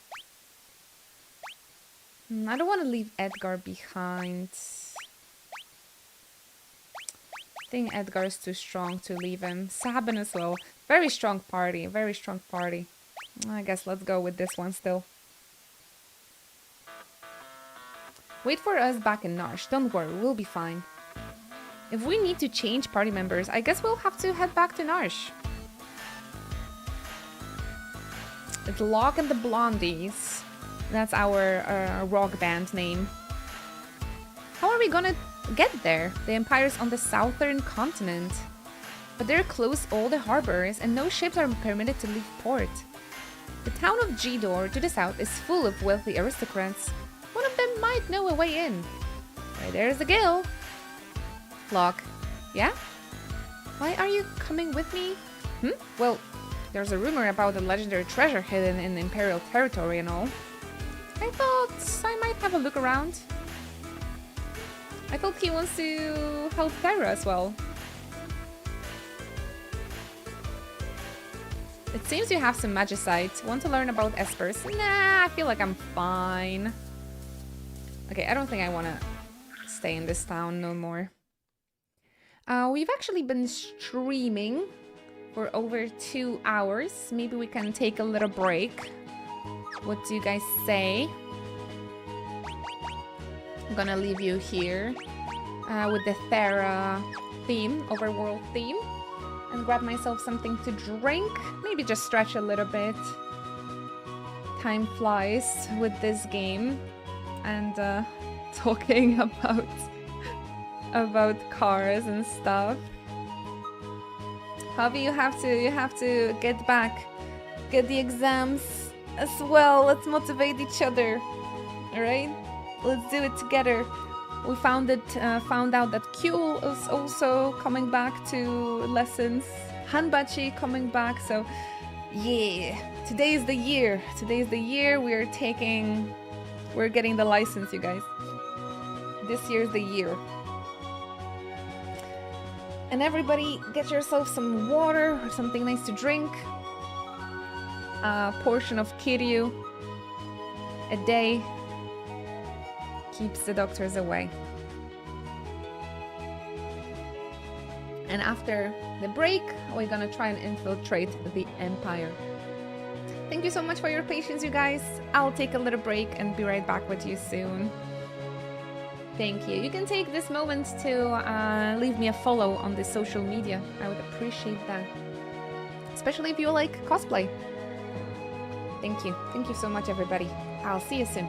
I don't want to leave Edgar behind. I think Edgar is too strong to leave him. Sabin as well. Very strong party. Very strong party. I guess let's go with this one still. Wait for us back in Narsh. Don't worry, we'll be fine. If we need to change party members, I guess we'll have to head back to Narsh. It's Locke and the Blondies. That's our rock band name. How are we gonna get there? The Empire's on the southern continent. But they're close all the harbors and no ships are permitted to leave port. The town of Gidor to the south is full of wealthy aristocrats. One of them might know a way in. Right, there's the Gil. Locke. Yeah? Why are you coming with me? Well, there's a rumor about the legendary treasure hidden in Imperial territory and all. I thought I might have a look around. I thought he wants to help Terra as well. It seems you have some magicite. Want to learn about espers? Nah, I feel like I'm fine. Okay, I don't think I want to stay in this town no more. We've actually been streaming for over 2 hours. Maybe we can take a little break. What do you guys say? I'm gonna leave you here with the Thera theme, overworld theme, and grab myself something to drink. Maybe just stretch a little bit. Time flies with this game, and talking about cars and stuff. Javi, you have to get back, get the exams as well. Let's motivate each other. All right, let's do it together. We found out that Kyul is also coming back to lessons. Hanbachi coming back. So yeah, today is the year. Today is the year we're getting the license, you guys. This year's the year. And everybody, get yourself some water or something nice to drink. A portion of Kiryu a day keeps the doctors away. And after the break, we're gonna try and infiltrate the Empire. Thank you so much for your patience, you guys. I'll take a little break and be right back with you soon. Thank you. You can take this moment to leave me a follow on the social media. I would appreciate that. Especially if you like cosplay. Thank you. Thank you so much, everybody. I'll see you soon.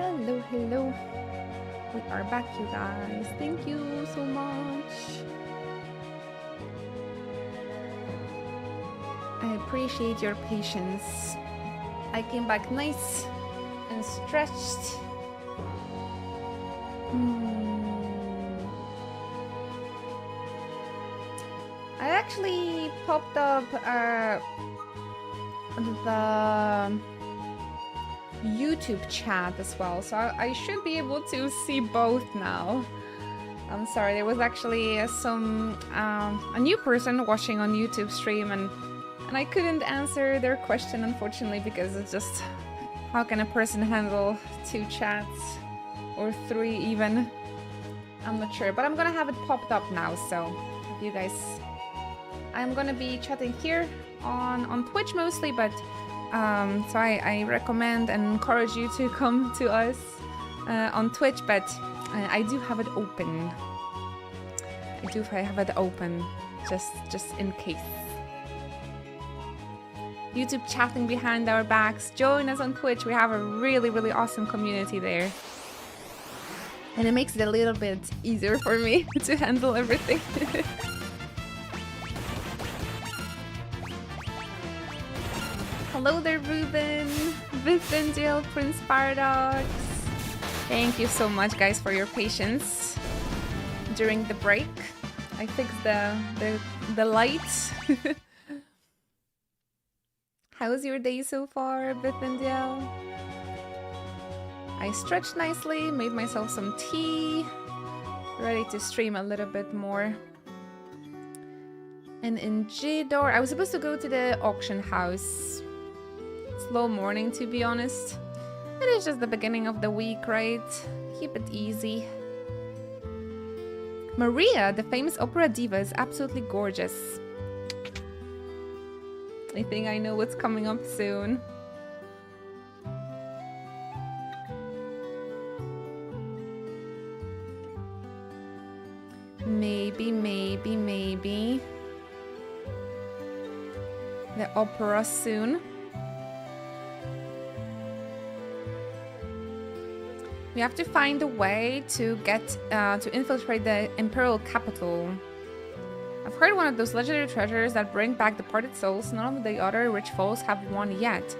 Hello, hello. We are back, you guys. Thank you so much. I appreciate your patience. I came back nice and stretched. I actually popped up the YouTube chat as well, so I should be able to see both now. I'm sorry, there was actually a new person watching on YouTube stream, and I couldn't answer their question, unfortunately, because it's just, how can a person handle 2 chats or 3 even? I'm not sure, but I'm gonna have it popped up now, so if you guys, I'm gonna be chatting here on Twitch mostly, but so I recommend and encourage you to come to us on Twitch, but I do have it open. I do have it open, just in case. YouTube chatting behind our backs. Join us on Twitch. We have a really, really awesome community there. And it makes it a little bit easier for me to handle everything. Hello there, Ruben, Vivendil, Prince Paradox. Thank you so much, guys, for your patience during the break. I fixed the lights. How's your day so far, Vivendil? I stretched nicely, made myself some tea, ready to stream a little bit more. And in Jador, I was supposed to go to the auction house. Slow morning, to be honest. It is just the beginning of the week, right? Keep it easy. Maria, the famous opera diva, is absolutely gorgeous. I think I know what's coming up soon. Maybe. The opera soon. We have to find a way to get to infiltrate the imperial capital. I've heard one of those legendary treasures that bring back departed souls. None of the other rich folks have one yet.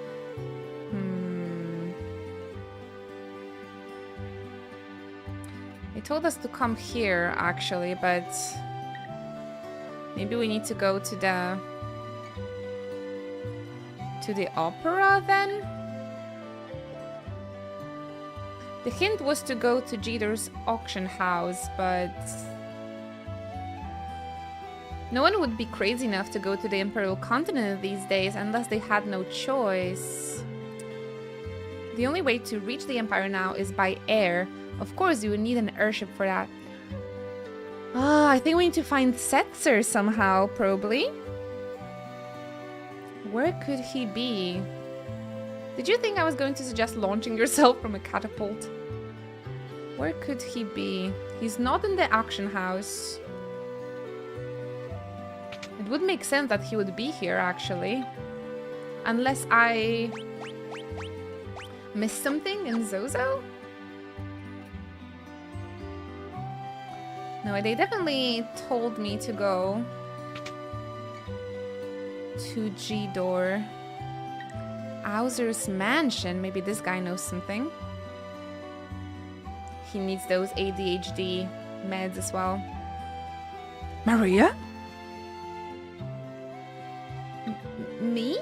They told us to come here, actually, but maybe we need to go to the opera then? The hint was to go to Jador's auction house, but no one would be crazy enough to go to the Imperial Continent these days unless they had no choice. The only way to reach the Empire now is by air. Of course, you would need an airship for that. I think we need to find Setzer somehow, probably. Where could he be? Did you think I was going to suggest launching yourself from a catapult? Where could he be? He's not in the auction house. It would make sense that he would be here, actually. Unless I missed something in Zozo? No, they definitely told me to go to Jador. Auser's mansion. Maybe this guy knows something. He needs those ADHD meds as well. Maria? Me?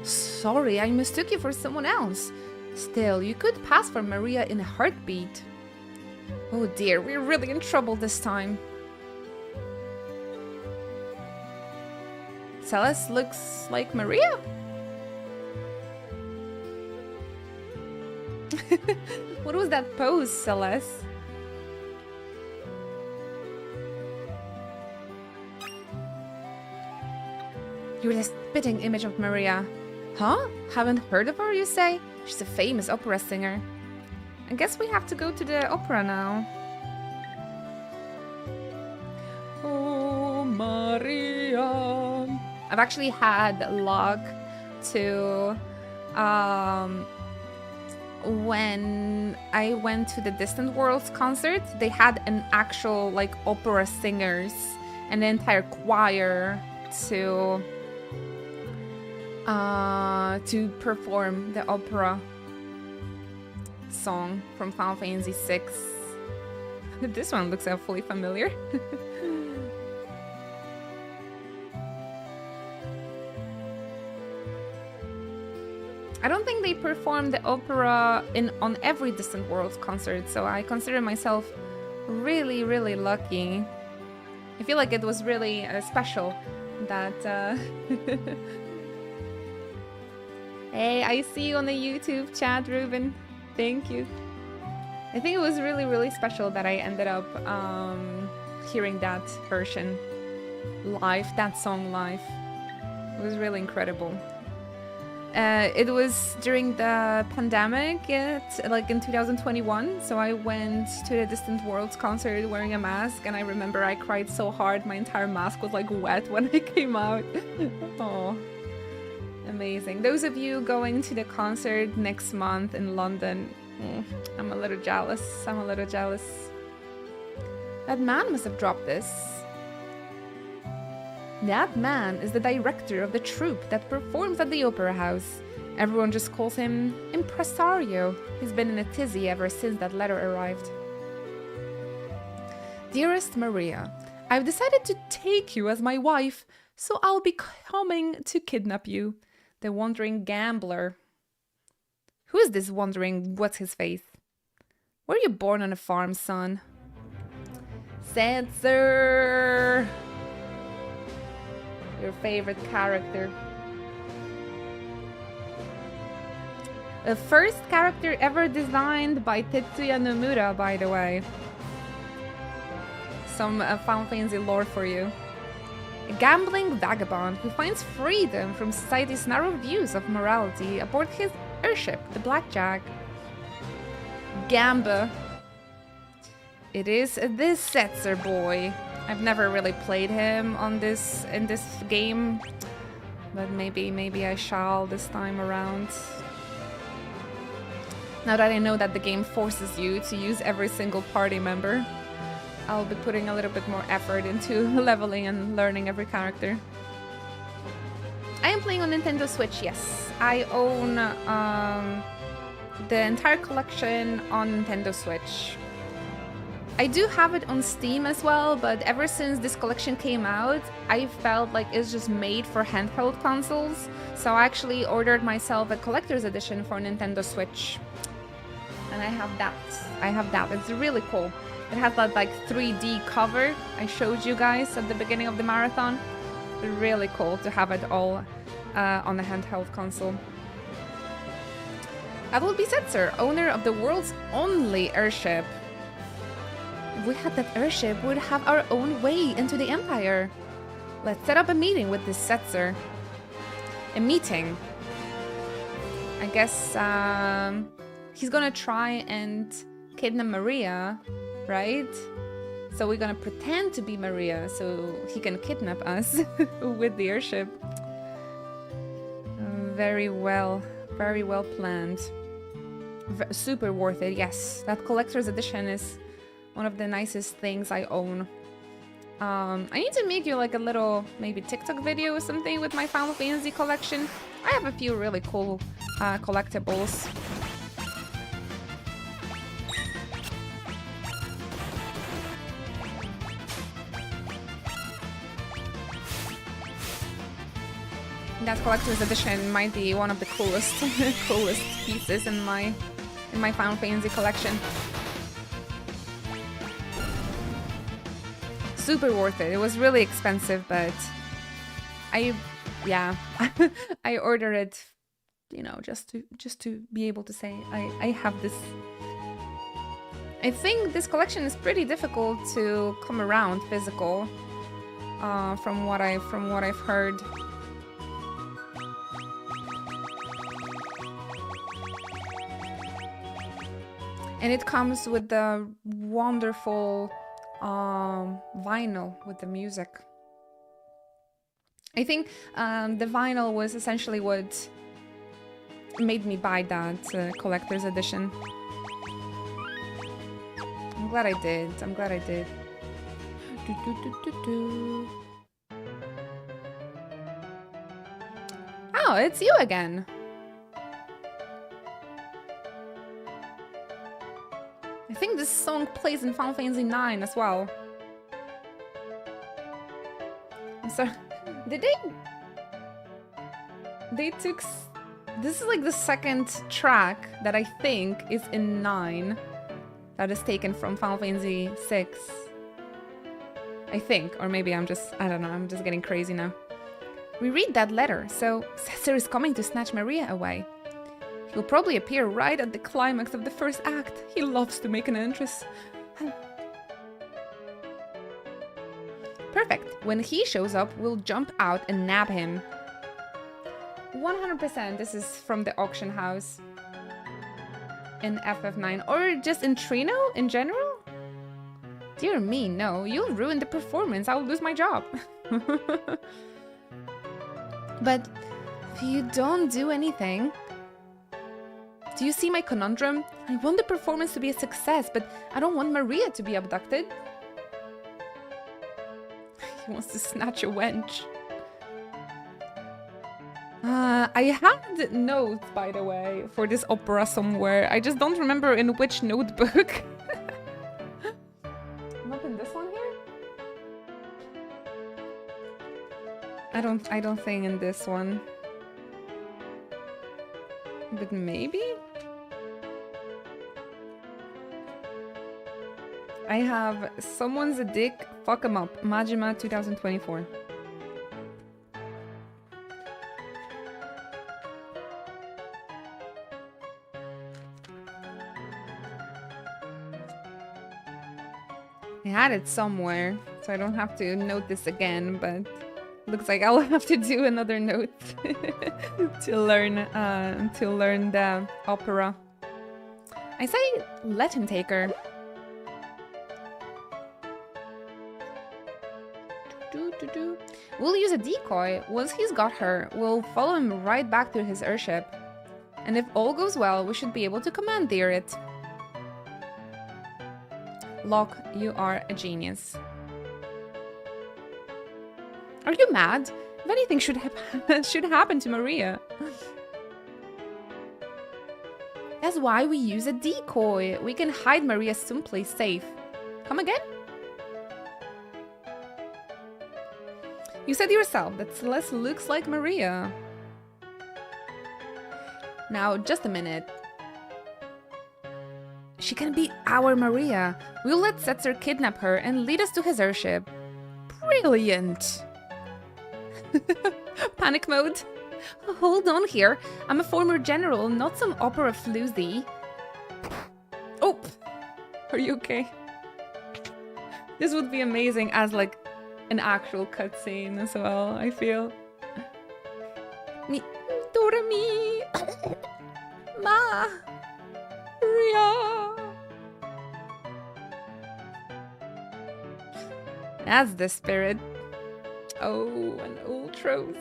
Sorry, I mistook you for someone else. Still, you could pass for Maria in a heartbeat. Oh dear, we're really in trouble this time. Celeste looks like Maria? What was that pose, Celeste? You're the spitting image of Maria. Huh? Haven't heard of her, you say? She's a famous opera singer. I guess we have to go to the opera now. Oh, Maria. I've actually had luck to when I went to the Distant Worlds concert, they had an actual like opera singers and the entire choir to perform the opera song from Final Fantasy VI. This one looks awfully familiar. I don't think they perform the opera on every Distant Worlds concert, so I consider myself really, really lucky. I feel like it was really special that... Hey, I see you on the YouTube chat, Ruben. Thank you. I think it was really, really special that I ended up hearing that version live, that song live. It was really incredible. It was during the pandemic, like in 2021, so I went to the Distant Worlds concert wearing a mask, and I remember I cried so hard, my entire mask was like wet when I came out. Oh, amazing. Those of you going to the concert next month in London, I'm a little jealous. That man must have dropped this. That man is the director of the troupe that performs at the Opera House. Everyone just calls him Impresario. He's been in a tizzy ever since that letter arrived. Dearest Maria, I've decided to take you as my wife, so I'll be coming to kidnap you. The wandering gambler. Who is this wandering what's-his-face? Were you born on a farm, son? Setzer! Your favorite character. The first character ever designed by Tetsuya Nomura, by the way. Some Final Fantasy lore for you. A gambling vagabond who finds freedom from society's narrow views of morality aboard his airship, the Blackjack. Gamba. It is this Setzer boy. I've never really played him in this game, but maybe I shall this time around. Now that I know that the game forces you to use every single party member, I'll be putting a little bit more effort into leveling and learning every character. I am playing on Nintendo Switch, yes. I own the entire collection on Nintendo Switch. I do have it on Steam as well, but ever since this collection came out, I felt like it's just made for handheld consoles. So I actually ordered myself a collector's edition for Nintendo Switch. And I have that. It's really cool. It has that like 3D cover I showed you guys at the beginning of the marathon. Really cool to have it all on a handheld console. I will be Setzer, owner of the world's only airship. If we had that airship, we would have our own way into the Empire. Let's set up a meeting with this Setzer. A meeting. I guess he's gonna try and kidnap Maria, right? So we're gonna pretend to be Maria so he can kidnap us with the airship. Very well planned. Super worth it, yes. That collector's edition is one of the nicest things I own. I need to make you like a little maybe TikTok video or something with my Final Fantasy collection. I have a few really cool collectibles. That collector's edition might be one of the coolest coolest pieces in my Final Fantasy collection. Super worth it. It was really expensive, but I ordered it, you know, just to be able to say I have this. I think this collection is pretty difficult to come around physical, from what I've heard. And it comes with the wonderful vinyl with the music. I think the vinyl was essentially what made me buy that collector's edition. I'm glad I did. I'm glad I did. Do, do, do, do, do. Oh, it's you again. I think this song plays in Final Fantasy IX as well. I'm sorry. Did they? They took. This is like the second track that I think is in 9 that is taken from Final Fantasy VI. I think, or maybe I don't know, I'm just getting crazy now. We read that letter, so Setzer is coming to snatch Maria away. He'll probably appear right at the climax of the first act. He loves to make an entrance. Perfect. When he shows up, we'll jump out and nab him. 100% this is from the auction house in FF9, or just in Trino in general? Dear me, no, you'll ruin the performance, I'll lose my job. But if you don't do anything... Do you see my conundrum? I want the performance to be a success, but I don't want Maria to be abducted. He wants to snatch a wench. I had notes, by the way, for this opera somewhere. I just don't remember in which notebook. Not in this one here? I don't think in this one. But maybe? I have Someone's a Dick, Fuck 'em Up, Majima 2024. I had it somewhere, so I don't have to note this again, but looks like I'll have to do another note to learn the opera. I say let him take her. We'll use a decoy. Once he's got her, we'll follow him right back to his airship. And if all goes well, we should be able to commandeer it. Locke, you are a genius. Are you mad? If anything should happen to Maria. That's why we use a decoy. We can hide Maria someplace safe. Come again? You said yourself that Celeste looks like Maria. Now, just a minute. She can be our Maria. We'll let Setzer kidnap her and lead us to his airship. Brilliant! Panic mode. Hold on here. I'm a former general, not some opera floozy. Oh! Are you okay? This would be amazing as like an actual cutscene as well, I feel. Mi dormi. Maria. That's the spirit. Oh, an Ultros.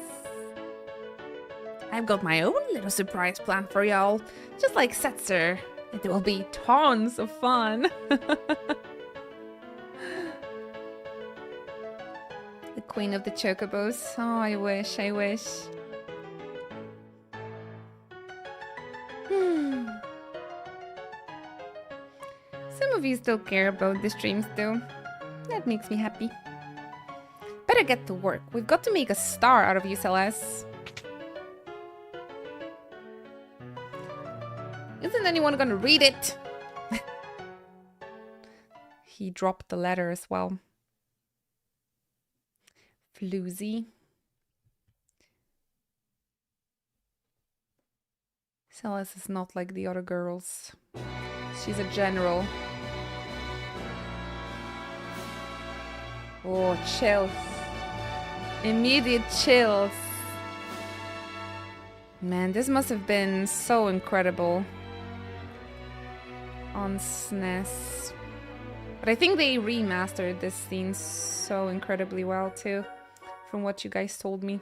I've got my own little surprise plan for y'all. Just like Setzer. It will be tons of fun. The Queen of the Chocobos. Oh, I wish, I wish. Some of you still care about the streams though. That makes me happy. Better get to work. We've got to make a star out of you, Celeste. Isn't anyone gonna read it? He dropped the letter as well. Floozy. Celeste is not like the other girls. She's a general. Oh, chills. Immediate chills. Man, this must have been so incredible on SNES. But I think they remastered this scene so incredibly well too, from what you guys told me.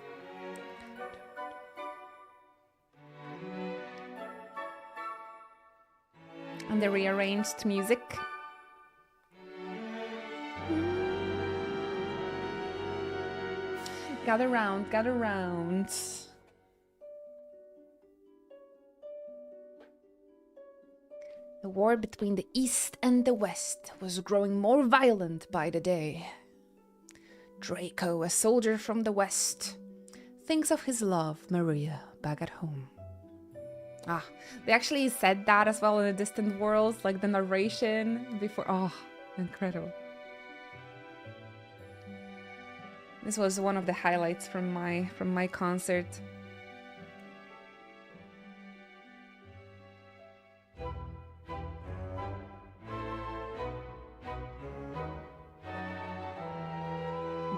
And the rearranged music. Gather round, gather round. The war between the East and the West was growing more violent by the day. Draco, a soldier from the West, thinks of his love, Maria, back at home. Ah, they actually said that as well in the Distant Worlds, like the narration before. Oh, incredible. This was one of the highlights from my concert.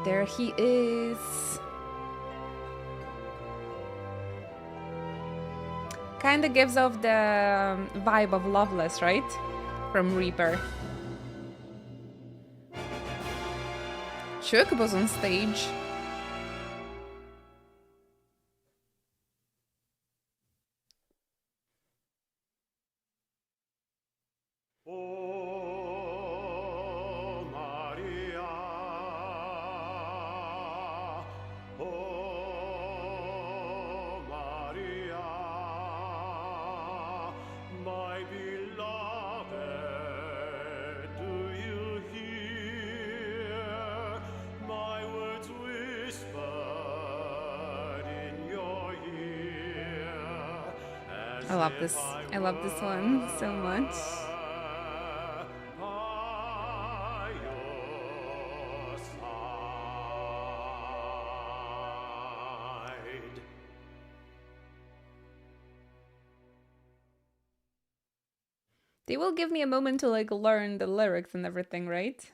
There he is. Kinda gives off the vibe of Loveless, right? From Rebirth. Chocobo's on stage. Oh, Maria. Oh, Maria. My beloved, do you hear my words whispered in your ear? I love this. I love this one so much. By your side. They will give me a moment to like learn the lyrics and everything, right?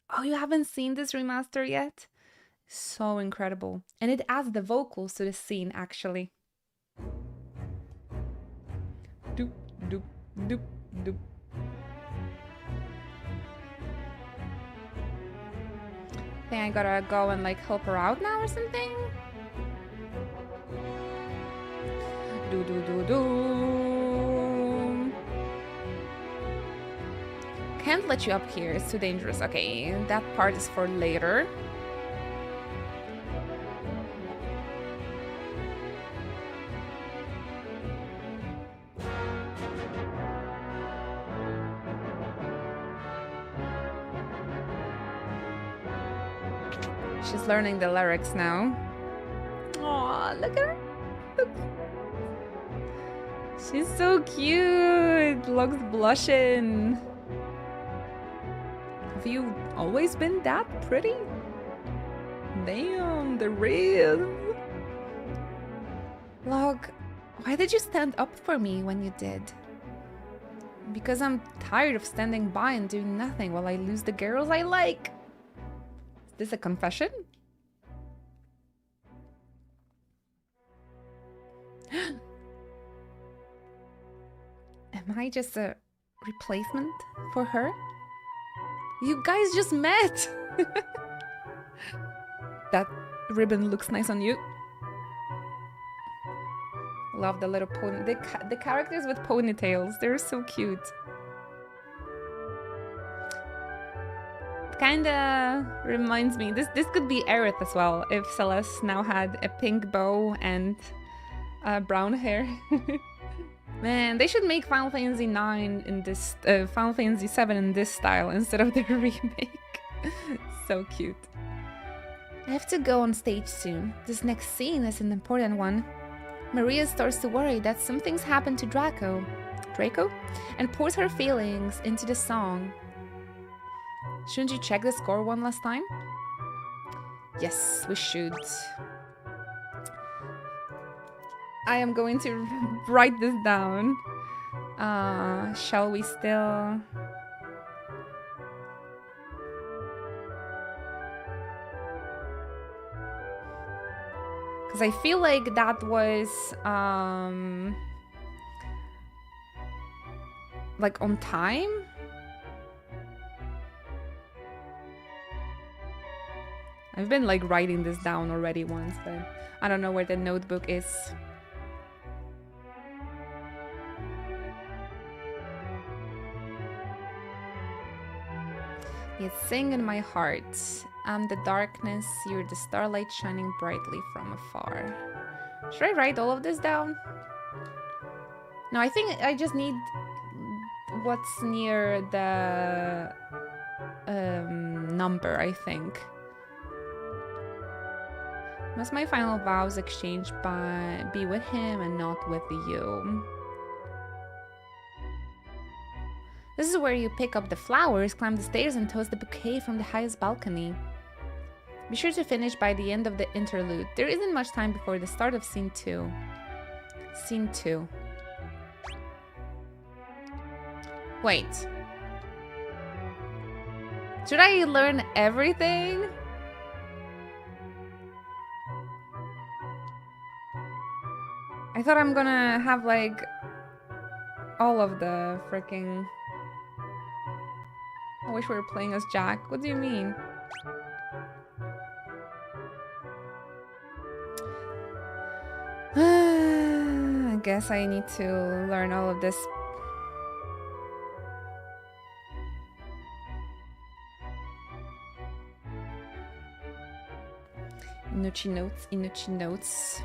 Oh, you haven't seen this remaster yet? So incredible. And it adds the vocals to the scene actually. Doop, doop, doop, doop. Think I gotta go and like help her out now or something? Do do do do. Can't let you up here, it's too dangerous. Okay, that part is for later. She's learning the lyrics now. Aw, look at her. Look. She's so cute. Looks blushing. Have you always been that pretty? Damn, the real. Log, why did you stand up for me when you did? Because I'm tired of standing by and doing nothing while I lose the girls I like. Is this a confession? Am I just a replacement for her? You guys just met! That ribbon looks nice on you. Love the little pony. The characters with ponytails, they're so cute. Kinda reminds me, this could be Aerith as well, if Celeste now had a pink bow and brown hair. Man, they should make Final Fantasy 9 in this, Final Fantasy 7 in this style instead of the remake. So cute. I have to go on stage soon. This next scene is an important one. Maria starts to worry that something's happened to Draco, and pours her feelings into the song. Shouldn't you check the score one last time? Yes, we should. I am going to write this down. Shall we still... Because I feel like that was... like on time? I've been like writing this down already once, but I don't know where the notebook is. Yet sing in my heart. I'm the darkness, you're the starlight shining brightly from afar. Should I write all of this down? No, I think I just need what's near the number, I think. Must my final vows exchanged be with him and not with you? This is where you pick up the flowers, climb the stairs, and toss the bouquet from the highest balcony. Be sure to finish by the end of the interlude. There isn't much time before the start of Scene 2. Scene 2. Wait. Should I learn everything? I thought I'm gonna have, like, all of the freaking... I wish we were playing as Jack. What do you mean? I guess I need to learn all of this. Inuchi notes, Inuchi notes.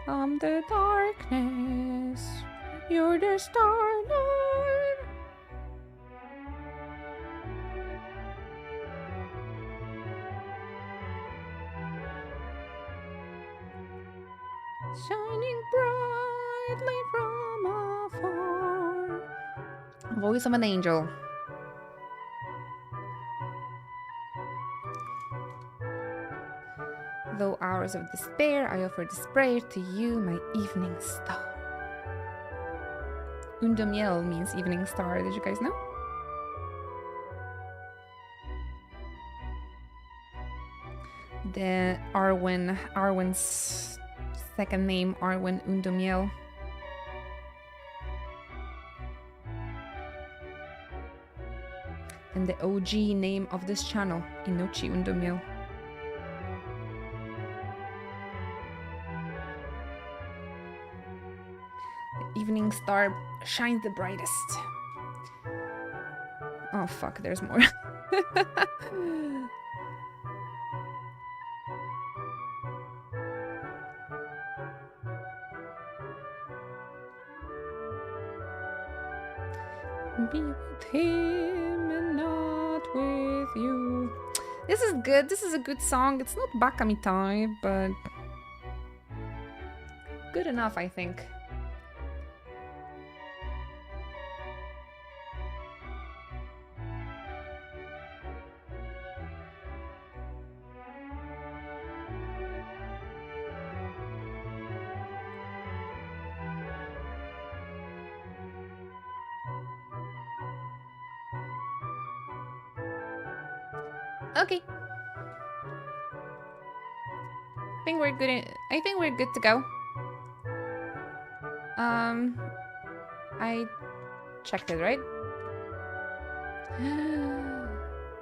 I'm the darkness, you're the starlight. Shining brightly from afar. Voice of an angel. Though hours of despair, I offer this prayer to you, my evening star. Undomiel means evening star. Did you guys know? The Arwen's second name, Arwen Undomiel. And the OG name of this channel, Inochi Undomiel. The evening star shines the brightest. Oh fuck, there's more. Be with him and not with you. This is good. This is a good song. It's not Bakamitai, but good enough, I think. Okay. I think we're good to go. I checked it, right?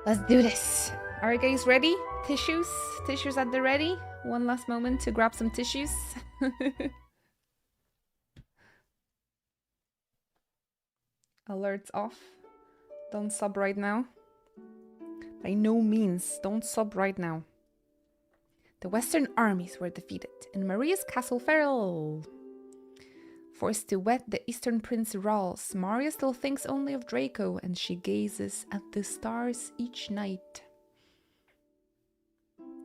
Let's do this. Are you guys ready? Tissues? Tissues at the ready? One last moment to grab some tissues. Alerts off. Don't sub right now. By no means, don't sub right now. The Western armies were defeated, and Maria's castle fell. Forced to wed the Eastern Prince Rals, Maria still thinks only of Draco, and she gazes at the stars each night.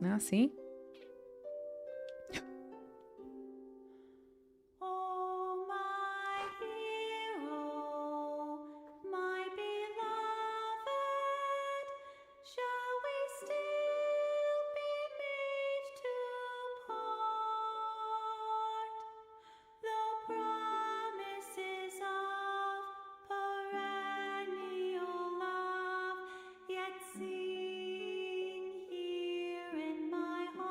Now, see? Sing here in my heart.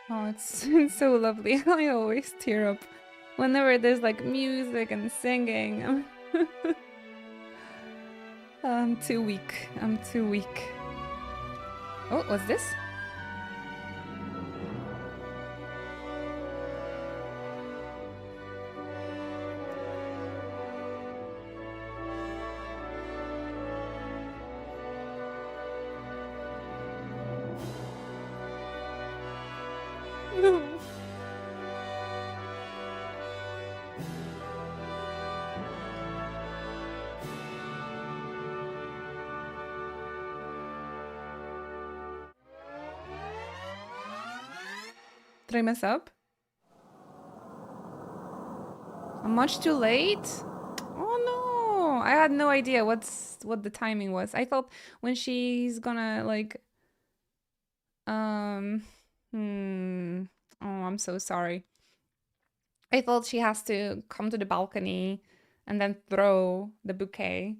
Oh, it's so lovely. I always tear up whenever there's like music and singing. I'm too weak. I'm too weak. Oh, what's this? Did I mess up? I'm much too late? Oh no! I had no idea what the timing was. I thought when she's gonna like oh, I'm so sorry. I thought she has to come to the balcony and then throw the bouquet.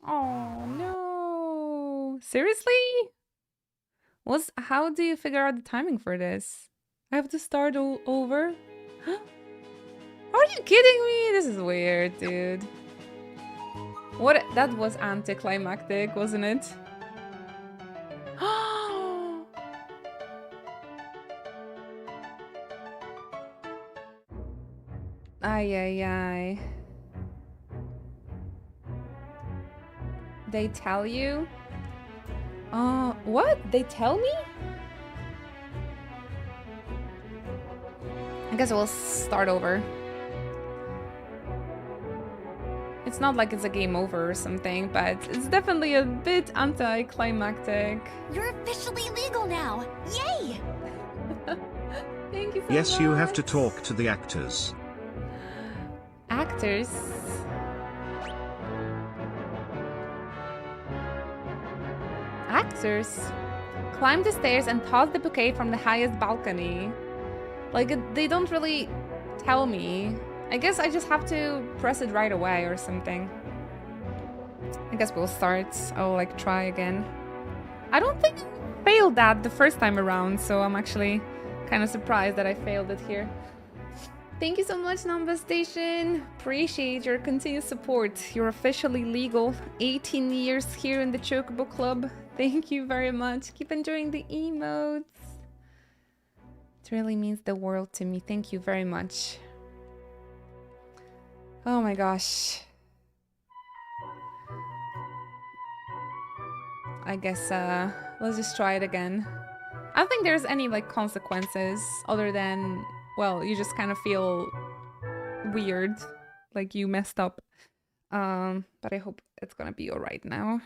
Oh no. Seriously? How do you figure out the timing for this? I have to start all over? Are you kidding me? This is weird, dude. What? That was anticlimactic, wasn't it? Ay, ay, ay. They tell you? What? They tell me? I guess we'll start over. It's not like it's a game over or something, but it's definitely a bit anticlimactic. You're officially legal now! Yay! Thank you so Yes, much. you have to talk to the actors. Actors. Actors. Climb the stairs and toss the bouquet from the highest balcony. Like, they don't really tell me. I guess I just have to press it right away or something. I guess we'll start. I'll like try again. I don't think I failed that the first time around, so I'm actually kind of surprised that I failed it here. Thank you so much, Number Station. Appreciate your continued support. You're officially legal. 18 years here in the Chocobo Club. Thank you very much. Keep enjoying the emotes. It really means the world to me. Thank you very much. Oh my gosh. I guess let's just try it again. I don't think there's any like consequences other than, well, you just kind of feel weird, like you messed up. But I hope it's gonna be alright now.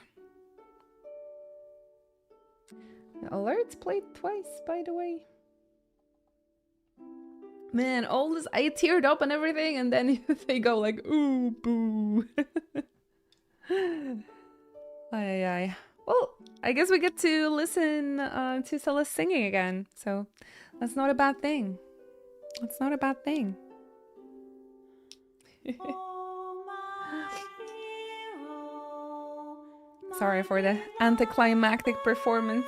The alerts played twice, by the way. Man, all this, I teared up and everything, and then they go like, ooh, boo. Ay, ay. Well, I guess we get to listen to Celeste singing again, so that's not a bad thing. That's not a bad thing. Sorry for the anticlimactic performance.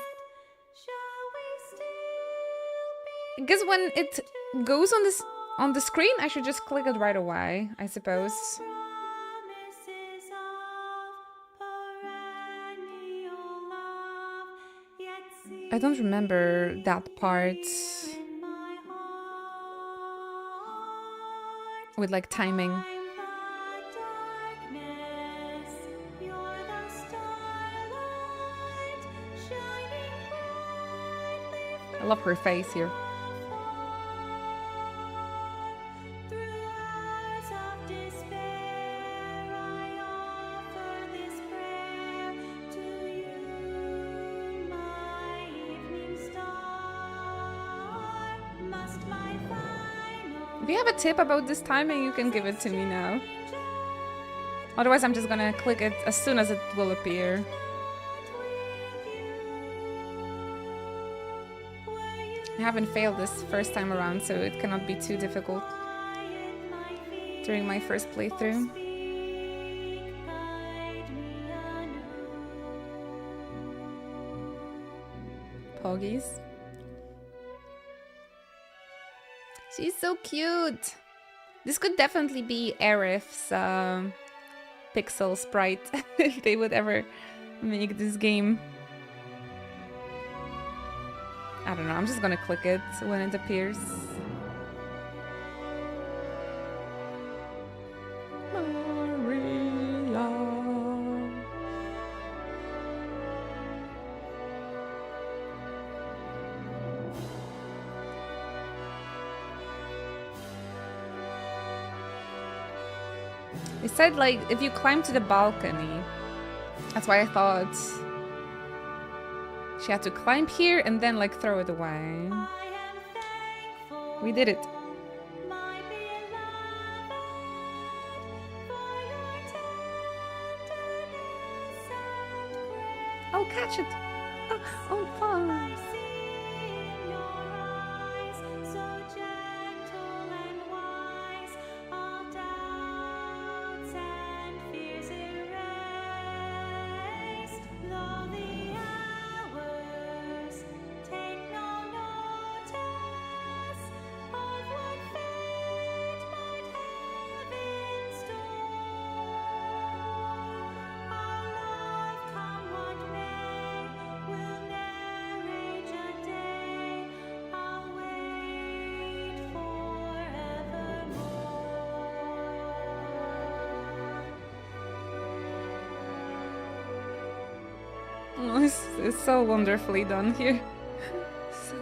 I guess when it goes on the screen, I should just click it right away, I suppose. I don't remember that part with like timing. I love her face here. If you have a tip about this timing, you can give it to me now. Otherwise, I'm just gonna click it as soon as it will appear. I haven't failed this first time around, so it cannot be too difficult during my first playthrough. Poggies. She's so cute. This could definitely be Arif's pixel sprite if they would ever make this game. I don't know, I'm just gonna click it when it appears. Maria. They said, like, if you climb to the balcony, that's why I thought she had to climb here and then, like, throw it away. We did it. I'll catch it. Oh, fun. Oh, it's so wonderfully done here.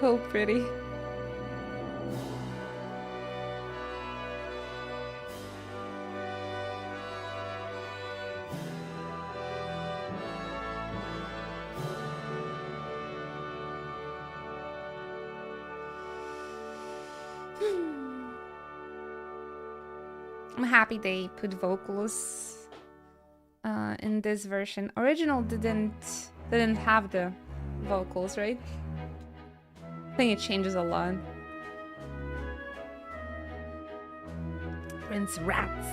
So pretty. I'm happy they put vocals in this version. Original didn't have the vocals, right? I think it changes a lot. Prince Rats.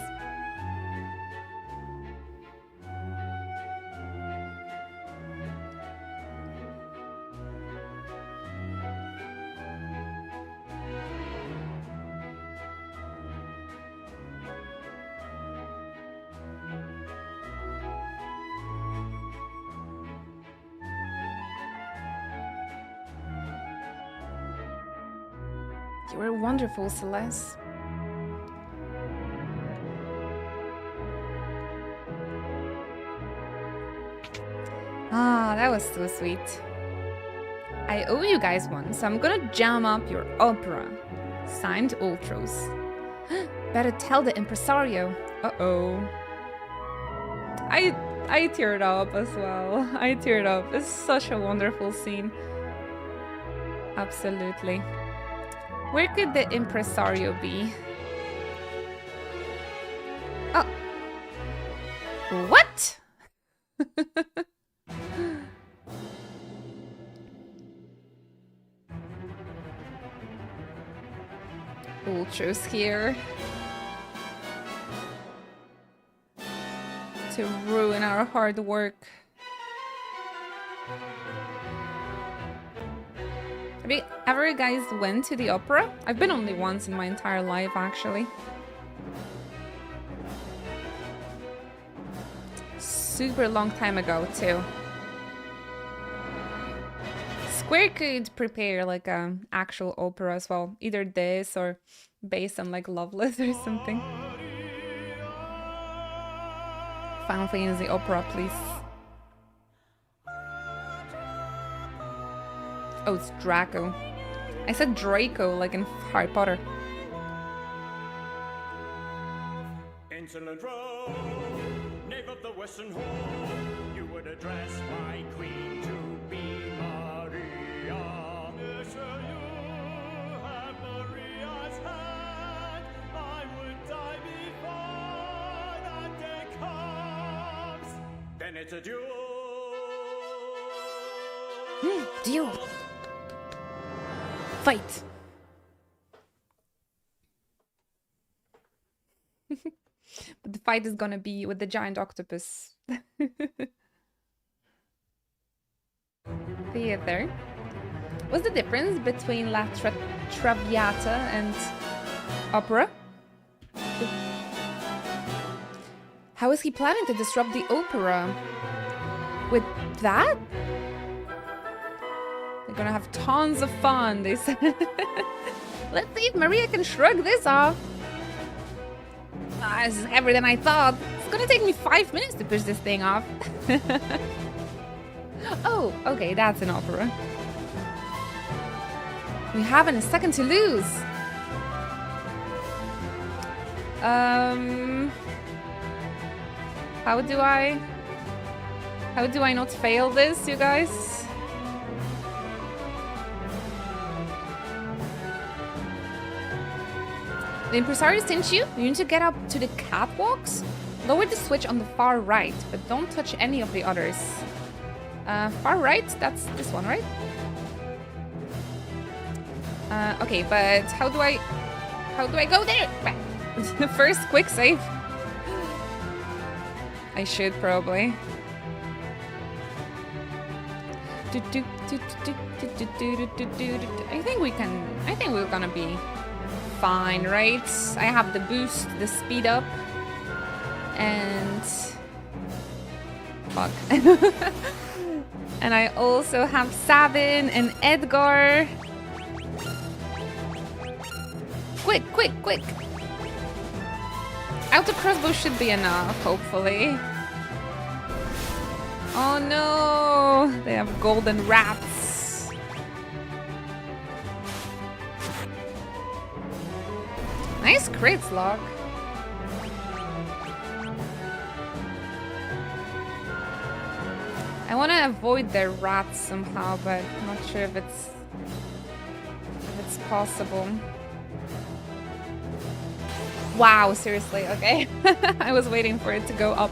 You were wonderful, Celeste. Ah, that was so sweet. I owe you guys one, so I'm gonna jam up your opera. Signed, Ultros. Better tell the impresario. Uh-oh. I teared up as well. I teared up. It's such a wonderful scene. Absolutely. Where could the impresario be? Oh. What? Ultros here. To ruin our hard work. Have you ever guys went to the opera? I've been only once in my entire life, actually. Super long time ago, too. Square could prepare like an actual opera as well. Either this or based on like Loveless or something. Final Fantasy opera, please. Oh, it's Draco. I said Draco, like in Harry Potter. Insolent rogue, knave of the Western Hall, you would address my queen to be Maria. Yes, sir, you have Maria's hand. I would die before that day comes. Then it's a duel. Duel. Fight. But the fight is gonna be with the giant octopus. Theater. What's the difference between La Traviata and opera? How is he planning to disrupt the opera? With that? They're gonna have tons of fun, they said. Let's see if Maria can shrug this off. This is heavier than I thought. It's gonna take me 5 minutes to push this thing off. Oh, okay, that's an opera. We haven't a second to lose. How do I not fail this, you guys? The impresario sent you? You need to get up to the catwalks? Lower the switch on the far right, but don't touch any of the others. Far right? That's this one, right? Okay, but how do I go there? First, quick save. I should probably. I think we're gonna be fine, right? I have the boost, the speed up, and fuck. And I also have Sabin and Edgar. Quick, quick, quick! Auto crossbow should be enough, hopefully. Oh no! They have golden rats. Nice crits, Locke. I want to avoid their rats somehow, but I'm not sure if it's possible. Wow, seriously, okay. I was waiting for it to go up.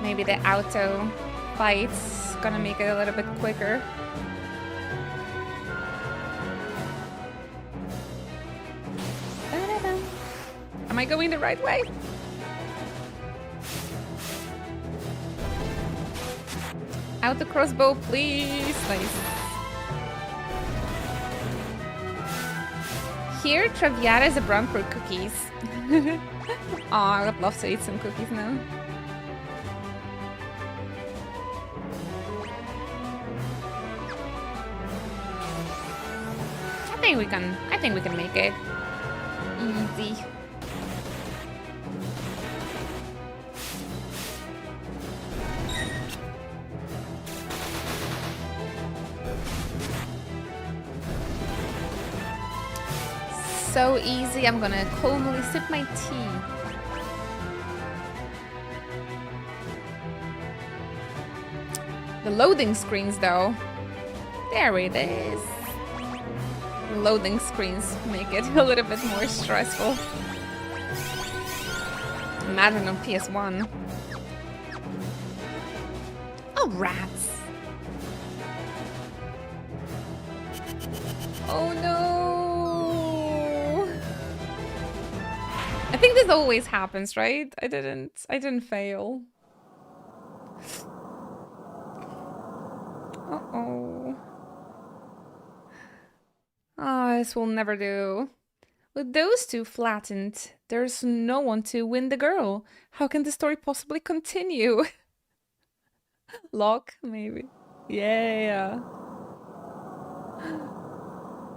Maybe the auto fight's gonna make it a little bit quicker. Am I going the right way? Out the crossbow, please. Nice. Here, Traviata is a brand for cookies. Oh, I would love to eat some cookies now. I think we can make it. Easy. So easy, I'm gonna calmly sip my tea. The loading screens though. There it is. The loading screens make it a little bit more stressful. Imagine on PS1. Oh, rats. Oh no. I think this always happens, right? I didn't fail. Uh-oh. Ah, this will never do. With those two flattened, there's no one to win the girl. How can the story possibly continue? Locke, maybe. Yeah.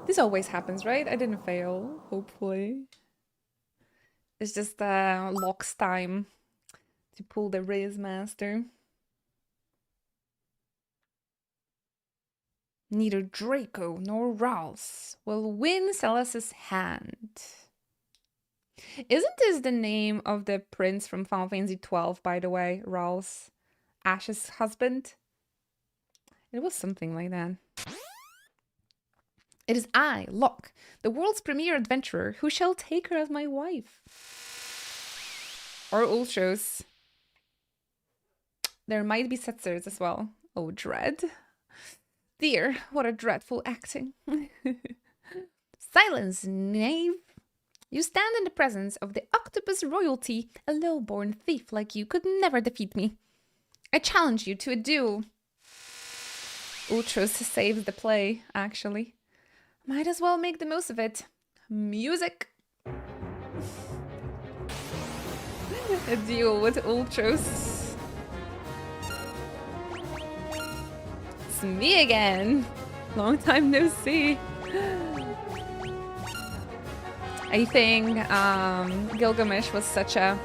This always happens, right? I didn't fail, hopefully. It's just Locke's time to pull the Riz Master. Neither Draco nor Ralls will win Celas's hand. Isn't this the name of the prince from Final Fantasy XII, by the way? Ralls, Ash's husband? It was something like that. It is I, Locke, the world's premier adventurer, who shall take her as my wife. Or Ultros. There might be Setzers as well. Oh, dread. Dear, what a dreadful acting. Silence, knave! You stand in the presence of the octopus royalty. A low-born thief like you could never defeat me. I challenge you to a duel. Ultros saves the play, actually. Might as well make the most of it. Music! A duel with Ultros. It's me again. Long time no see. I think Gilgamesh was such a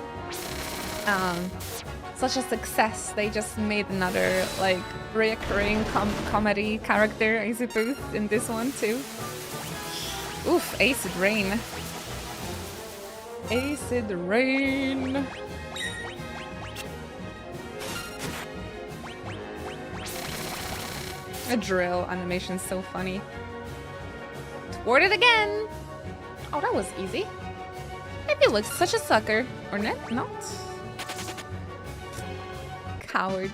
success. They just made another like reoccurring comedy character, I suppose, in this one too. Oof, Acid Rain. Acid Rain. A drill animation, so funny. Thwarted again. Oh, that was easy. I feel like such a sucker. Or not? Coward.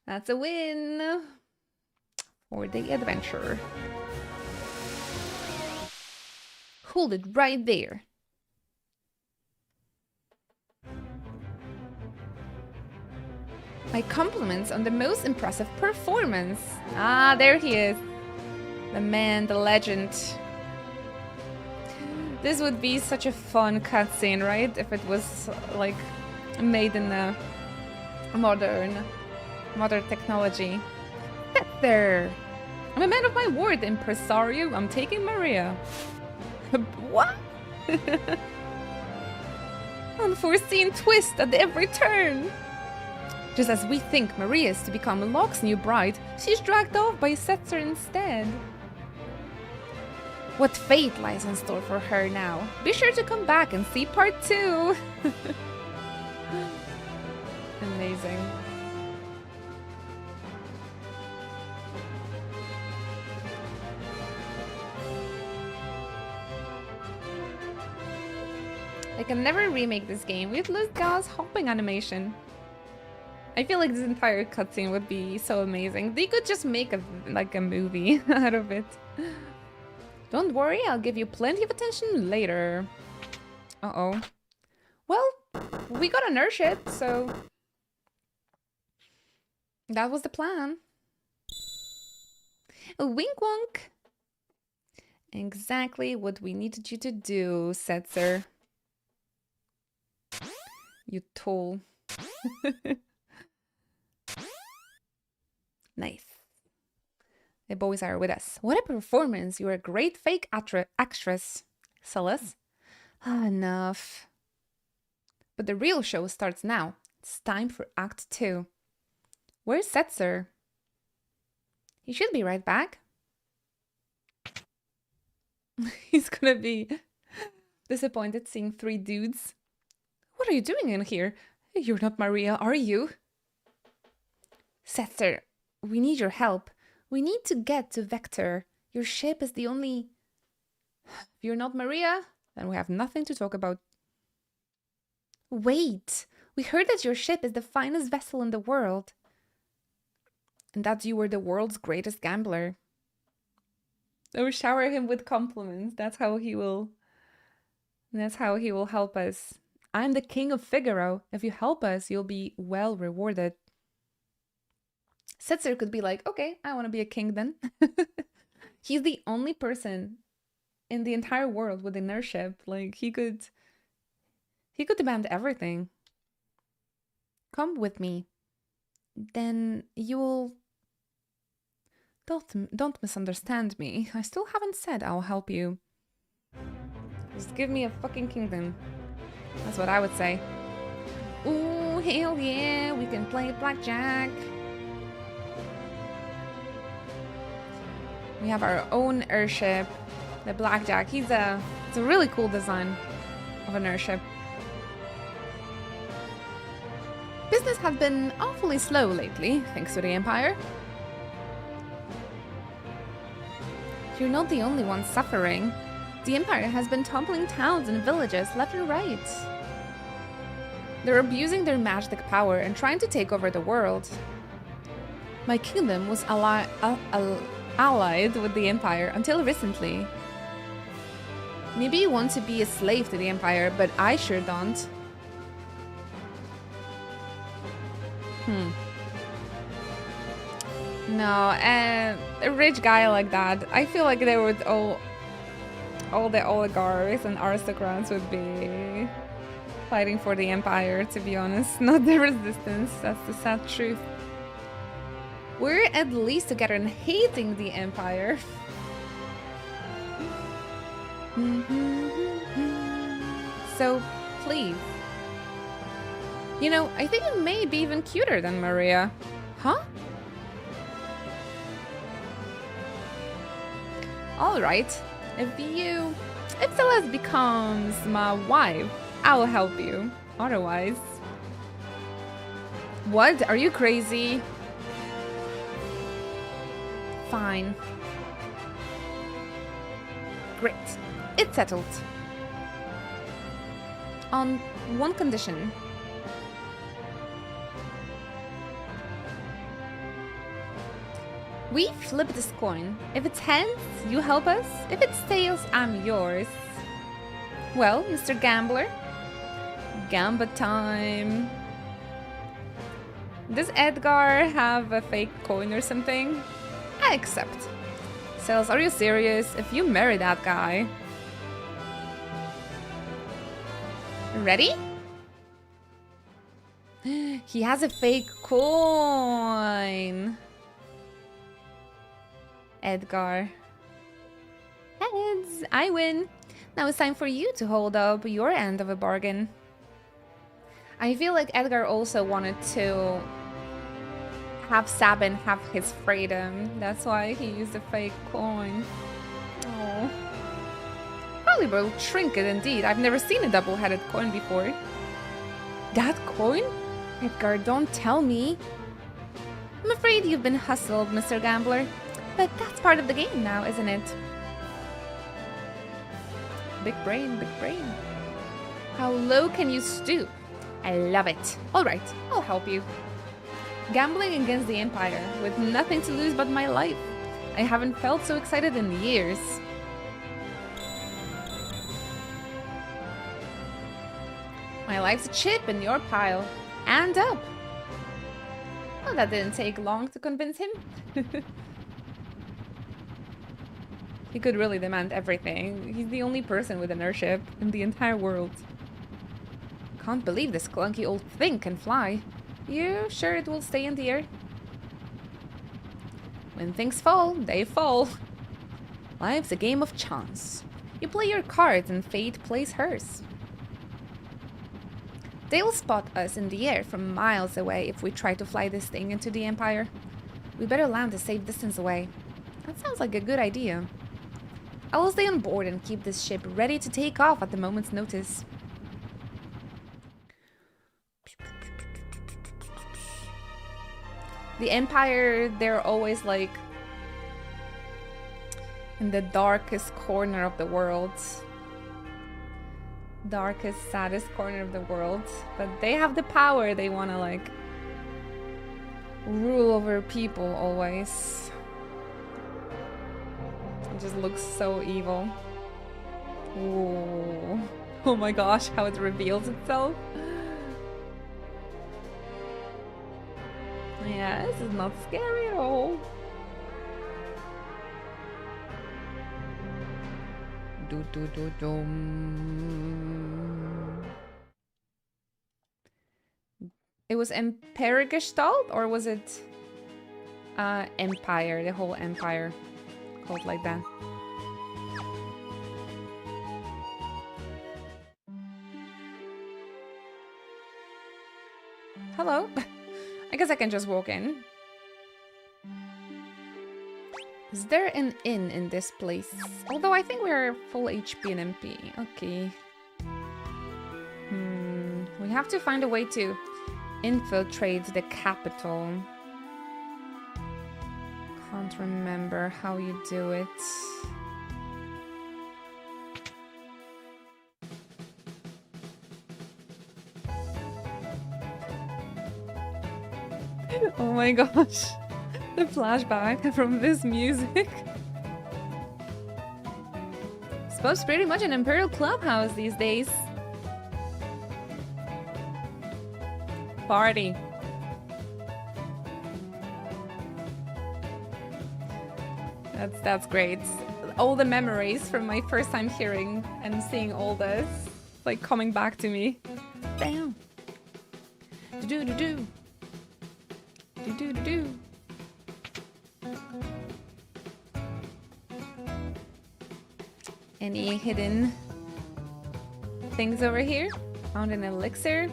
That's a win. For the adventure. Hold it right there. My compliments on the most impressive performance. Ah, there he is. The man, the legend. This would be such a fun cutscene, right? If it was like made in a modern technology. There. I'm a man of my word, impresario. I'm taking Maria. What? Unforeseen twist at every turn. Just as we think Maria is to become Locke's new bride, she's dragged off by Setzer instead. What fate lies in store for her now? Be sure to come back and see part 2. Amazing. I can never remake this game. We'd lose Gau's hopping animation. I feel like this entire cutscene would be so amazing. They could just make a movie out of it. Don't worry, I'll give you plenty of attention later. Uh-oh. Well, we got an airship, so... that was the plan. A wink wonk. Exactly what we needed you to do, Setzer. You tool. Nice. The boys are with us. What a performance. You're a great fake actress. Celeste? Ah, enough. But the real show starts now. It's time for Act 2. Where's Setzer? He should be right back. He's gonna be disappointed seeing 3 dudes. What are you doing in here? You're not Maria, are you? Setzer, we need your help. We need to get to Vector. Your ship is the only... If you're not Maria, then we have nothing to talk about. Wait, we heard that your ship is the finest vessel in the world. And that you were the world's greatest gambler. Oh, shower him with compliments. That's how he will help us. I'm the king of Figaro. If you help us, you'll be well rewarded. Setzer could be like, okay, I want to be a king then. He's the only person in the entire world with an airship. Like, he could demand everything. Come with me. Then you'll... Don't misunderstand me. I still haven't said I'll help you. Just give me a fucking kingdom. That's what I would say. Ooh, hell yeah, we can play blackjack. We have our own airship, the Blackjack. It's a really cool design of an airship. Business has been awfully slow lately, thanks to the Empire. You're not the only one suffering. The Empire has been toppling towns and villages left and right. They're abusing their magic power and trying to take over the world. My kingdom was allied with the Empire until recently. Maybe you want to be a slave to the Empire, but I sure don't. No, a rich guy like that, I feel like they would all the oligarchs and aristocrats would be fighting for the Empire, to be honest, not the resistance. That's the sad truth. We're at least together and hating the Empire. So, please. You know, I think it may be even cuter than Maria. Huh? Alright. If Celeste becomes my wife, I will help you. Otherwise... What? Are you crazy? Fine. Great. It's settled. On one condition. We flip this coin. If it's heads, you help us. If it's tails, I'm yours. Well, Mr. Gambler. Gamba time. Does Edgar have a fake coin or something? I accept. Cells, are you serious? If you marry that guy... Ready? He has a fake coin. Edgar. Heads, I win. Now it's time for you to hold up your end of a bargain. I feel like Edgar also wanted to have Sabin have his freedom. That's why he used a fake coin. Oh. Valuable trinket indeed. I've never seen a double-headed coin before. That coin? Edgar, don't tell me. I'm afraid you've been hustled, Mr. Gambler. But that's part of the game now, isn't it? Big brain, big brain. How low can you stoop? I love it. Alright, I'll help you. Gambling against the Empire, with nothing to lose but my life. I haven't felt so excited in years. My life's a chip in your pile. And up. Well, that didn't take long to convince him. He could really demand everything. He's the only person with an airship in the entire world. Can't believe this clunky old thing can fly. You sure it will stay in the air? When things fall, they fall. Life's a game of chance. You play your cards and fate plays hers. They'll spot us in the air from miles away if we try to fly this thing into the Empire. We better land a safe distance away. That sounds like a good idea. I will stay on board and keep this ship ready to take off at the moment's notice. The Empire, they're always like in the darkest corner of the world. Darkest, saddest corner of the world. But they have the power, they want to like rule over people always. It just looks so evil. Ooh. Oh my gosh, how it reveals itself. Yeah, this is not scary at all. It was Emperorgestalt, or was it Empire, the whole Empire called like that? Hello? I guess I can just walk in. Is there an inn in this place? Although I think we're full HP and MP. Okay. We have to find a way to infiltrate the capital. Can't remember how you do it. Oh my gosh. The flashback from this music. Suppose pretty much an Imperial clubhouse these days. Party. That's great. All the memories from my first time hearing and seeing all this, like coming back to me. Bam. Do do do do. Do do do do. Any hidden things over here? Found an elixir.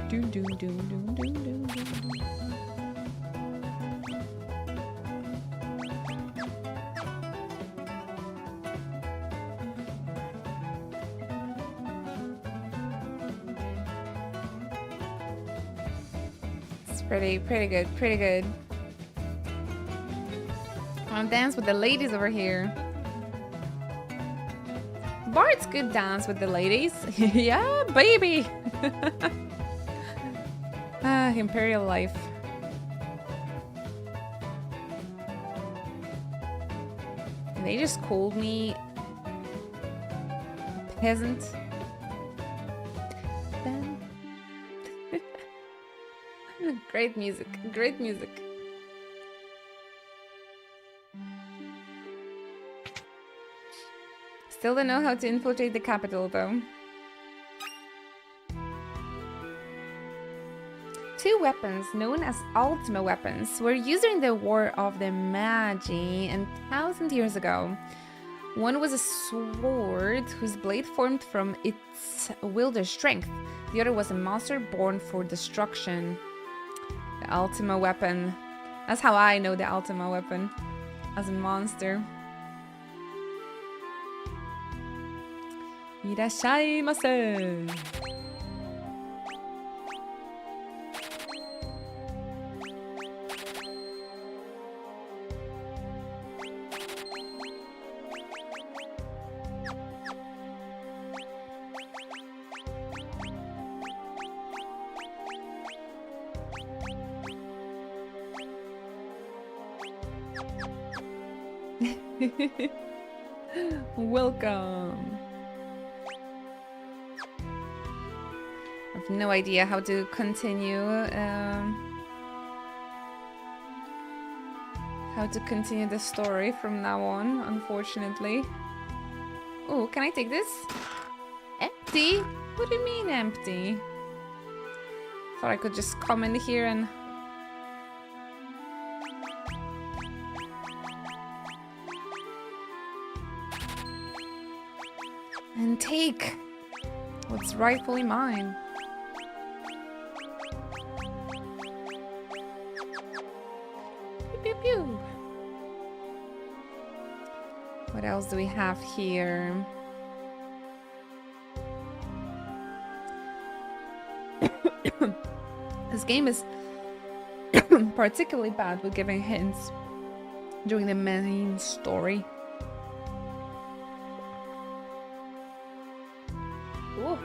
Do do do do do do do. It's pretty good, pretty good. I'll dance with the ladies over here. Bards could dance with the ladies. Yeah, baby. Imperial life. And they just called me peasant. Great music, great music. Still don't know how to infiltrate the capital though. Two weapons, known as Ultima weapons, were used during the War of the Magi and 1,000 years ago. One was a sword whose blade formed from its wielder's strength. The other was a monster born for destruction. The Ultima weapon. That's how I know the Ultima weapon. As a monster. Irashaimase! Welcome. I have no idea how to continue the story from now on, unfortunately. Oh, can I take this? Empty? What do you mean empty? Thought I could just come in here and take what's rightfully mine. Pew, pew, pew. What else do we have here? This game is particularly bad with giving hints during the main story. Ooh.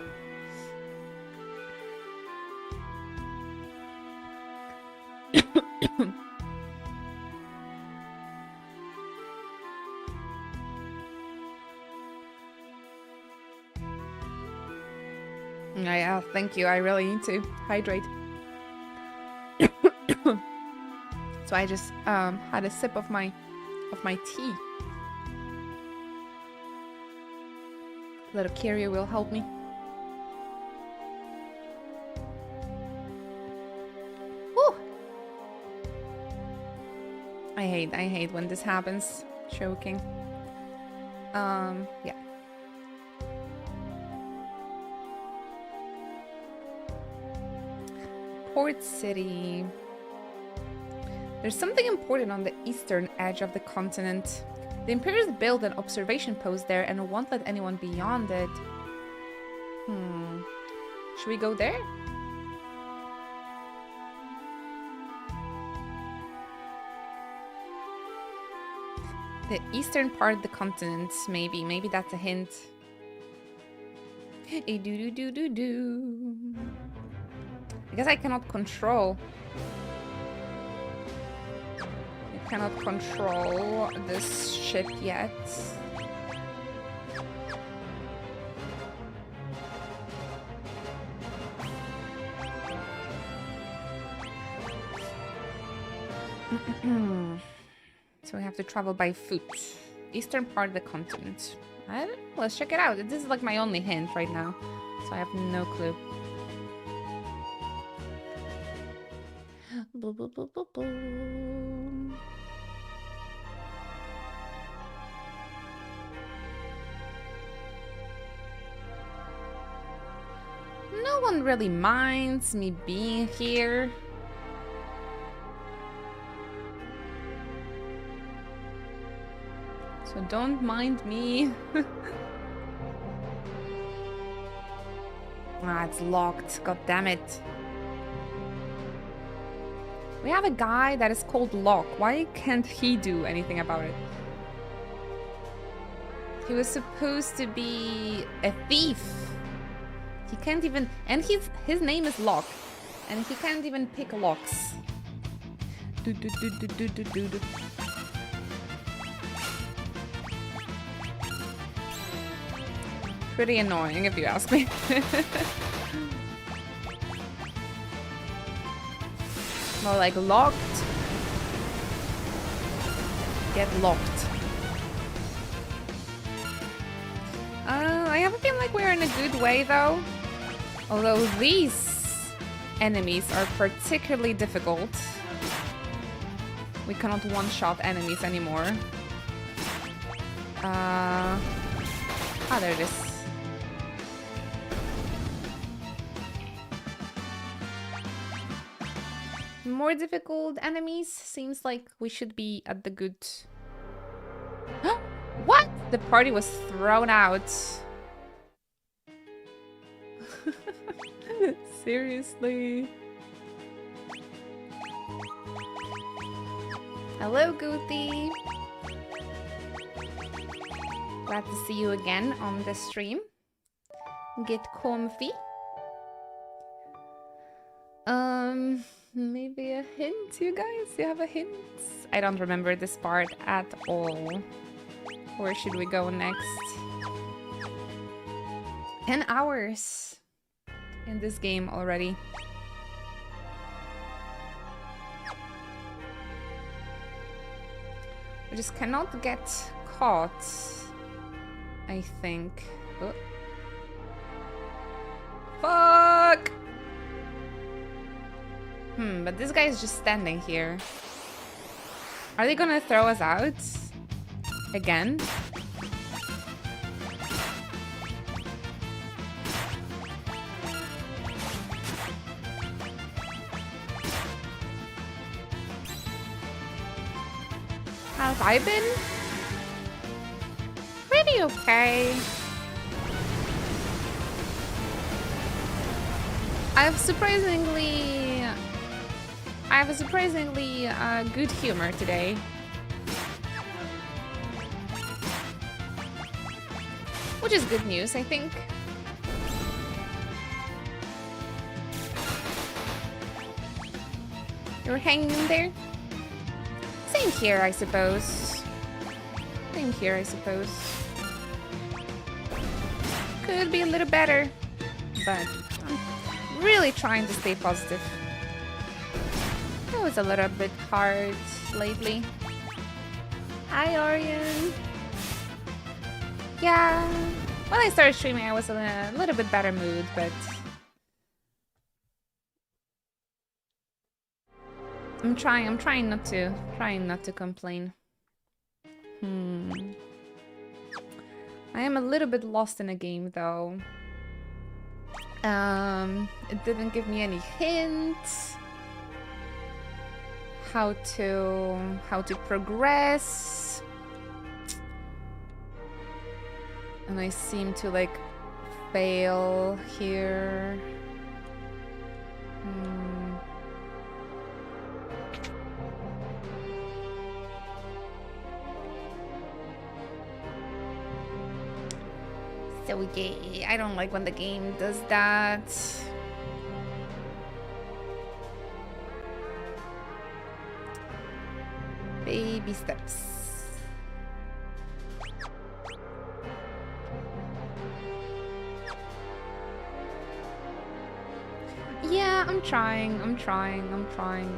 Yeah, thank you. I really need to hydrate. So I just had a sip of my tea. Little carrier will help me. Woo! I hate when this happens. Choking. Yeah. Port City. There's something important on the eastern edge of the continent. The Imperials built an observation post there and won't let anyone beyond it. Should we go there? The eastern part of the continent, maybe. Maybe that's a hint. A do do do do do. I guess I cannot control. I cannot control this ship yet. So we have to travel by foot. Eastern part of the continent. Let's check it out. This is like my only hint right now. So I have no clue. Boo, boo, boo, boo, boo. No one really minds me being here. So don't mind me. Ah, it's locked. God damn it. We have a guy that is called Locke. Why can't he do anything about it? He was supposed to be a thief. He can't even... And his name is Locke. And he can't even pick locks. Do, do, do, do, do, do, do, do. Pretty annoying, if you ask me. More like locked. Get locked. I have a feeling like we're in a good way, though. Although these enemies are particularly difficult. We cannot one-shot enemies anymore. Ah, there it is. More difficult enemies. Seems like we should be at the good... What? The party was thrown out. Seriously? Hello, Goothy. Glad to see you again on the stream. Get comfy. Maybe a hint, you guys? You have a hint? I don't remember this part at all. Where should we go next? 10 hours in this game already. We just cannot get caught, I think. Oh. Fuck! But this guy is just standing here. Are they gonna throw us out? Again? Have I been? Pretty okay. I have a surprisingly good humor today. Which is good news, I think. You're hanging in there? Same here, I suppose. Same here, I suppose. Could be a little better, but I'm really trying to stay positive. It was a little bit hard lately. Hi, Orion. Yeah, when I started streaming, I was in a little bit better mood, but I'm trying not to complain. I am a little bit lost in a game, though. It didn't give me any hints how to progress. And I seem to like fail here. So gay. I don't like when the game does that. Baby steps. Yeah, I'm trying,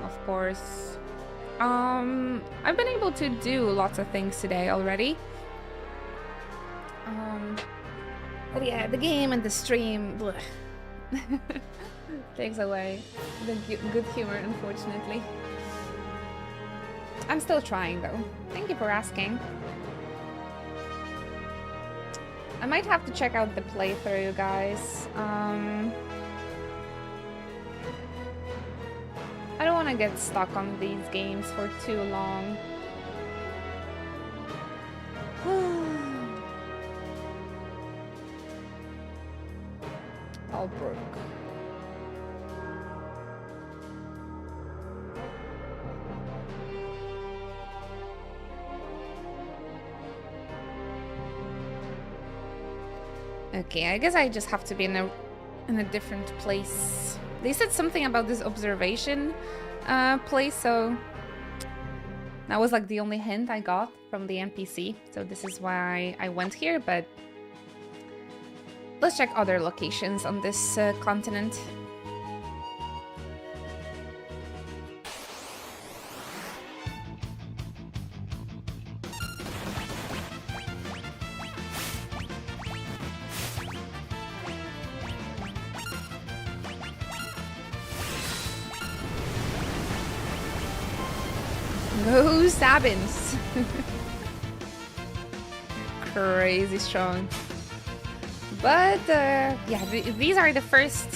of course. I've been able to do lots of things today already. But yeah, the game and the stream bleh, takes away the good humor, unfortunately. I'm still trying though. Thank you for asking. I might have to check out the playthrough, guys. I don't want to get stuck on these games for too long. All broke. Okay, I guess I just have to be in a different place. They said something about this observation place, so that was like the only hint I got from the NPC. So this is why I went here, but let's check other locations on this continent. Go Sabins! Crazy strong. But yeah, these are the first.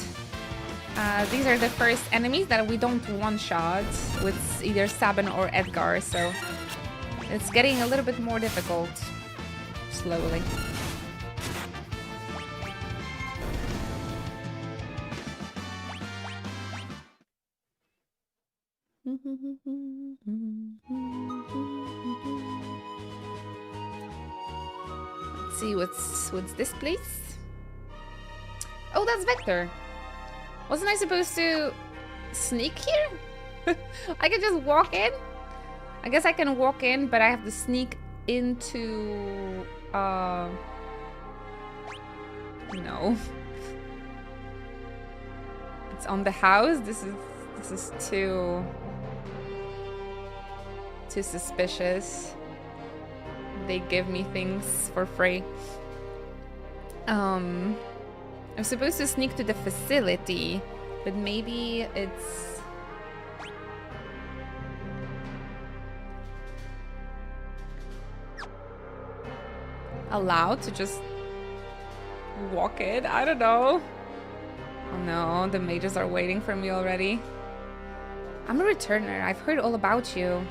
These are the first enemies that we don't one-shot with either Sabin or Edgar, so it's getting a little bit more difficult slowly. Let's see what's this place? Oh, that's Vector. Wasn't I supposed to sneak here? I can just walk in? I guess I can walk in, but I have to sneak into no. It's on the house. This is too suspicious. They give me things for free. I'm supposed to sneak to the facility, but maybe it's allowed to just walk in? I don't know. Oh no, the mages are waiting for me already. I'm a returner. I've heard all about you.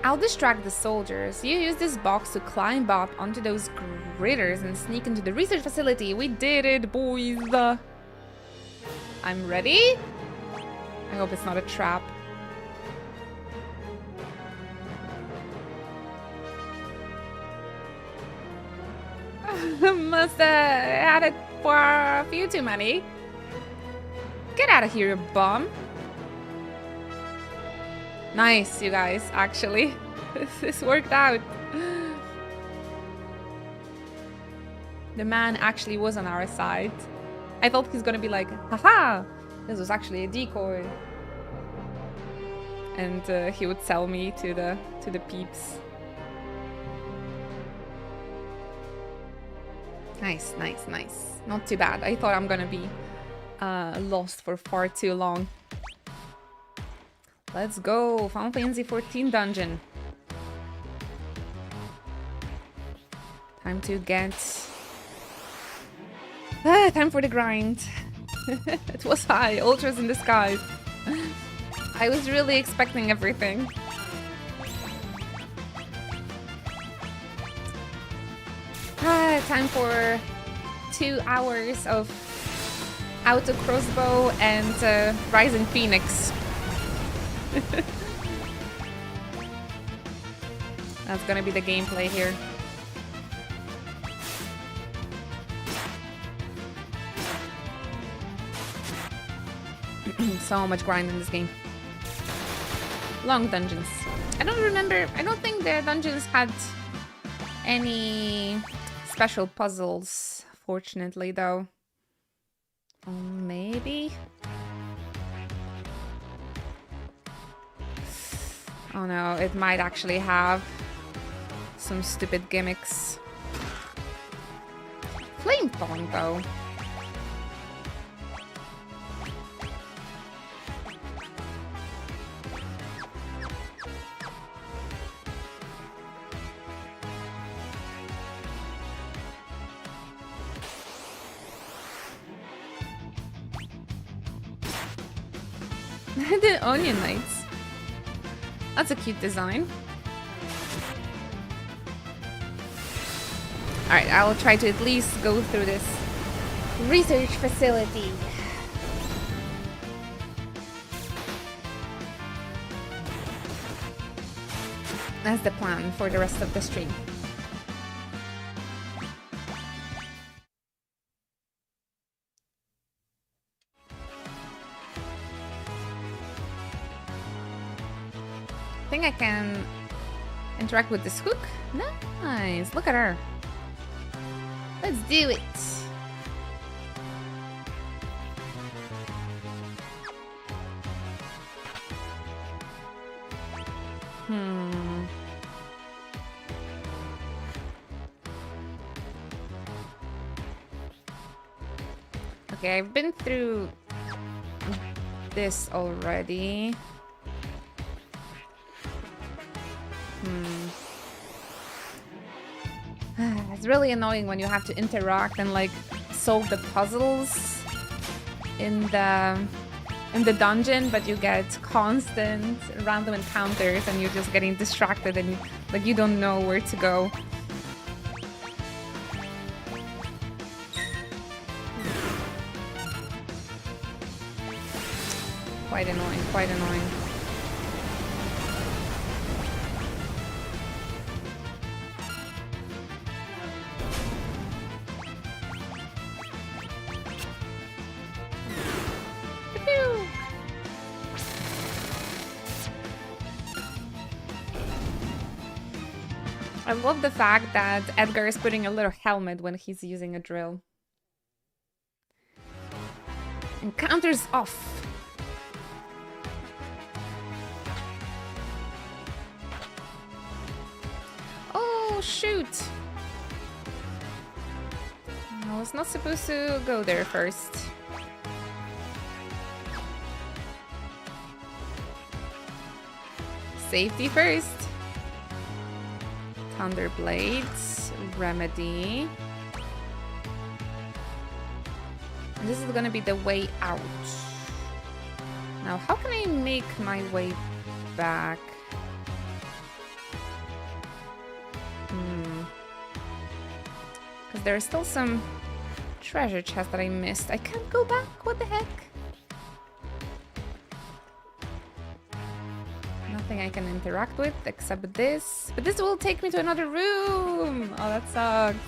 I'll distract the soldiers. You use this box to climb up onto those gritters and sneak into the research facility. We did it, boys. I'm ready. I hope it's not a trap. Must have had it for a few too many. Get out of here, you bum. Nice, you guys, actually. This worked out. The man actually was on our side. I thought he's gonna be like, haha, this was actually a decoy. And he would sell me to the peeps. Nice, nice, nice. Not too bad. I thought I'm gonna be lost for far too long. Let's go, Final Fantasy 14 dungeon. Time to get... time for the grind. It was high, ultras in the sky. I was really expecting everything. Time for 2 hours of auto crossbow and Rising Phoenix. That's gonna be the gameplay here. So much grind in this game. Long dungeons. I don't think the dungeons had any special puzzles, fortunately, though. Maybe? Oh no, it might actually have some stupid gimmicks. Flame Thorn, though. The Onion Knights. That's a cute design. Alright, I'll try to at least go through this research facility. That's the plan for the rest of the stream. I think I can interact with this hook. Nice, look at her. Let's do it. Okay, I've been through this already. It's really annoying when you have to interact and like solve the puzzles in the dungeon, but you get constant random encounters and you're just getting distracted and like you don't know where to go. Quite annoying, quite annoying. I love the fact that Edgar is putting a little helmet when he's using a drill. Encounters off. Oh, shoot. I was not supposed to go there first. Safety first. Thunderblades, Remedy. This is gonna be the way out. Now, how can I make my way back? Because there are still some treasure chests that I missed. I can't go back, what the heck? Nothing I can interact with except this. But this will take me to another room! Oh, that sucks.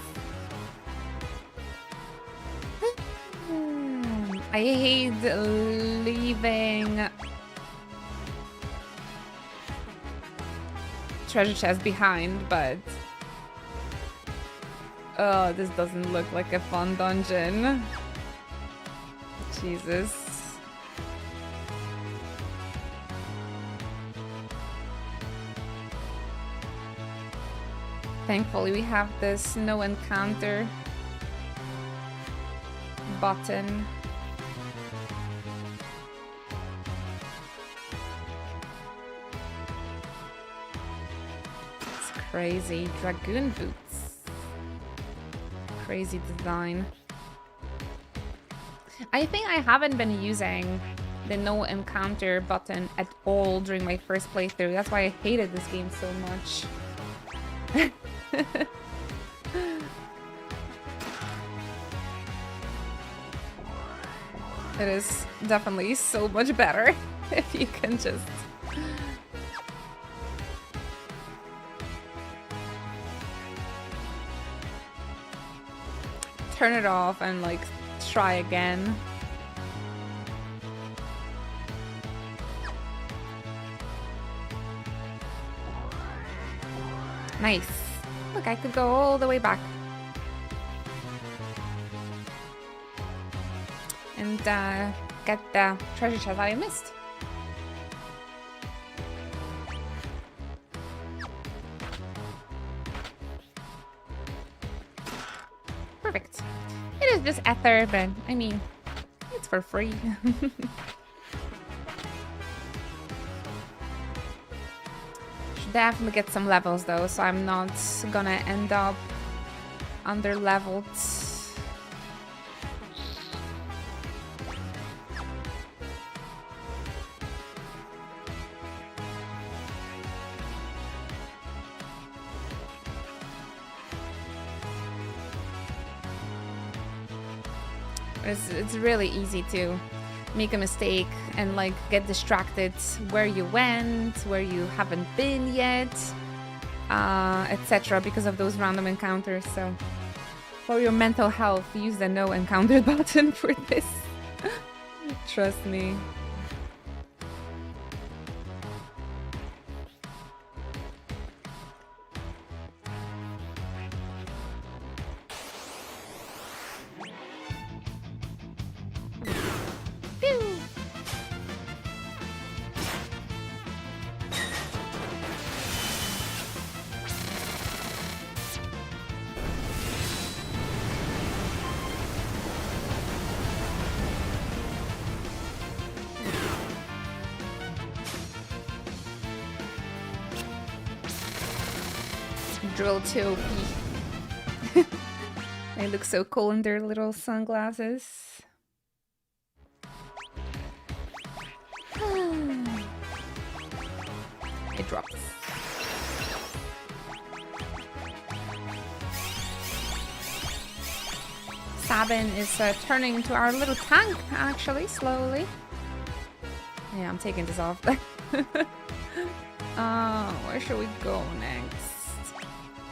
I hate leaving treasure chests behind, but... Oh, this doesn't look like a fun dungeon. Jesus. Thankfully, we have this no encounter button. It's crazy. Dragoon boots. Crazy design. I think I haven't been using the no encounter button at all during my first playthrough. That's why I hated this game so much. It is definitely so much better if you can just... turn it off and like try again. Nice. Look, I could go all the way back. And get the treasure chest that I missed. Perfect. It is just ether, but I mean, it's for free. Should definitely get some levels though, so I'm not gonna end up under leveled. It's really easy to make a mistake and like get distracted where you went, where you haven't been yet, etc. because of those random encounters. So for your mental health, use the no encounter button for this. Trust me. Drill 2 OP. They look so cool in their little sunglasses. It drops. Sabin is turning into our little tank, actually, slowly. Yeah, I'm taking this off. Where should we go next?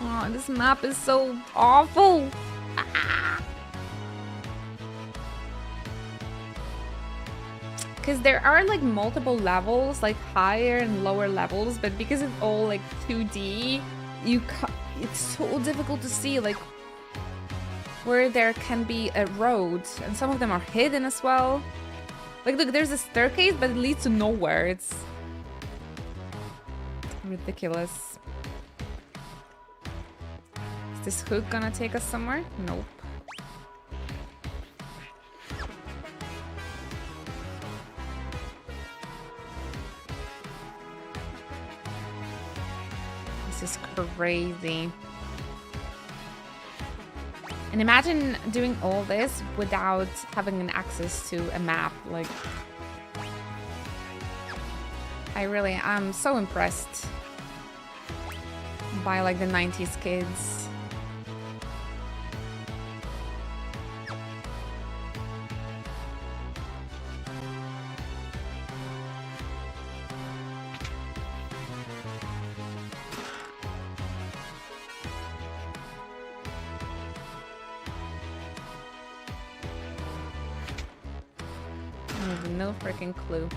Oh, this map is so awful. Because there are like multiple levels, like higher and lower levels, but because it's all like 2D, it's so difficult to see like where there can be a road, and some of them are hidden as well. Like look, there's a staircase, but it leads to nowhere. It's ridiculous. Is this hook gonna take us somewhere? Nope. This is crazy. And imagine doing all this without having an access to a map. Like, I'm so impressed by like the 90s kids. No freaking clue.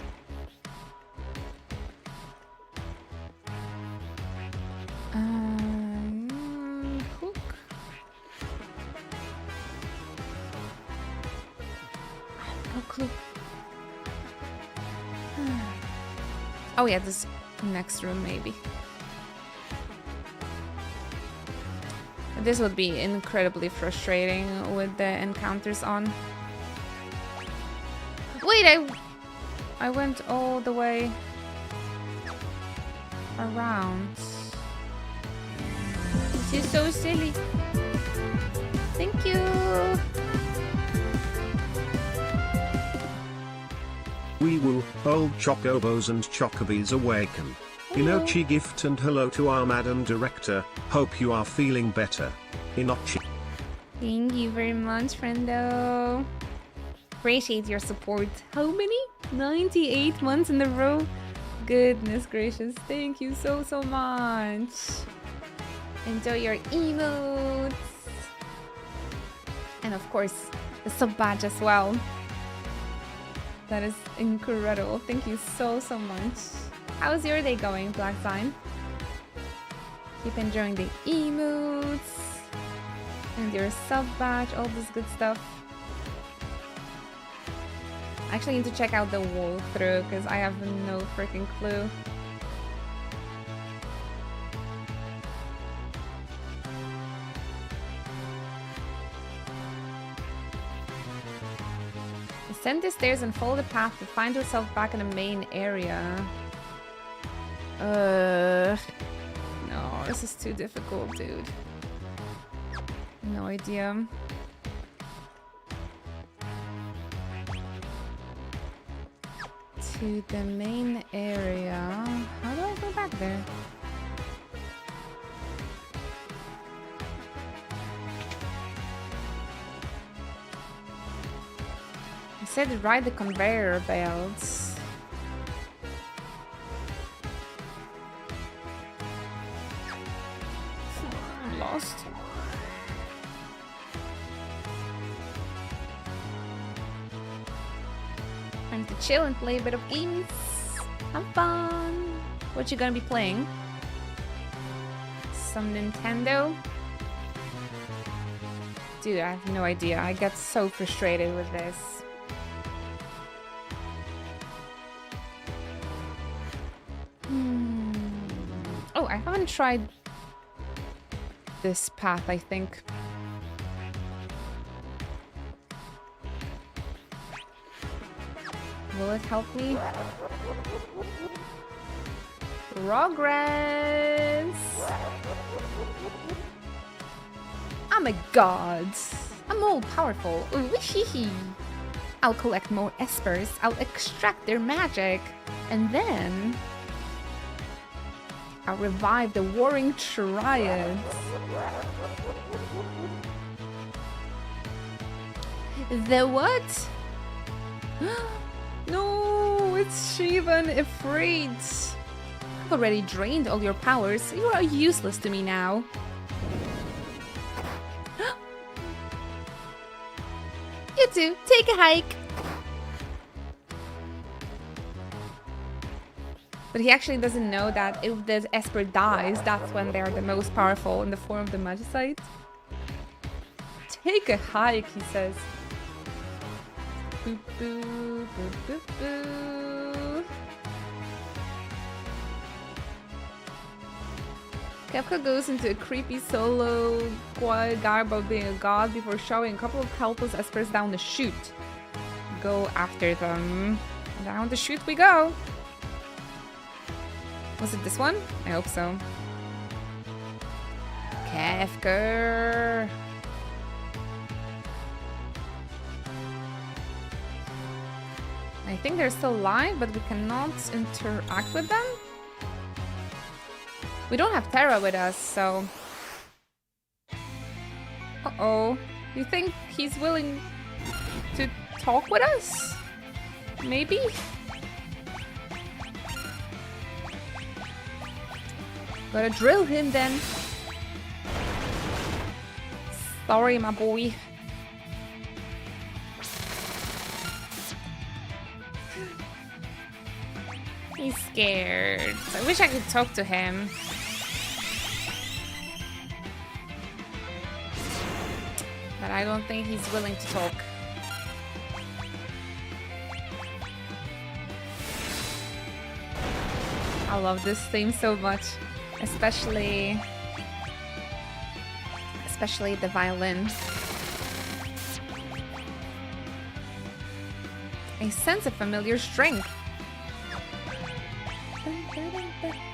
Hook. No clue. Oh yeah, this next room maybe. This would be incredibly frustrating with the encounters on. Wait, I went all the way around. This is so silly. Thank you. Wee woo, old chocobos and chocobes awaken. Inochi gift and hello to our Madam Director, hope you are feeling better. Inochi. Thank you very much, friendo. Appreciate your support. How many? 98 months in a row? Goodness gracious. Thank you so much. Enjoy your emotes. And of course, the sub badge as well. That is incredible. Thank you so much. How's your day going, Black Sign? Keep enjoying the emotes and your sub badge, all this good stuff. I actually need to check out the walkthrough because I have no freaking clue. Ascend the stairs and follow the path to find yourself back in the main area. No, this is too difficult, dude. No idea. To the main area. How do I go back there? I said ride the conveyor belts. I'm lost. Time to chill and play a bit of games. Have fun. What you gonna be playing? Some Nintendo? Dude, I have no idea. I get so frustrated with this. Oh, I haven't tried this path, I think. Will it help me? Progress! I'm a god. I'm all powerful. Ooh, hee. I'll collect more espers. I'll extract their magic. And then I'll revive the warring triads. The what? No, it's Shiva and Ifrit. I've already drained all your powers. You are useless to me now. You two, take a hike. But he actually doesn't know that if the Esper dies, that's when they're the most powerful in the form of the Magicite. Take a hike, he says. Boop, boop, boop, boop, boop. Kefka goes into a creepy solo quiet garb of being a god before showing a couple of helpless espers down the chute. Go after them. Down the chute we go. Was it this one? I hope so. Kefka. I think they're still alive, but we cannot interact with them. We don't have Terra with us, so... Uh-oh. You think he's willing to talk with us? Maybe? Gotta drill him then. Sorry, my boy. He's scared. I wish I could talk to him. But I don't think he's willing to talk. I love this theme so much. Especially the violin. I sense a familiar strength.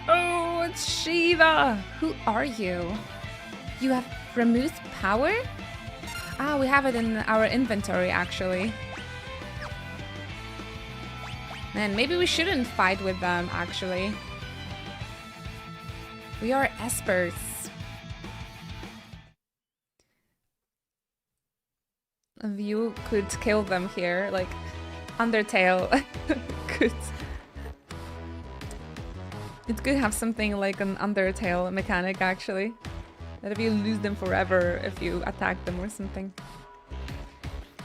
Oh, it's Shiva! Who are you? You have removed power? Ah, we have it in our inventory, actually. Man, maybe we shouldn't fight with them, actually. We are espers. If you could kill them here, like Undertale could. It could have something like an Undertale mechanic, actually. That if you lose them forever if you attack them or something.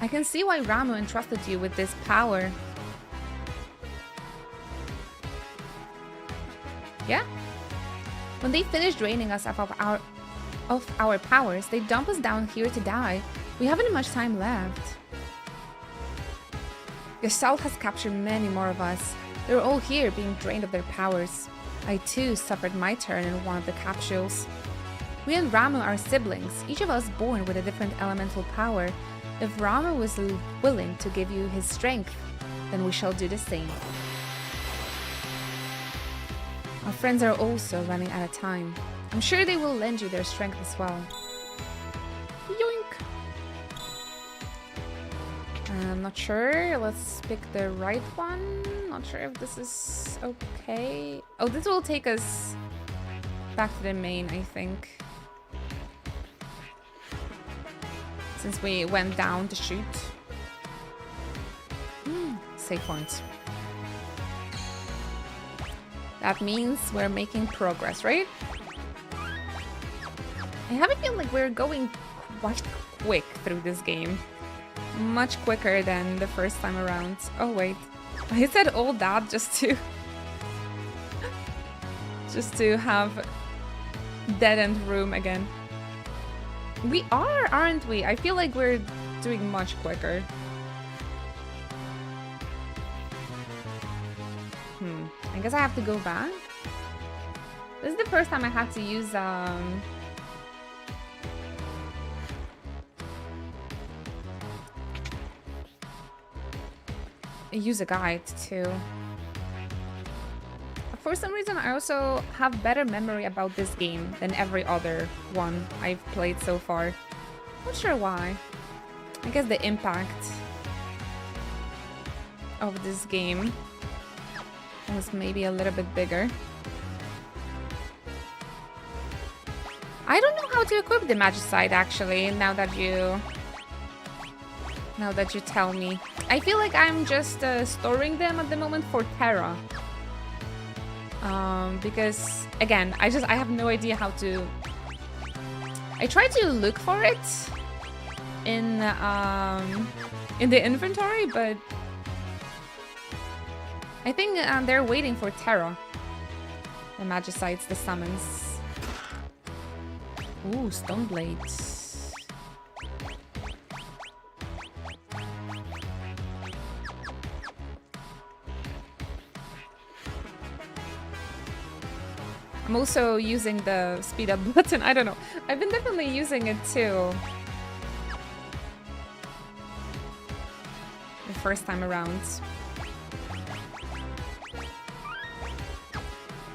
I can see why Ramuh entrusted you with this power. Yeah? When they finish draining us of our powers, they dump us down here to die. We haven't much time left. Gestalt has captured many more of us. They're all here being drained of their powers. I too suffered my turn in one of the capsules. We and Ramuh are siblings, each of us born with a different elemental power. If Ramuh was willing to give you his strength, then we shall do the same. Our friends are also running out of time. I'm sure they will lend you their strength as well. Yoink! I'm not sure. Let's pick the right one. Not sure if this is okay. Oh, this will take us back to the main, I think. Since we went down to shoot. Save points. That means we're making progress, right? I have a feeling like we're going quite quick through this game. Much quicker than the first time around. Oh wait, I said all that just to have dead end room again. We are, aren't we? I feel like we're doing much quicker. I guess I have to go back. This is the first time I had to use a guide too. For some reason, I also have better memory about this game than every other one I've played so far. Not sure why. I guess the impact of this game was maybe a little bit bigger. I don't know how to equip the Magicite actually, now that you tell me. I feel like I'm just storing them at the moment for Terra. Because again, I have no idea how to. I tried to look for it in the inventory, but I think they're waiting for Terra. The Magicites, the summons. Ooh, Stone Blades. I'm also using the speed up button. I don't know. I've been definitely using it too. The first time around.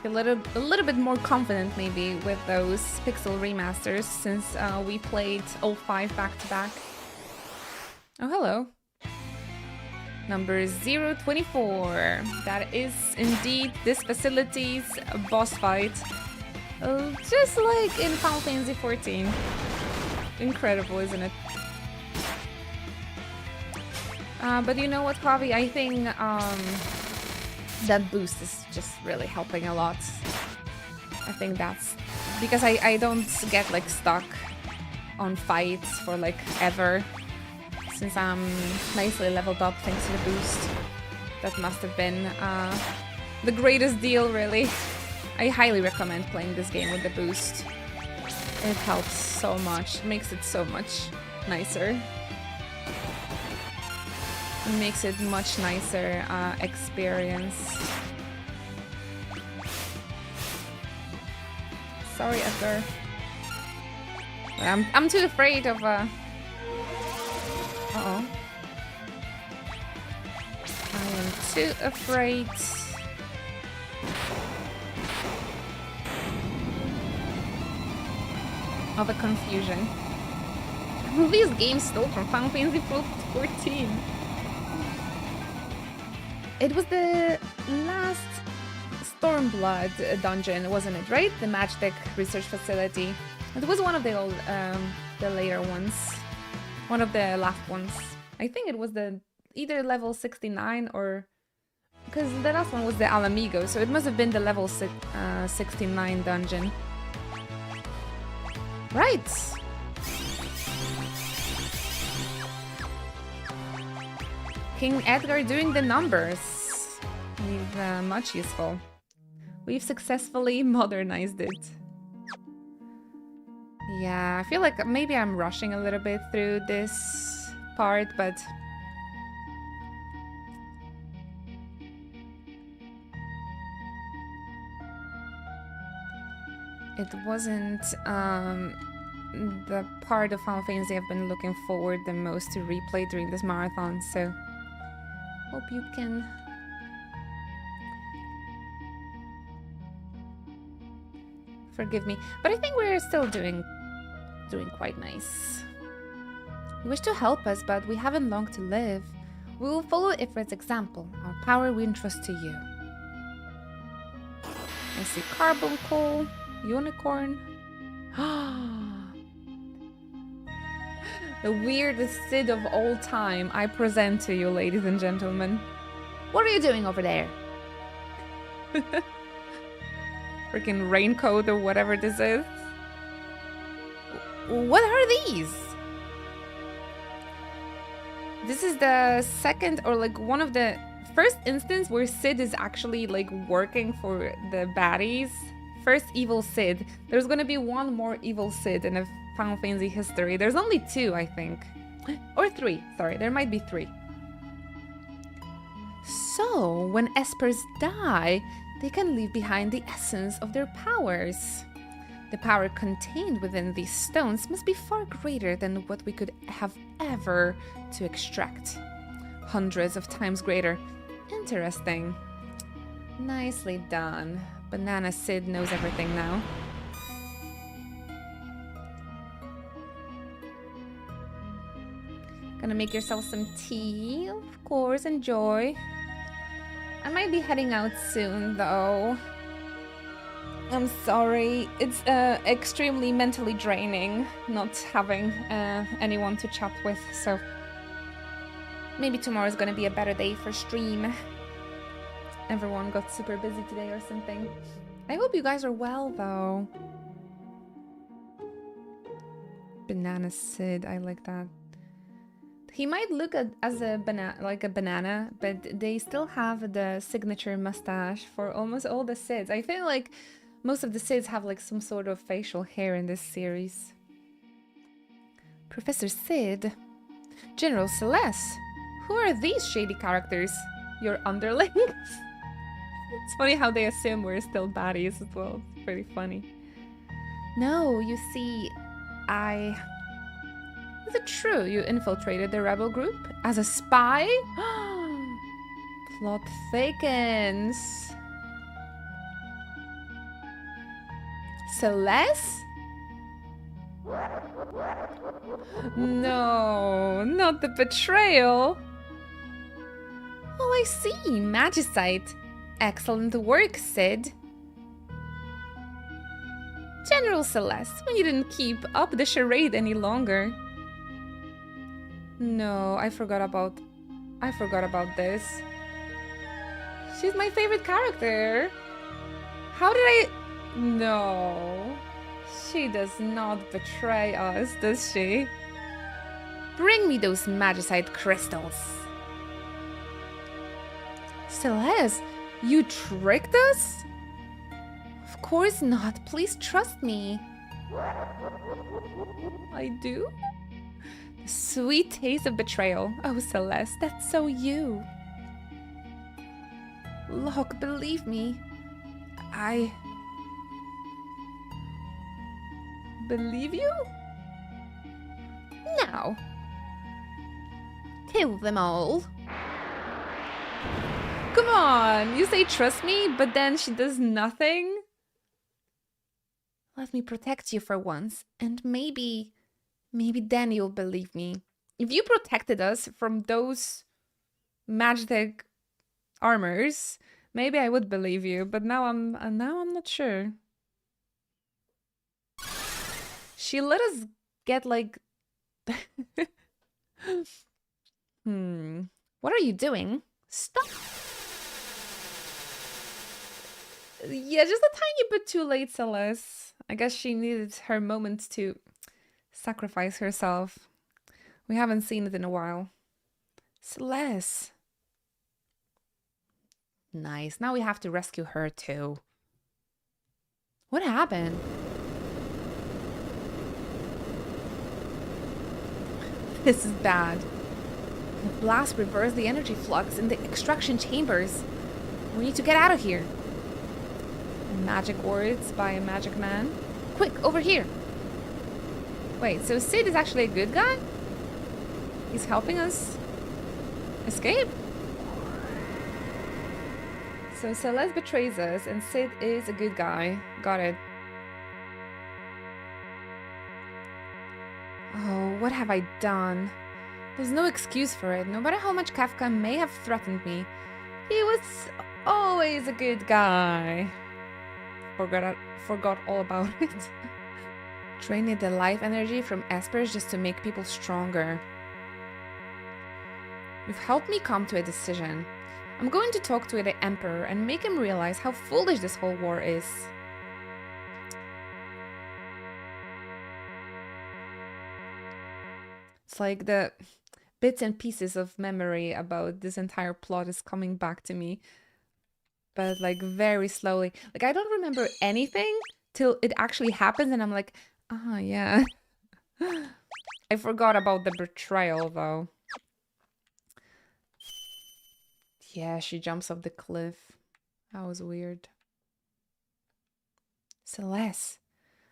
A little bit more confident maybe with those pixel remasters since we played all 5 back to back. Oh, hello. Number 024. That is indeed this facility's boss fight. Just like in Final Fantasy XIV. Incredible, isn't it? But you know what, Kavi? I think that boost is just really helping a lot. I think that's because I don't get like stuck on fights for like ever, since I'm nicely leveled up thanks to the boost. That must have been the greatest deal, really. I highly recommend playing this game with the boost. It helps so much, makes it so much nicer. It makes it much nicer experience. Sorry, Edgar. I'm too afraid of uh-oh. I am too afraid. Of a confusion. These games stole from Final Fantasy XIV. It was the last Stormblood dungeon, wasn't it, right? The Magitech research facility. It was one of the old, the later ones. One of the last ones. I think it was the either level 69 or... Because the last one was the Alamigo, so it must have been the level 69 dungeon. Right! King Edgar doing the numbers. He's much useful. We've successfully modernized it. Yeah, I feel like maybe I'm rushing a little bit through this part, but it wasn't the part of Final Fantasy I've been looking forward the most to replay during this marathon, so hope you can forgive me. But I think we're still doing quite nice. You wish to help us, but we haven't long to live. We will follow Ifrit's example. Our power we entrust to you. I see carbon coal, unicorn. The weirdest Cid of all time I present to you, ladies and gentlemen. What are you doing over there? Freaking raincoat or whatever this is. What are these? This is the second or like one of the first instance where Cid is actually like working for the baddies. First evil Cid. There's gonna be one more evil Cid in a Final Fantasy history. There's only 2, I think. Or 3. Sorry, there might be 3. So, when espers die, they can leave behind the essence of their powers. The power contained within these stones must be far greater than what we could have ever to extract. Hundreds of times greater. Interesting. Nicely done. Banana Cid knows everything now. Gonna make yourself some tea, of course, enjoy. I might be heading out soon, though. I'm sorry. It's extremely mentally draining not having anyone to chat with, so maybe tomorrow's gonna be a better day for stream. Everyone got super busy today or something. I hope you guys are well, though. Banana Cid, I like that. He might look as a banana, but they still have the signature mustache for almost all the Cids. I feel like most of the Cids have like some sort of facial hair in this series. Professor Cid, General Celeste. Who are these shady characters? Your underlings? It's funny how they assume we're still baddies as well. It's pretty funny. No, you see, Is it true you infiltrated the rebel group as a spy? Plot thickens. Celeste? No, not the betrayal. Oh, I see. Magicite. Excellent work, Cid. General Celeste, when you didn't keep up the charade any longer. No, I forgot about this. She's my favorite character. How did I... No. She does not betray us, does she? Bring me those magicite crystals. Celeste, you tricked us? Of course not. Please trust me. I do? The sweet taste of betrayal. Oh, Celeste, that's so you. Look, believe me. I... believe you? Now. Kill them all. Come on, you say trust me, but then she does nothing? Let me protect you for once, and maybe then you'll believe me. If you protected us from those magic armors, maybe I would believe you, but now I'm not sure. She let us get like... What are you doing? Stop! Yeah, just a tiny bit too late, Celeste. I guess she needed her moment to sacrifice herself. We haven't seen it in a while. Celeste. Nice. Now we have to rescue her too. What happened? This is bad. The blast reversed the energy flux in the extraction chambers. We need to get out of here. Magic words by a magic man. Quick, over here. Wait, so Sid is actually a good guy? He's helping us escape? So Celeste betrays us and Sid is a good guy. Got it. Oh, what have I done? There's no excuse for it. No matter how much Kafka may have threatened me, he was always a good guy. Forgot all about it. Draining the life energy from espers just to make people stronger. You've helped me come to a decision. I'm going to talk to the Emperor and make him realize how foolish this whole war is. It's like the bits and pieces of memory about this entire plot is coming back to me. But like very slowly. Like I don't remember anything till it actually happens and I'm like, ah, yeah. I forgot about the betrayal though. Yeah, she jumps off the cliff. That was weird. Celeste.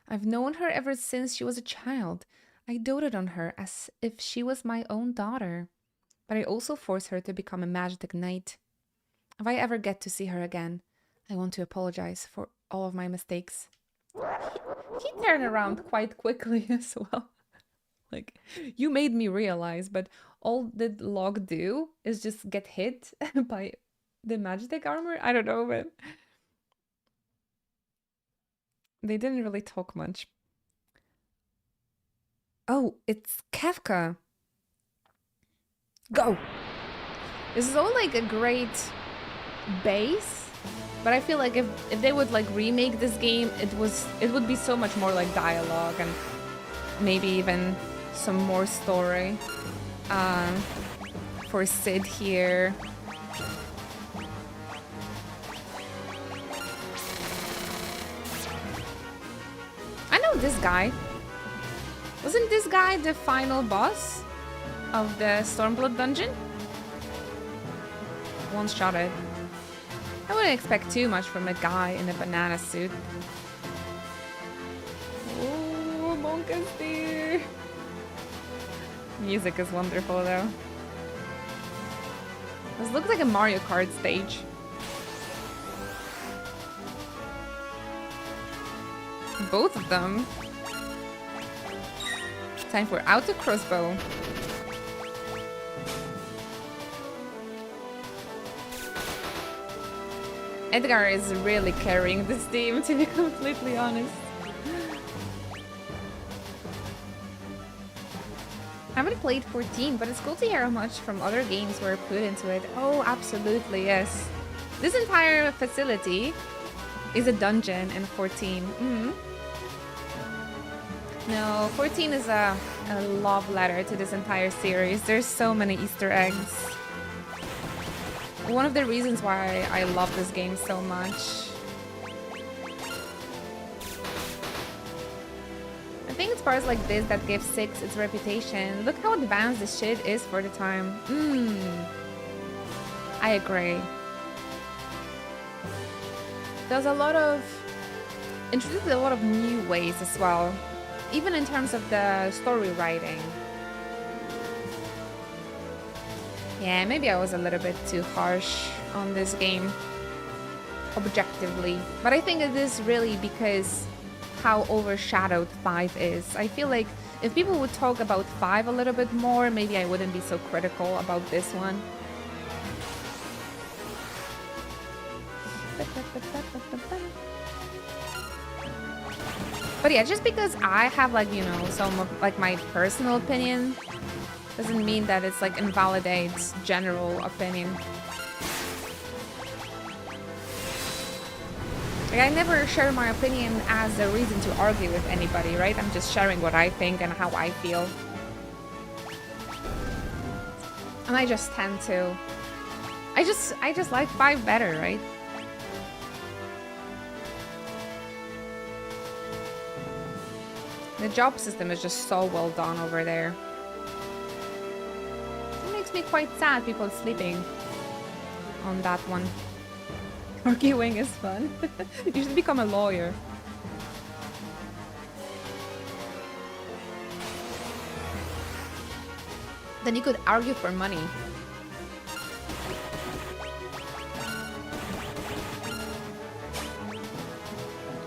I've known her ever since she was a child. I doted on her as if she was my own daughter. But I also forced her to become a magic knight. If I ever get to see her again, I want to apologize for all of my mistakes. He turned around quite quickly as well. Like, you made me realize, but all the log do is just get hit by the magic armor. I don't know, but they didn't really talk much. Oh, it's Kafka. Go! This is all like a great base, but I feel like if they would like remake this game, it would be so much more like dialogue and maybe even some more story for Sid here. I know this guy. Wasn't this guy the final boss of the Stormblood dungeon? One-shotted. I wouldn't expect too much from a guy in a banana suit. Oh, Monka's there. Music is wonderful though. This looks like a Mario Kart stage. Both of them. Time for auto crossbow. Edgar is really carrying this team, to be completely honest. I haven't played 14, but it's cool to hear how much from other games were put into it. Oh, absolutely, yes. This entire facility is a dungeon in 14. No, 14 is a love letter to this entire series. There's so many Easter eggs. One of the reasons why I love this game so much. I think it's parts like this that give 6 its reputation. Look how advanced this shit is for the time. I agree. There's a lot of... introduced a lot of new ways as well. Even in terms of the story writing. Yeah, maybe I was a little bit too harsh on this game. Objectively. But I think it is really because how overshadowed 5 is. I feel like if people would talk about 5 a little bit more, maybe I wouldn't be so critical about this one. But yeah, just because I have like, you know, some of like my personal opinion doesn't mean that it's like invalidates general opinion. Like I never share my opinion as a reason to argue with anybody, right? I'm just sharing what I think and how I feel. And I just tend to... I just like 5 better, right? The job system is just so well done over there. It makes me quite sad people sleeping on that one. Arguing is fun. You should become a lawyer. Then you could argue for money.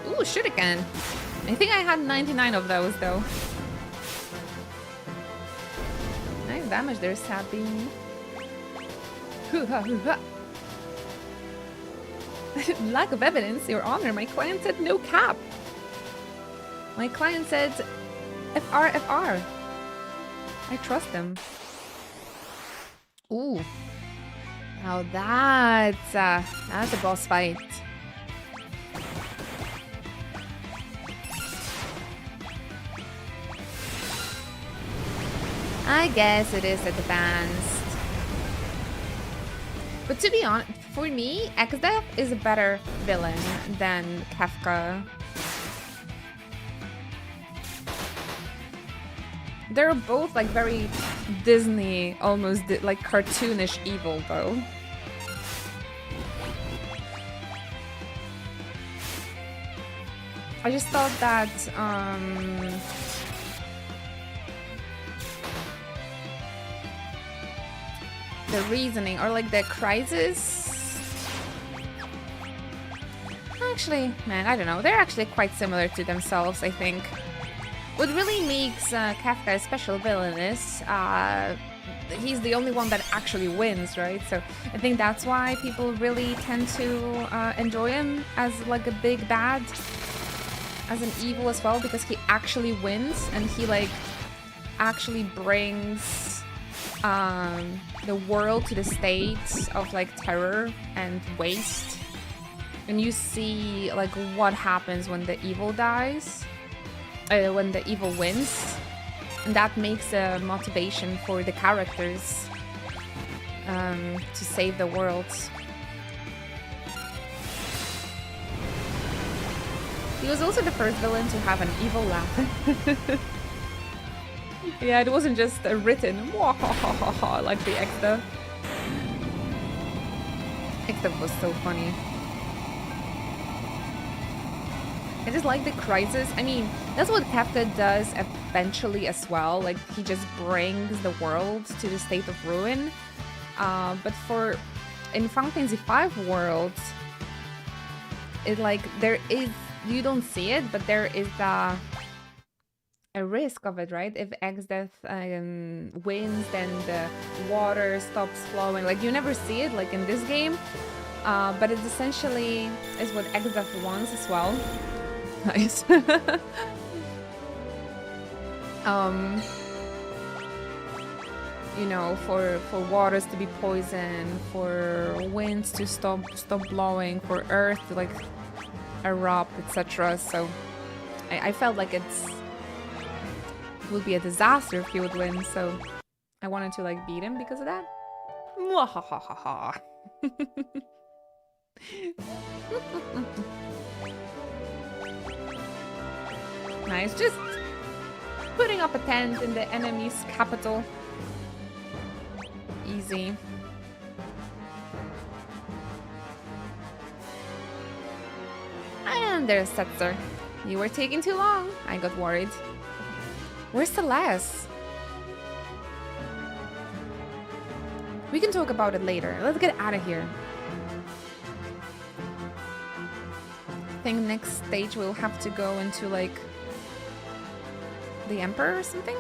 Ooh, shuriken. I think I had 99 of those though. Nice damage there, Sabine. Hoo-ha, hoo-ha. Lack of evidence, Your Honor. My client said no cap. My client said FR, FR. I trust him. Ooh. Now that's a boss fight. I guess it is advanced. But to be honest, for me, Exdeath is a better villain than Kefka. They're both like very Disney, almost like cartoonish evil though. I just thought that the reasoning or like the crisis. Actually, man, I don't know. They're actually quite similar to themselves, I think. What really makes Kefka a special villain is he's the only one that actually wins, right? So I think that's why people really tend to enjoy him as like a big bad, as an evil as well, because he actually wins and he like actually brings the world to the state of like terror and waste. And you see like what happens when the evil dies. When the evil wins, and that makes a motivation for the characters to save the world. He was also the first villain to have an evil laugh. Yeah, it wasn't just a written like the Exdeath. Exdeath was so funny. I just like the crisis. I mean, that's what Kefka does eventually as well. Like, he just brings the world to the state of ruin. But in Final Fantasy V world, it like, there is, you don't see it, but there is a risk of it, right? If Exdeath wins, then the water stops flowing. Like, you never see it, like in this game. But it essentially is what Exdeath wants as well. Nice. You know, for waters to be poisoned, for winds to stop blowing, for earth to like erupt, etc. So I felt like it would be a disaster if he would win. So I wanted to like beat him because of that. Mwahahaha. Nice, just putting up a tent in the enemy's capital. Easy. And there's Setzer. You were taking too long. I got worried. Where's Celeste? We can talk about it later. Let's get out of here. I think next stage we'll have to go into like the Emperor or something?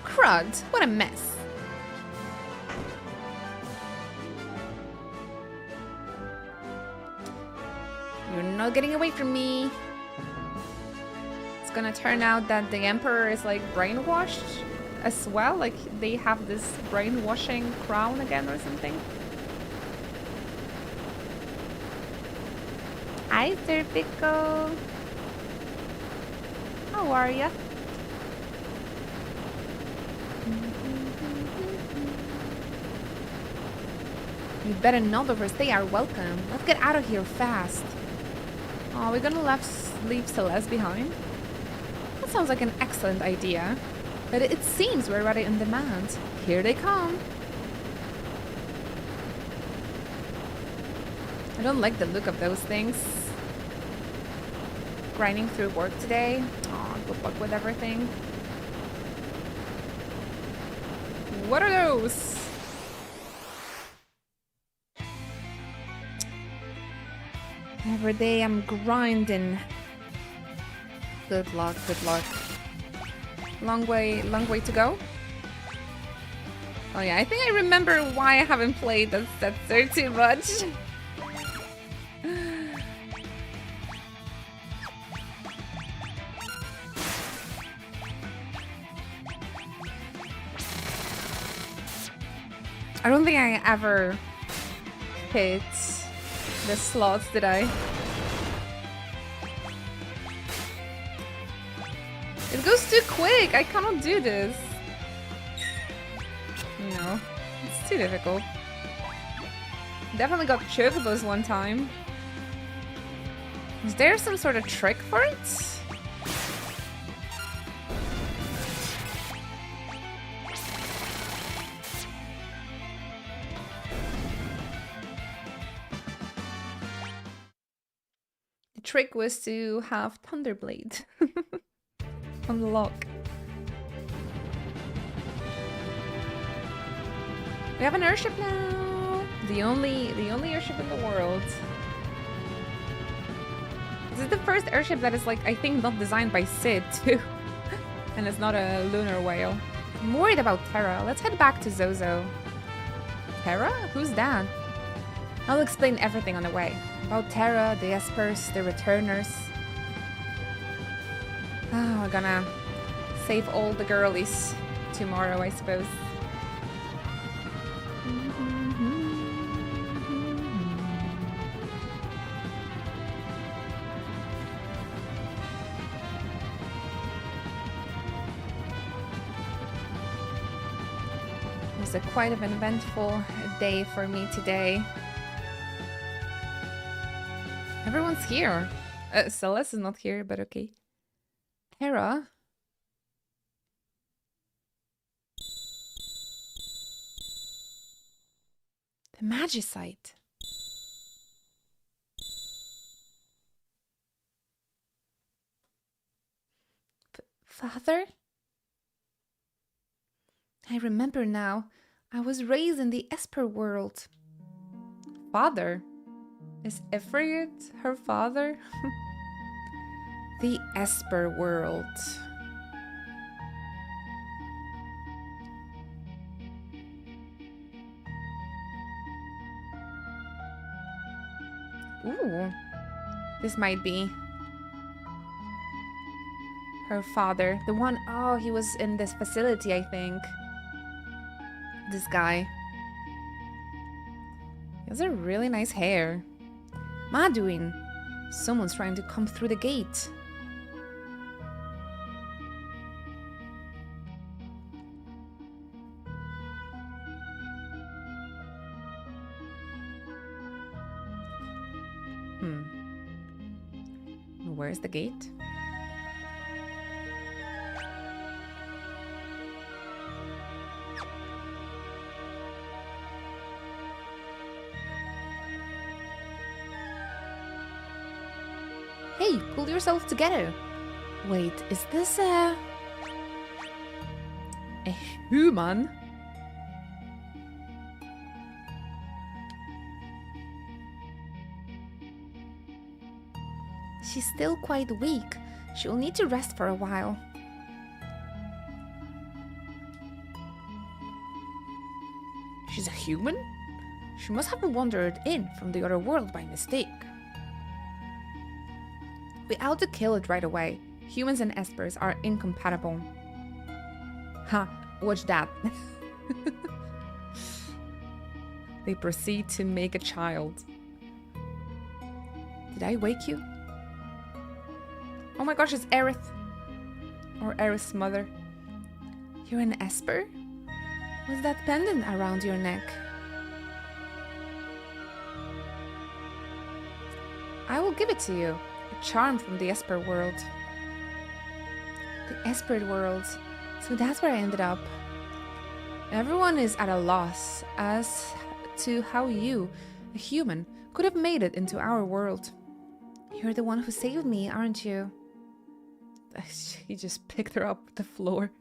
Crud, what a mess. You're not getting away from me. It's gonna turn out that the Emperor is like brainwashed as well. Like they have this brainwashing crown again or something. Hi, Serpico. How are ya? You better not overstay our welcome. Let's get out of here fast. Oh, we're gonna leave Celeste behind? That sounds like an excellent idea. But it seems we're already in demand. Here they come. I don't like the look of those things. Grinding through work today. Aw, good luck with everything. What are those? Every day I'm grinding. Good luck, good luck. Long way to go. Oh yeah, I think I remember why I haven't played that Setzer too much. I don't think I ever hit the slots, did I? It goes too quick. I cannot do this. No, it's too difficult. Definitely got chocobos one time. Is there some sort of trick for it? The trick was to have Thunderblade on the lock. We have an airship now. The only airship in the world. This is the first airship that is, like, I think not designed by Sid too. And it's not a lunar whale. I'm worried about Terra. Let's head back to Zozo. Terra? Who's that? I'll explain everything on the way. About Terra, the Espers, the Returners. Oh, we're gonna save all the girlies tomorrow, I suppose. It was quite an eventful day for me today. Everyone's here. Celeste is not here, but okay. Terra. The Magicite. Father? I remember now. I was raised in the Esper world. Father? Is Ifrit her father? The Esper world. Ooh. This might be her father. The one, oh, he was in this facility, I think. This guy. He has a really nice hair. Maduin. Someone's trying to come through the gate. Where's the gate? Hey, pull yourself together. Wait, is this a human? She's still quite weak. She'll need to rest for a while. She's a human? She must have wandered in from the other world by mistake. We ought to kill it right away. Humans and Espers are incompatible. Ha, watch that. They proceed to make a child. Did I wake you? Oh my gosh, it's Aerith. Or Aerith's mother. You're an Esper? What's that pendant around your neck? I will give it to you. A charm from the Esper world. Esper world. So that's where I ended up. Everyone is at a loss as to how you, a human, could have made it into our world. You're the one who saved me, aren't you? He just picked her up off the floor.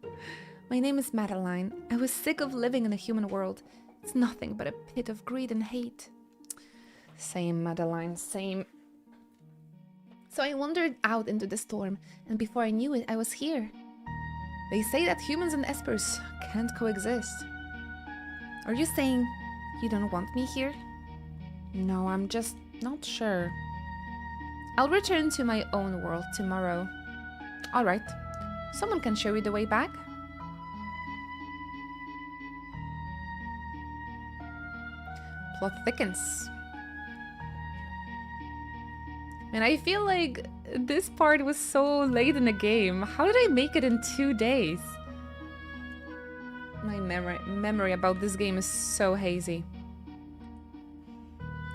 My name is Madeline. I was sick of living in a human world. It's nothing but a pit of greed and hate. Same, Madeline, same. So I wandered out into the storm, and before I knew it, I was here. They say that humans and espers can't coexist. Are you saying you don't want me here? No, I'm just not sure. I'll return to my own world tomorrow. Alright, someone can show you the way back? Plot thickens. And I feel like this part was so late in the game. How did I make it in 2 days? My memory about this game is so hazy.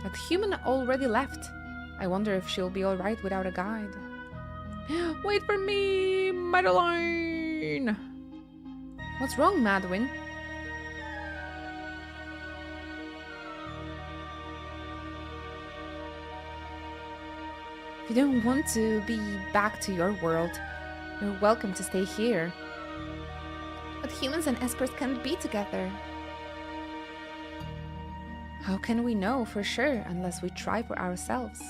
That human already left. I wonder if she'll be alright without a guide. Wait for me, Madeline! What's wrong, Madwin? If you don't want to be back to your world, you're welcome to stay here. But humans and espers can't be together. How can we know for sure unless we try for ourselves?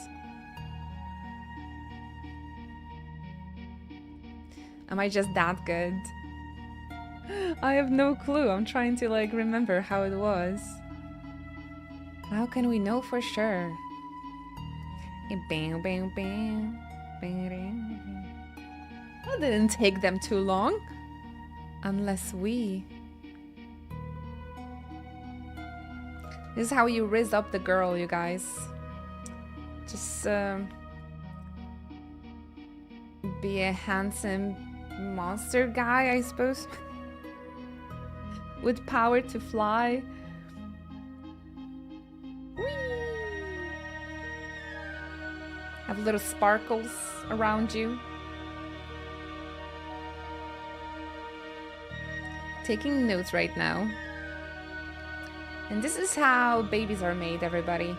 Am I just that good? I have no clue. I'm trying to like remember how it was. How can we know for sure? That didn't take them too long. Unless we... This is how you raise up the girl, you guys. Just be a handsome monster guy, I suppose. With power to fly. Have little sparkles around you. Taking notes right now. And this is how babies are made, everybody.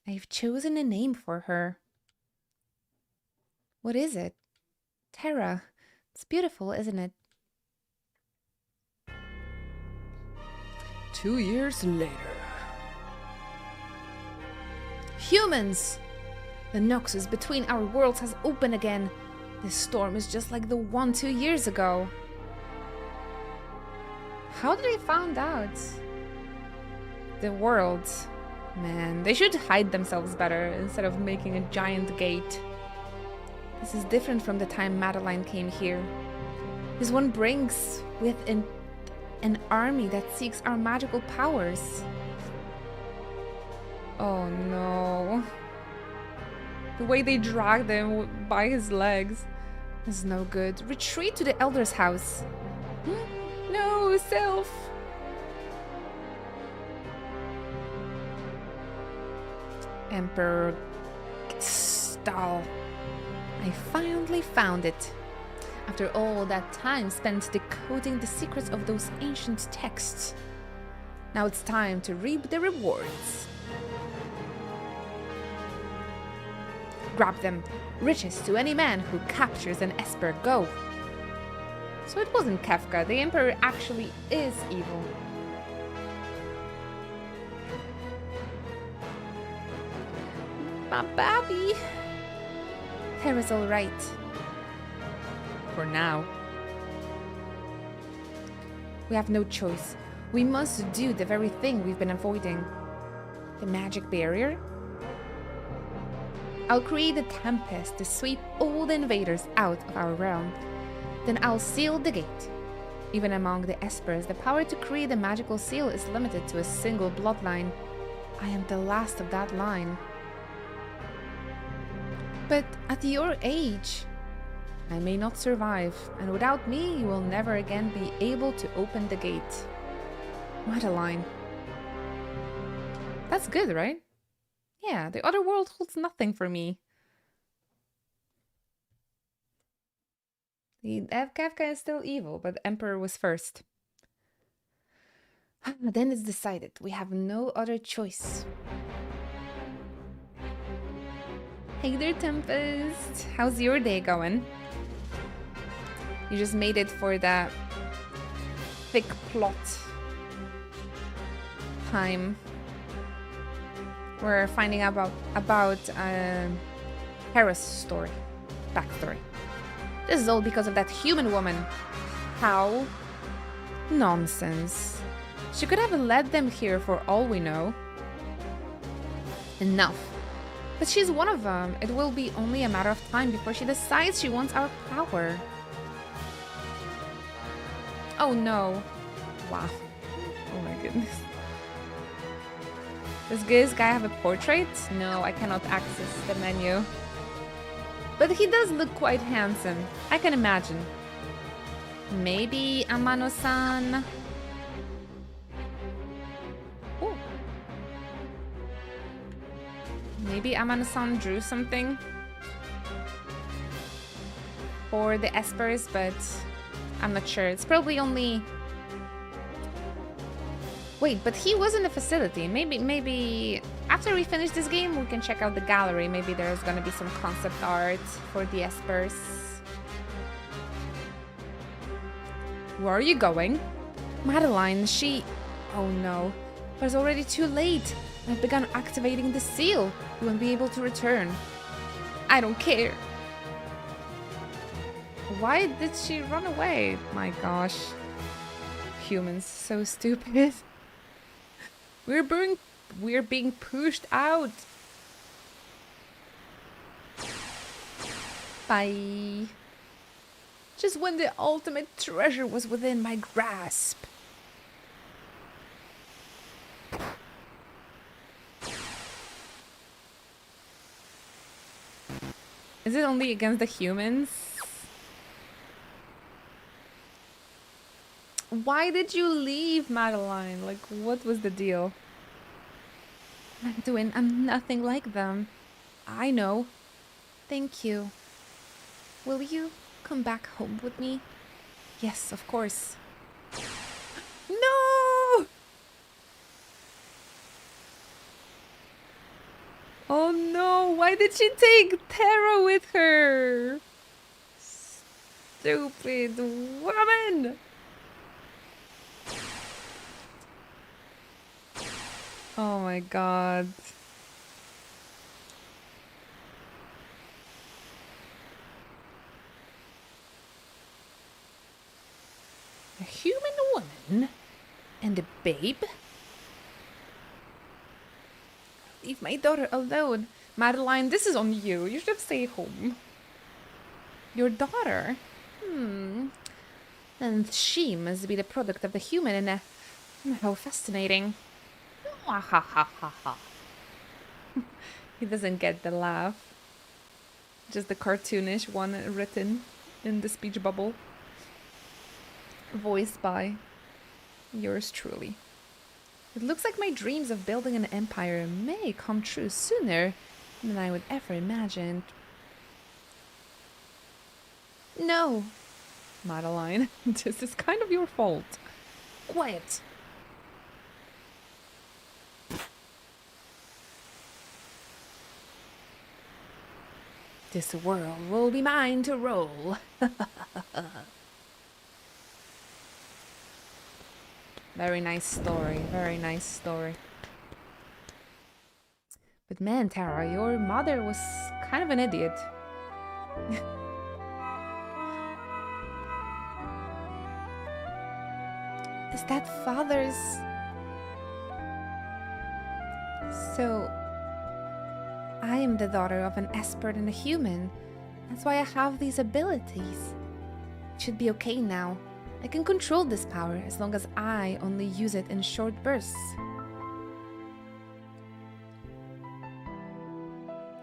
I've chosen a name for her. What is it? Terra. It's beautiful, isn't it? 2 years later. Humans! The nexus between our worlds has opened again. This storm is just like the one 2 years ago. How did they find out? The world. Man, they should hide themselves better instead of making a giant gate. This is different from the time Madeline came here. This one brings with an army that seeks our magical powers. Oh no. The way they dragged him by his legs is no good. Retreat to the Elder's house. No, Sylph! Emperor Stahl. I finally found it. After all that time spent decoding the secrets of those ancient texts. Now it's time to reap the rewards. Grab them. Riches to any man who captures an Esper. Go. So it wasn't Kefka. The Emperor actually is evil. My baby. Terra's alright. For now. We have no choice. We must do the very thing we've been avoiding. The magic barrier? I'll create a tempest to sweep all the invaders out of our realm. Then I'll seal the gate. Even among the Espers, the power to create a magical seal is limited to a single bloodline. I am the last of that line. But at your age, I may not survive, and without me, you will never again be able to open the gate. Madeline. That's good, right? Yeah, the other world holds nothing for me. The Kafka is still evil, but the Emperor was first. Then it's decided. We have no other choice. Hey there, Tempest. How's your day going? You just made it for that thick plot time. We're finding out about Hera's story, backstory. This is all because of that human woman. How? Nonsense. She could have led them here for all we know. Enough. But she's one of them. It will be only a matter of time before she decides she wants our power. Oh no. Wow. Oh my goodness. Does this guy have a portrait? No, I cannot access the menu. But he does look quite handsome. I can imagine. Maybe Amano-san? Oh. Maybe Amano-san drew something for the Espers, but I'm not sure. It's probably only... Wait, but he was in the facility. Maybe after we finish this game, we can check out the gallery. Maybe there's gonna be some concept art for the Espers. Where are you going? Madeline, she... Oh no. But it's already too late. I've begun activating the seal. You won't be able to return. I don't care. Why did she run away? My gosh. Humans, so stupid. We're being pushed out. Bye. Just when the ultimate treasure was within my grasp. Is it only against the humans? Why did you leave, Madeline? Like, what was the deal? I'm nothing like them. I know. Thank you. Will you come back home with me? Yes, of course. No! Oh no, why did she take Tara with her? Stupid woman! Oh my god. A human woman? And a babe? Leave my daughter alone. Madeline, this is on you. You should stay home. Your daughter? And she must be the product of the human and how fascinating. He doesn't get the laugh. Just the cartoonish one written in the speech bubble. Voiced by yours truly. It looks like my dreams of building an empire may come true sooner than I would ever imagine. No, Madeline, this is kind of your fault. Quiet. This world will be mine to rule. Very nice story, very nice story. But man, Tara, your mother was kind of an idiot. Is that father's... So... I am the daughter of an Esper and a human. That's why I have these abilities. It should be okay now. I can control this power as long as I only use it in short bursts.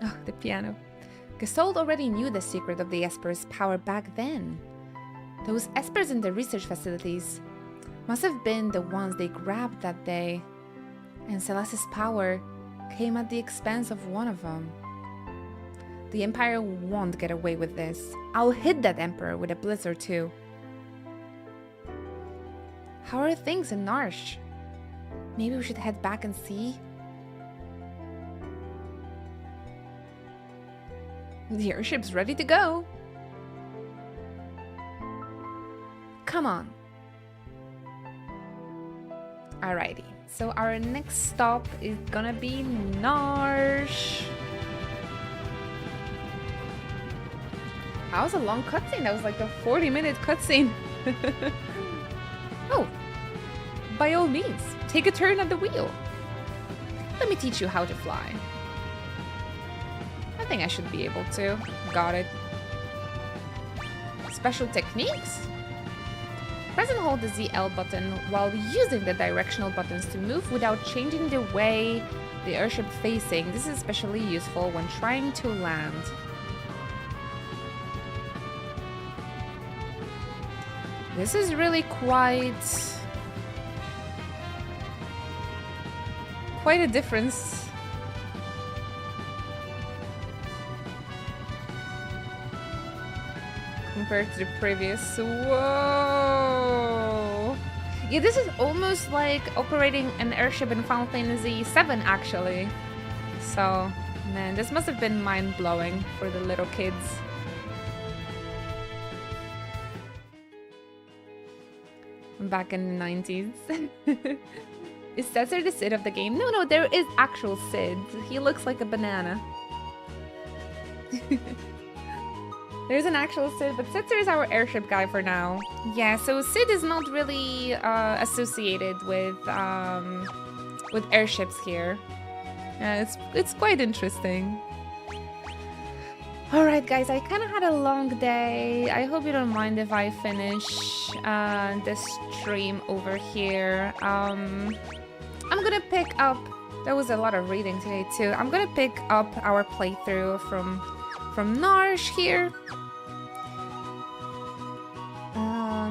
Oh, the piano. Gasold already knew the secret of the Esper's power back then. Those Espers in the research facilities must have been the ones they grabbed that day. And Celeste's power came at the expense of one of them. The Empire won't get away with this. I'll hit that Emperor with a blizzard too. How are things in Narsh? Maybe we should head back and see? The airship's ready to go. Come on. Alrighty, so our next stop is gonna be Narsh. That was a long cutscene. That was like a 40-minute cutscene. Oh, by all means, take a turn at the wheel. Let me teach you how to fly. I think I should be able to. Got it. Special techniques? Press and hold the ZL button while using the directional buttons to move without changing the way the airship facing. This is especially useful when trying to land. This is really quite a difference. Compared to the previous. Whoa! Yeah, this is almost like operating an airship in Final Fantasy VII, actually. So, man, this must have been mind-blowing for the little kids. Back in the 90s. Is Cesar the Cid of the game? No, there is actual Cid. He looks like a banana. There's an actual Cid, but Cesar is our airship guy for now. Yeah, so Cid is not really associated with airships here. It's quite interesting. Alright guys, I kind of had a long day. I hope you don't mind if I finish the stream over here. I'm gonna pick up... There was a lot of reading today too. I'm gonna pick up our playthrough from Narsh here.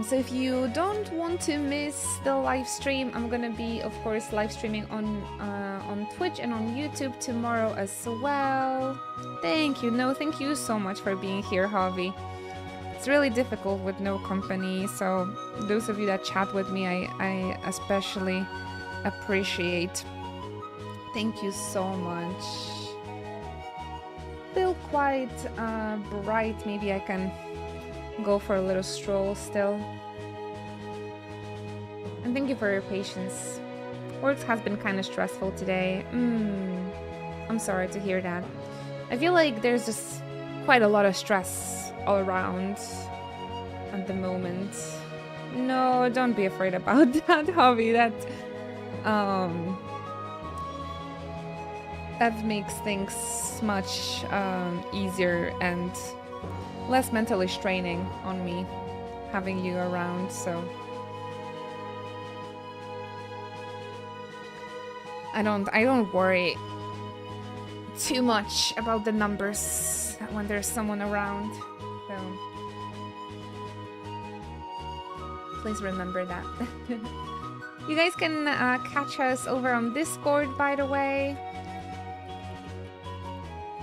So if you don't want to miss the live stream, I'm gonna be, of course, live streaming on Twitch and on YouTube tomorrow as well. Thank you. No, thank you so much for being here, Javi. It's really difficult with no company, so those of you that chat with me, I especially appreciate. Thank you so much. Still quite bright. Maybe I can go for a little stroll still. And thank you for your patience. Work has been kind of stressful today. I'm sorry to hear that. I feel like there's just quite a lot of stress all around at the moment. No, don't be afraid about that, Javi. That makes things much easier and less mentally straining on me having you around, so I don't worry too much about the numbers when there's someone around, so please remember that. You guys can catch us over on Discord, by the way,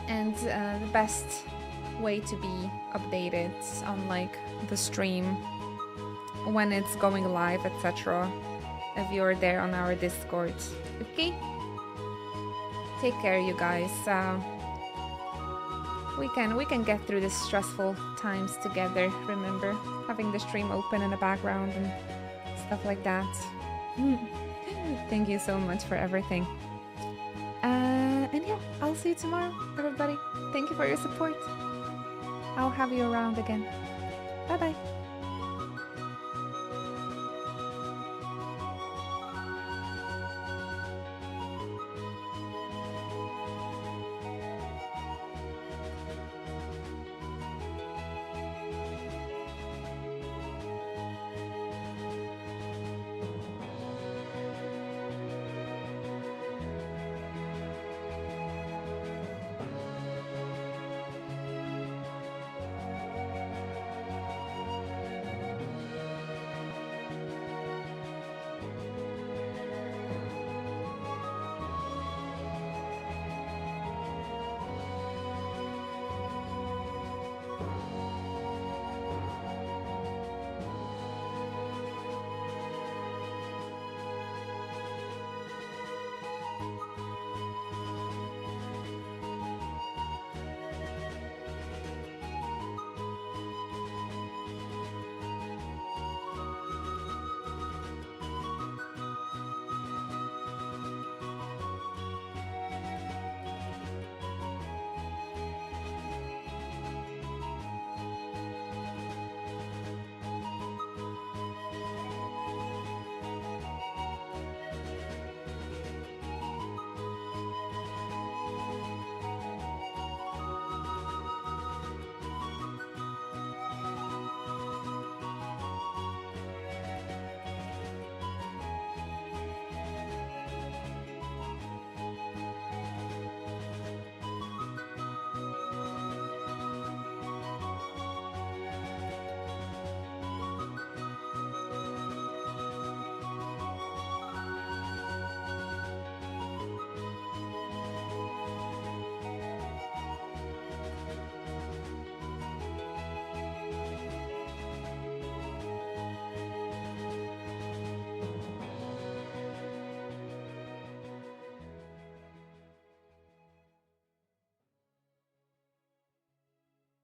and the best way to be updated on like the stream when it's going live, etc. if you're there on our Discord. Okay? Take care, you guys. We can get through these stressful times together. Remember, having the stream open in the background and stuff like that. Thank you so much for everything. And yeah, I'll see you tomorrow, everybody. Thank you for your support. I'll have you around again. Bye bye.